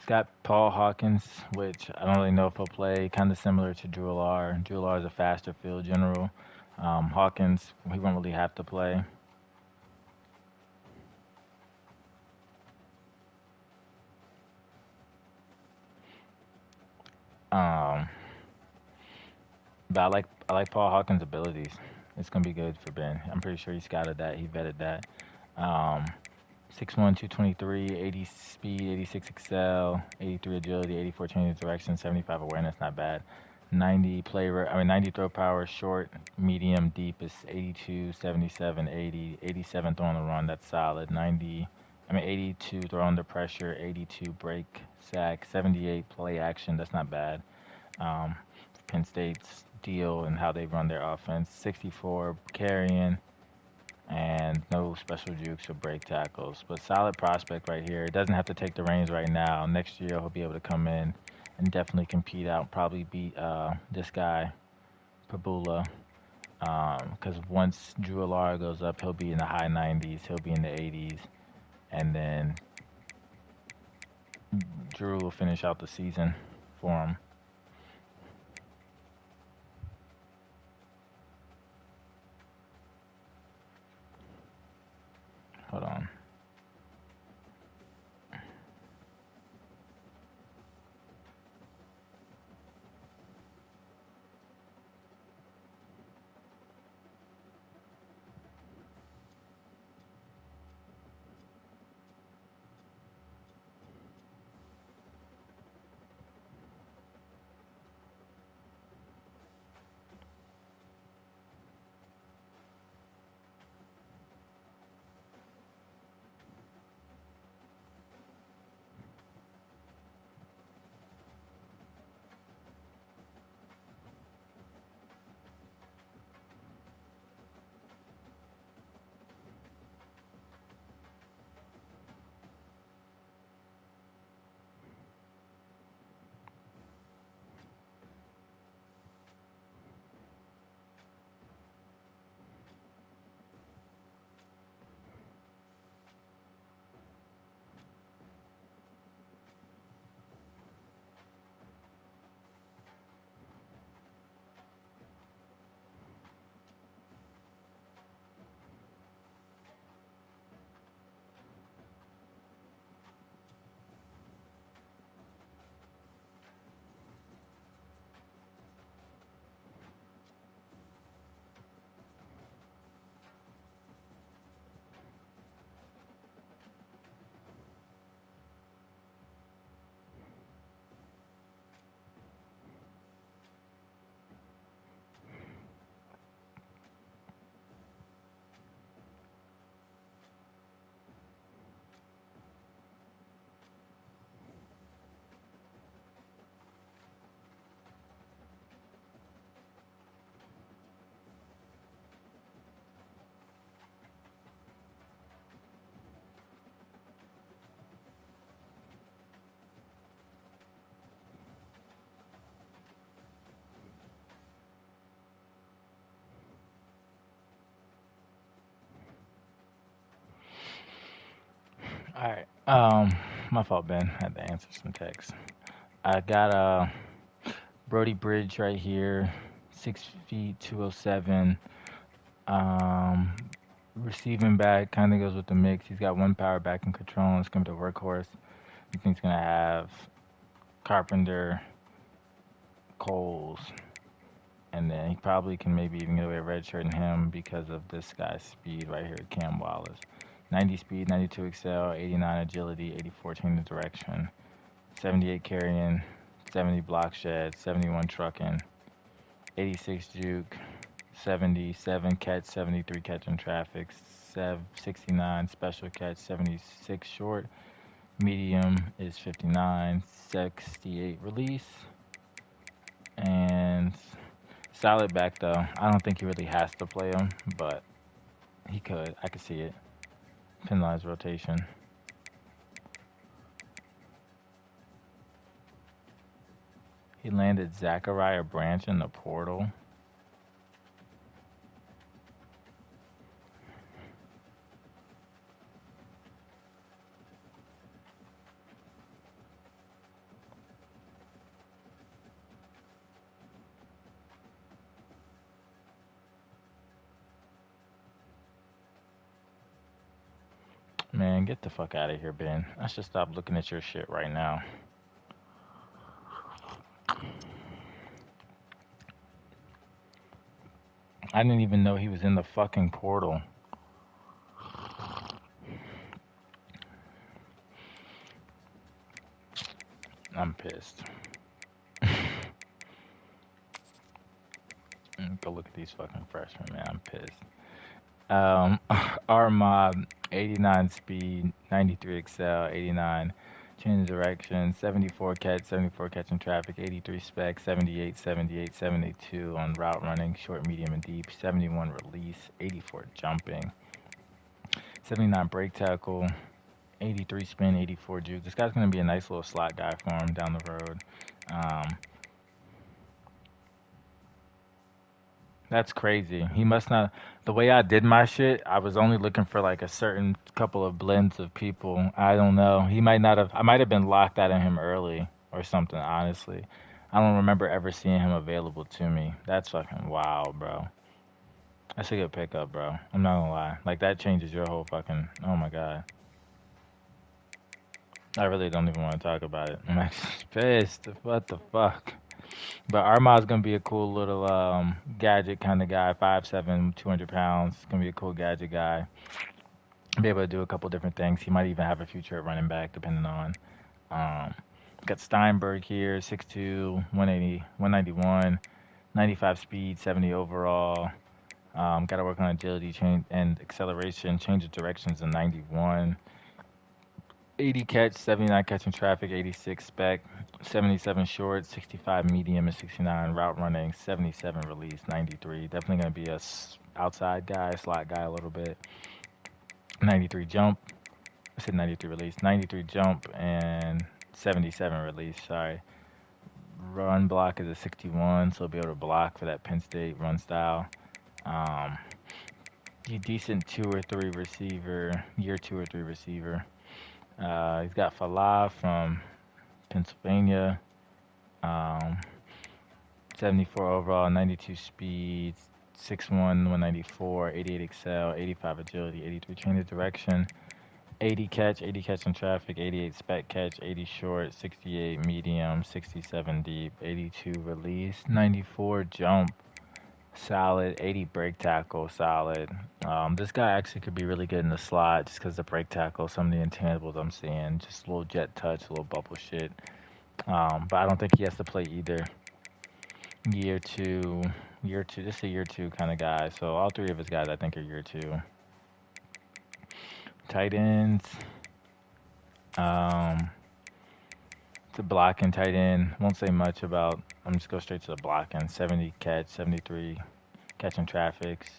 It's got Paul Hawkins, which I don't really know if he'll play. Kind of similar to Drew Lar. Drew Lar is a faster field general. Hawkins, he won't really have to play. Um, but I like Paul Hawkins' abilities. It's gonna be good for Ben. I'm pretty sure he scouted that. He vetted that. Um, 6'1", 223, 80 speed, 86 excel, 83 agility, 84 change of direction, 75 awareness. Not bad. 90 throw power, short, medium, deep is 82, 77, 80, 87 throw on the run. That's solid. 82 throw under pressure, 82 break sack, 78 play action. That's not bad. Um, Penn State's deal and how they run their offense. 64 carrying and no special jukes or break tackles. But solid prospect right here. Doesn't have to take the reins right now. Next year he'll be able to come in and definitely compete out. Probably beat this guy, Pabula. Because once Drew Alara goes up, he'll be in the high 90s. He'll be in the 80s, and then Drew will finish out the season for him. Hold on. All right. My fault, Ben. I had to answer some text. I got Brody Bridge right here, 6 feet 207. Um, Receiving back kind of goes with the mix. He's got one power back and control. It's gonna be the workhorse. I think he's gonna have Carpenter, Coles, and then he probably can maybe even get away with redshirting him because of this guy's speed right here, Cam Wallace. 90 speed, 92 excel, 89 agility, 84 change of direction, 78 carrying, 70 block shed, 71 trucking, 86 juke, 77 catch, 73 catch in traffic, 69 special catch, 76 short, medium is 59, 68 release, and solid back though. I don't think he really has to play him, but he could. I could see it. Penalized rotation. He landed Zachariah Branch in the portal. Man, get the fuck out of here, Ben. I should stop looking at your shit right now. I didn't even know he was in the fucking portal. I'm pissed. Go look at these fucking freshmen, man. I'm pissed. R Mob, 89 speed, 93 excel, 89 change direction, 74 catch, 74 catch in traffic, 83 spec, 78, 78, 72 on route running, short, medium, and deep, 71 release, 84 jumping, 79 break tackle, 83 spin, 84 juke. This guy's going to be a nice little slot guy for him down the road. That's crazy. He must not. The way I did my shit, I was only looking for like a certain couple of blends of people. I don't know. He might not have. I might have been locked out of him early or something, honestly. I don't remember ever seeing him available to me. That's fucking wild, bro. That's a good pickup, bro. I'm not gonna lie. Like, that changes your whole fucking. Oh my God. I really don't even want to talk about it. I'm actually pissed. What the fuck? But Armad's gonna be a cool little gadget kind of guy. 5'7", 200 pounds. Gonna be a cool gadget guy. Be able to do a couple different things. He might even have a future at running back, depending on. Um, Got Steinberg here, 6'2", 180, 191, 95 speed, 70 overall. Got to work on agility change and acceleration. Change of directions in 91. 80 catch, 79 catch in traffic, 86 spec, 77 short, 65 medium, and 69 route running, 77 release, 93. Definitely going to be a outside guy, slot guy a little bit. 93 jump. I said 93 release. 93 jump and 77 release. Sorry. Run block is a 61, so he'll be able to block for that Penn State run style. Um, Decent 2 or 3 receiver, year 2 or 3 receiver. He's got Falah from Pennsylvania. Um, 74 overall, 92 speed, 6'1", 194, 88 excel, 85 agility, 83 change of direction, 80 catch in traffic, 88 spec catch, 80 short, 68 medium, 67 deep, 82 release, 94 jump, solid, 80 break tackle, solid. This guy actually could be really good in the slot just because the break tackle, some of the intangibles I'm seeing, just a little jet touch, a little bubble shit. But I don't think he has to play either. Year two, just a year two kind of guy. So all three of his guys I think are year two. Tight ends. The blocking tight end. Won't say much about. I'm just go straight to the blocking. 70 catch, 73 catching traffics.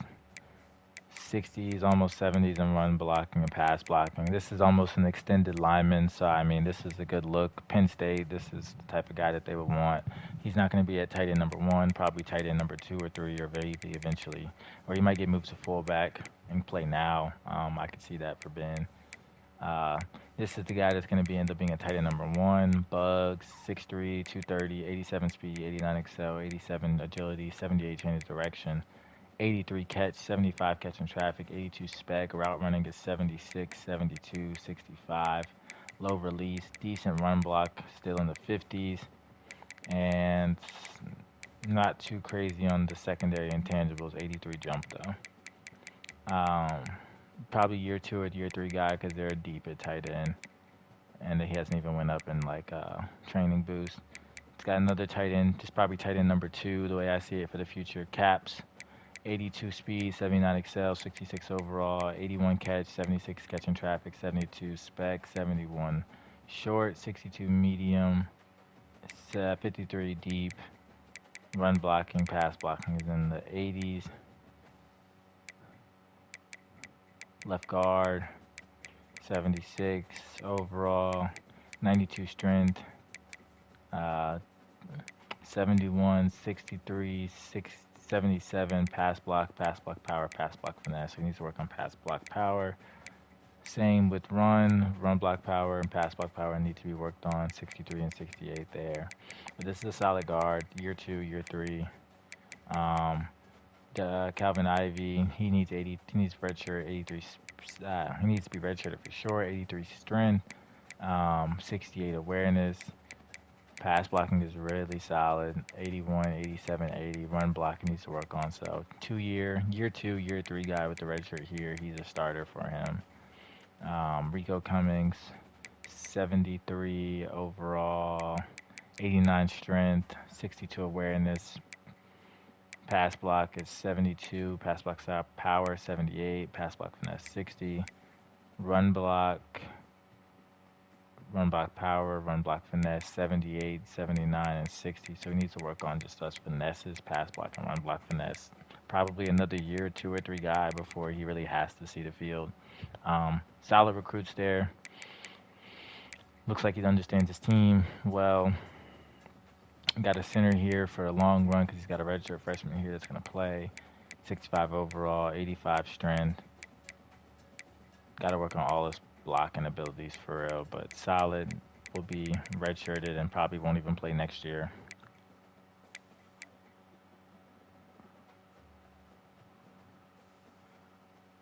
60s, almost 70s in run blocking and pass blocking. This is almost an extended lineman, so I mean, this is a good look. Penn State, this is the type of guy that they would want. He's not going to be at tight end number 1, probably tight end number 2 or 3 or maybe eventually. Or he might get moved to fullback and play now. I could see that for Ben. Uh, this is the guy that's going to be end up being a tight end number one. Bugs, 6'3", 230, 87 speed, 89 excel, 87 agility, 78 change of direction, 83 catch, 75 catch in traffic, 82 spec. Route running is 76, 72, 65. Low release, decent run block, still in the 50s, and not too crazy on the secondary intangibles. 83 jump though. Probably year two or year three guy because they're deep at tight end, and he hasn't even went up in like training boost. It's got another tight end, just probably tight end number two, the way I see it for the future. Caps, 82 speed, 79 excel, 66 overall, 81 catch, 76 catch in traffic, 72 spec, 71 short, 62 medium, 53 deep. Run blocking, pass blocking is in the 80s. Left guard, 76 overall, 92 strength, uh, 71, 63, 77 pass block power, pass block finesse. So he needs to work on pass block power. Same with run block power and pass block power need to be worked on. 63 and 68 there. But this is a solid guard. Year two, year three. Um, Calvin Ivy, he needs 80. He needs redshirt 83. He needs to be redshirted for sure. 83 strength, 68 awareness. Pass blocking is really solid. 81, 87, 80. Run blocking needs to work on. So year two, year three guy with the red shirt here. He's a starter for him. Rico Cummings, 73 overall, 89 strength, 62 awareness. Pass block is 72. Pass block stop power 78. Pass block finesse 60. Run block power, run block finesse 78, 79, and 60. So he needs to work on just those finesses, pass block and run block finesse. Probably another year, two or three guy before he really has to see the field. Solid recruits there. Looks like he understands his team well. Got a center here for a long run because he's got a redshirt freshman here that's going to play. 65 overall, 85 strength. Got to work on all his blocking abilities for real, but solid. Will be redshirted and probably won't even play next year.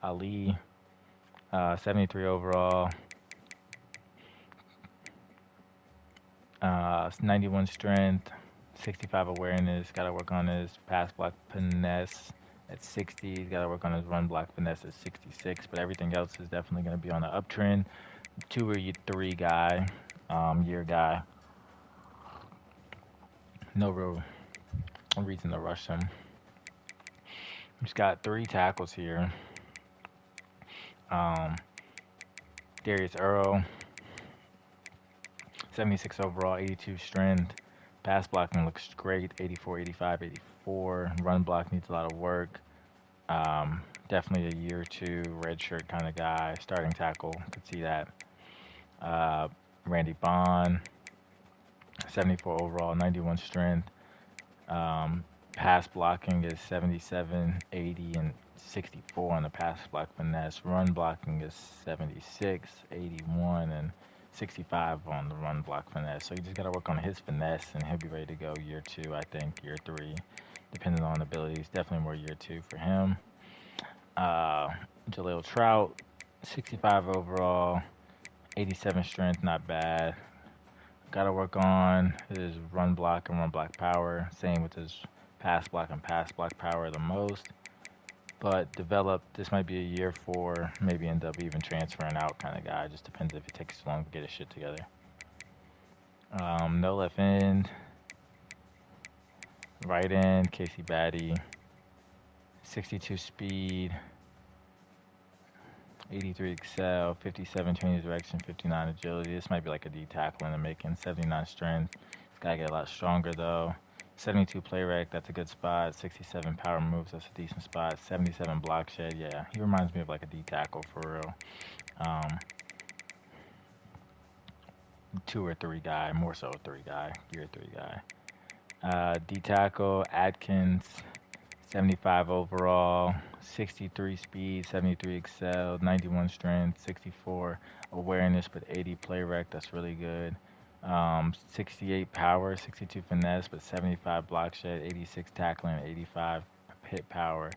Ali, 73 overall, 91 strength, 65 awareness. Got to work on his pass block finesse at 60. He's got to work on his run block finesse at 66. But everything else is definitely going to be on the uptrend. Two or three guy, year guy. No real reason to rush him. He's got three tackles here. Darius Earl, 76 overall, 82 strength. Pass blocking looks great, 84, 85, 84. Run block needs a lot of work. Definitely a year two redshirt kind of guy. Starting tackle, could see that. Randy Bond, 74 overall, 91 strength. Pass blocking is 77, 80, and 64 on the pass block finesse. Run blocking is 76, 81, and 65 on the run block finesse. So you just got to work on his finesse, and he'll be ready to go year two, I think, year three, depending on abilities. Definitely more year two for him. Jaleel Trout, 65 overall, 87 strength, not bad. Got to work on his run block and run block power. Same with his pass block and pass block power the most. But develop, this might be a year for, maybe end up even transferring out kind of guy. Just depends if it takes too long to get his shit together. No left end. Right end, Casey Batty. 62 speed. 83 excel, 57 change direction, 59 agility. This might be like a D tackle in the making. 79 strength. This guy get a lot stronger though. 72 play rec, that's a good spot. 67 power moves, that's a decent spot. 77 block shed, yeah. He reminds me of like a D tackle for real. Two or three guy, more so three guy, year three guy. D tackle, Atkins, 75 overall, 63 speed, 73 excel, 91 strength, 64 awareness, but 80 play rec. That's really good. 68 power, 62 finesse, but 75 block shed, 86 tackling, 85 hit power,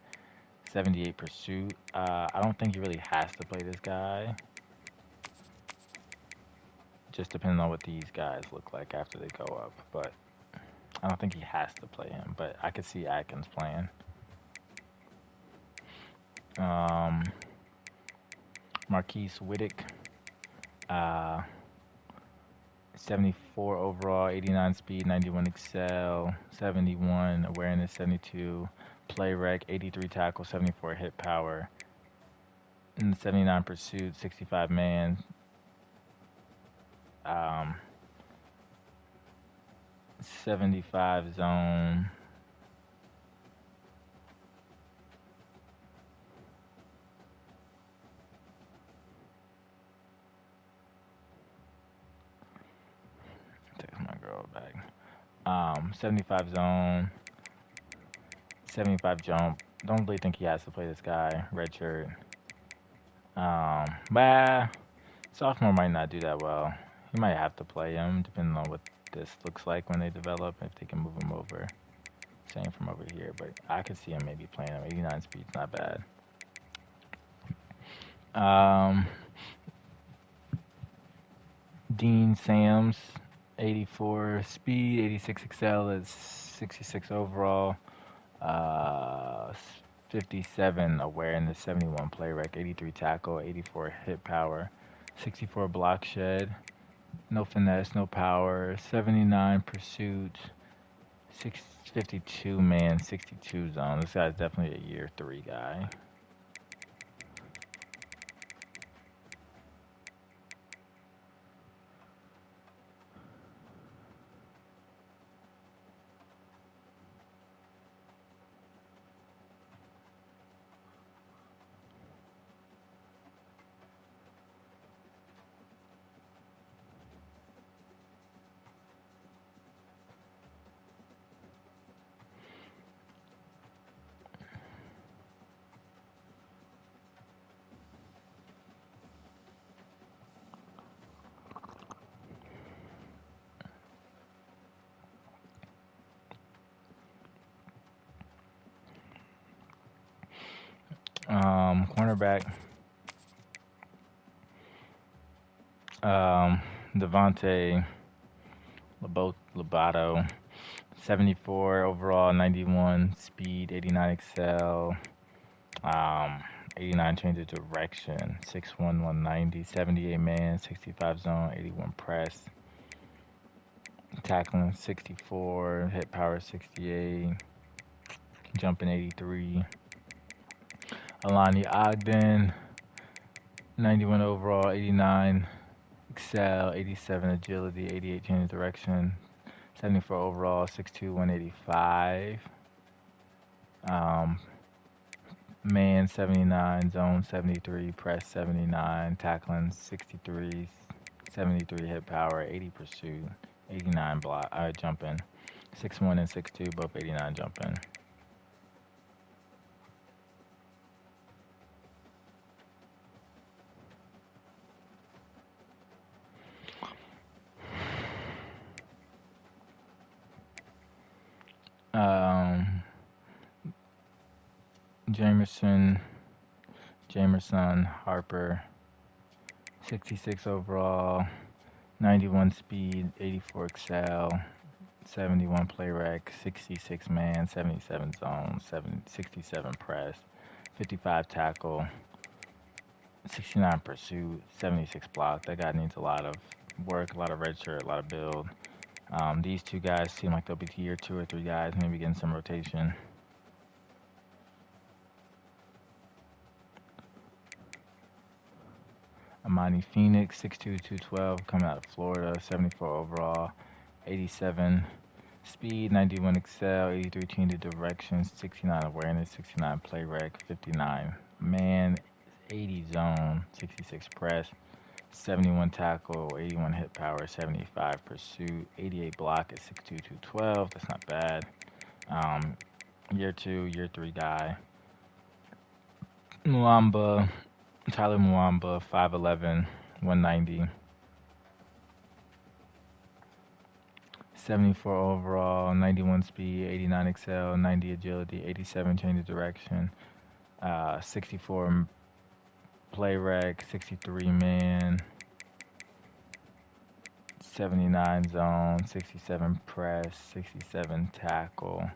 78 pursuit. I don't think he really has to play this guy. Just depending on what these guys look like after they go up. But I don't think he has to play him. But I could see Atkins playing. Um, Marquise Whittick, uh, 74 overall, 89 speed, 91 excel, 71 awareness, 72 play rec, 83 tackle, 74 hit power, and 79 pursuit, 65 man, um, 75 zone. Text my girl back. 75 zone, 75 jump. Don't really think he has to play this guy. Red shirt. But sophomore might not do that well. He might have to play him depending on what this looks like when they develop. If they can move him over. Same from over here, but I could see him maybe playing him. 89 speed's not bad. Um, Dean Sams, 84 speed, 86 excel, is 66 overall, uh, 57 awareness, 71 play rec, 83 tackle, 84 hit power, 64 block shed, no finesse, no power, 79 pursuit, 652 man, 62 zone. This guy's definitely a year 3 guy. Cornerback, um, Devontae Lobato, 74 overall, 91 speed, 89 excel, um, 89 change of direction, 6'1", 190, 78 man, 65 zone, 81 press, tackling 64, hit power 68, jumping 83. Alani Ogden, 91 overall, 89 excel, 87 agility, 88 change of direction, 74 overall, 6'2", 185. Man 79, zone 73, press 79, tackling 63, 73 hit power, 80 pursuit, 89 block, jumping. 6'1" and 6'2", both 89 jumping. Um, Jamerson Harper, 66 overall, 91 speed, 84 excel, 71 play rec, 66 man, 77 zone, 67 press, 55 tackle, 69 pursuit, 76 block. That guy needs a lot of work, a lot of red shirt, a lot of build. These two guys seem like they'll be tier 2 or 3 guys, maybe getting some rotation. Amani Phoenix, 6'2", 212, coming out of Florida, 74 overall, 87 speed, 91 excel, 83 change of direction, 69 awareness, 69 play rec, 59 man, 80 zone, 66 press, 71 tackle, 81 hit power, 75 pursuit, 88 block at 6'2", 212. That's not bad. Year two, year three guy. Muamba, Tyler Muamba, 5'11", 190. 74 overall, 91 speed, 89 excel, 90 agility, 87 change of direction, 64 play rec, 63 man, 79 zone, 67 press, 67 tackle,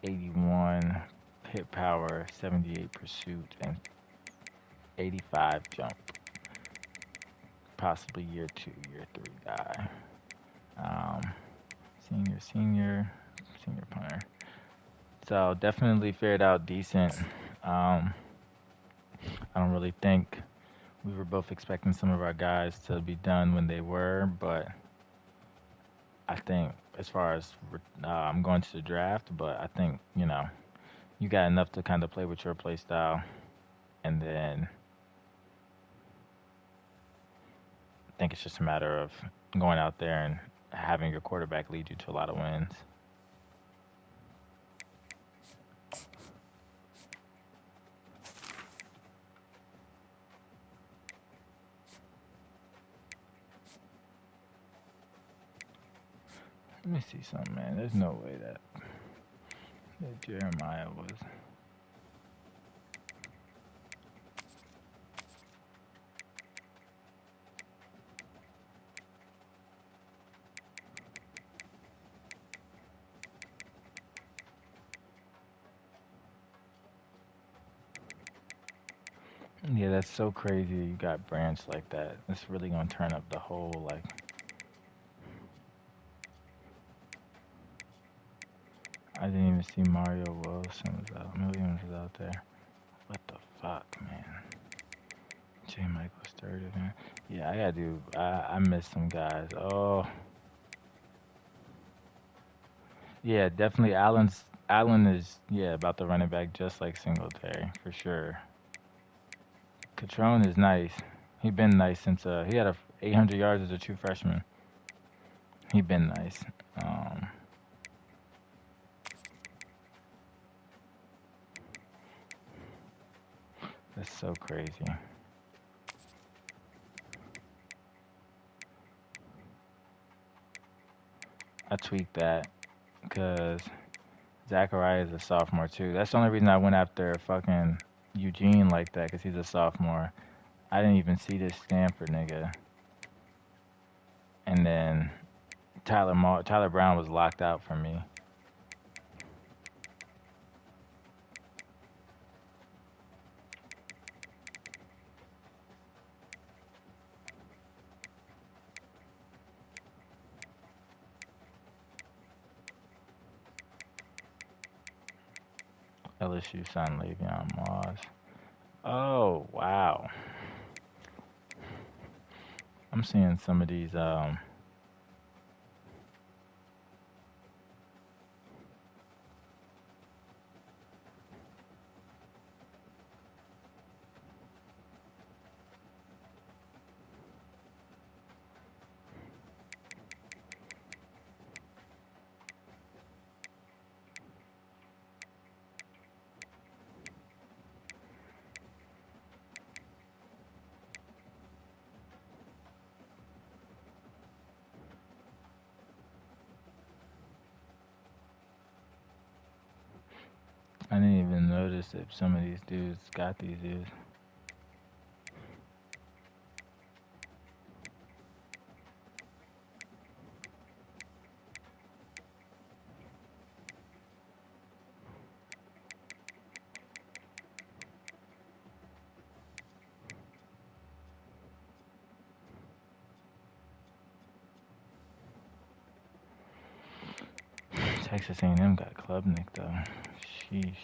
81 hit power, 78 pursuit, and 85 jump. Possibly year two, year three guy. Um, senior punter. So definitely fared out decent. Um, I don't really think we were both expecting some of our guys to be done when they were, but I think as far as I'm going to the draft, but I think you got enough to kind of play with your play style, and then I think it's just a matter of going out there and having your quarterback lead you to a lot of wins. Let me see something, man. There's no way that Jeremiah was. Yeah, that's so crazy. You got Branch like that. It's really gonna turn up the whole like. I didn't even see Mario Williams was out there. What the fuck, man? J. Michael Sturdy, man. Yeah, I gotta do. I missed some guys. Oh, yeah, definitely. Allen is about the running back just like Singletary for sure. Catrone is nice. He been nice since he had 800 yards as a true freshman. He been nice. Um, that's so crazy. I tweaked that because Zachariah is a sophomore too. That's the only reason I went after fucking Eugene like that because he's a sophomore. I didn't even see this Stanford nigga. And then Tyler Brown was locked out for me. LSU signed Le'Veon Moss. Oh wow, I'm seeing some of these. I didn't even notice if some of these dudes got these dudes. Texas A&M got Klubnik though. Sheesh.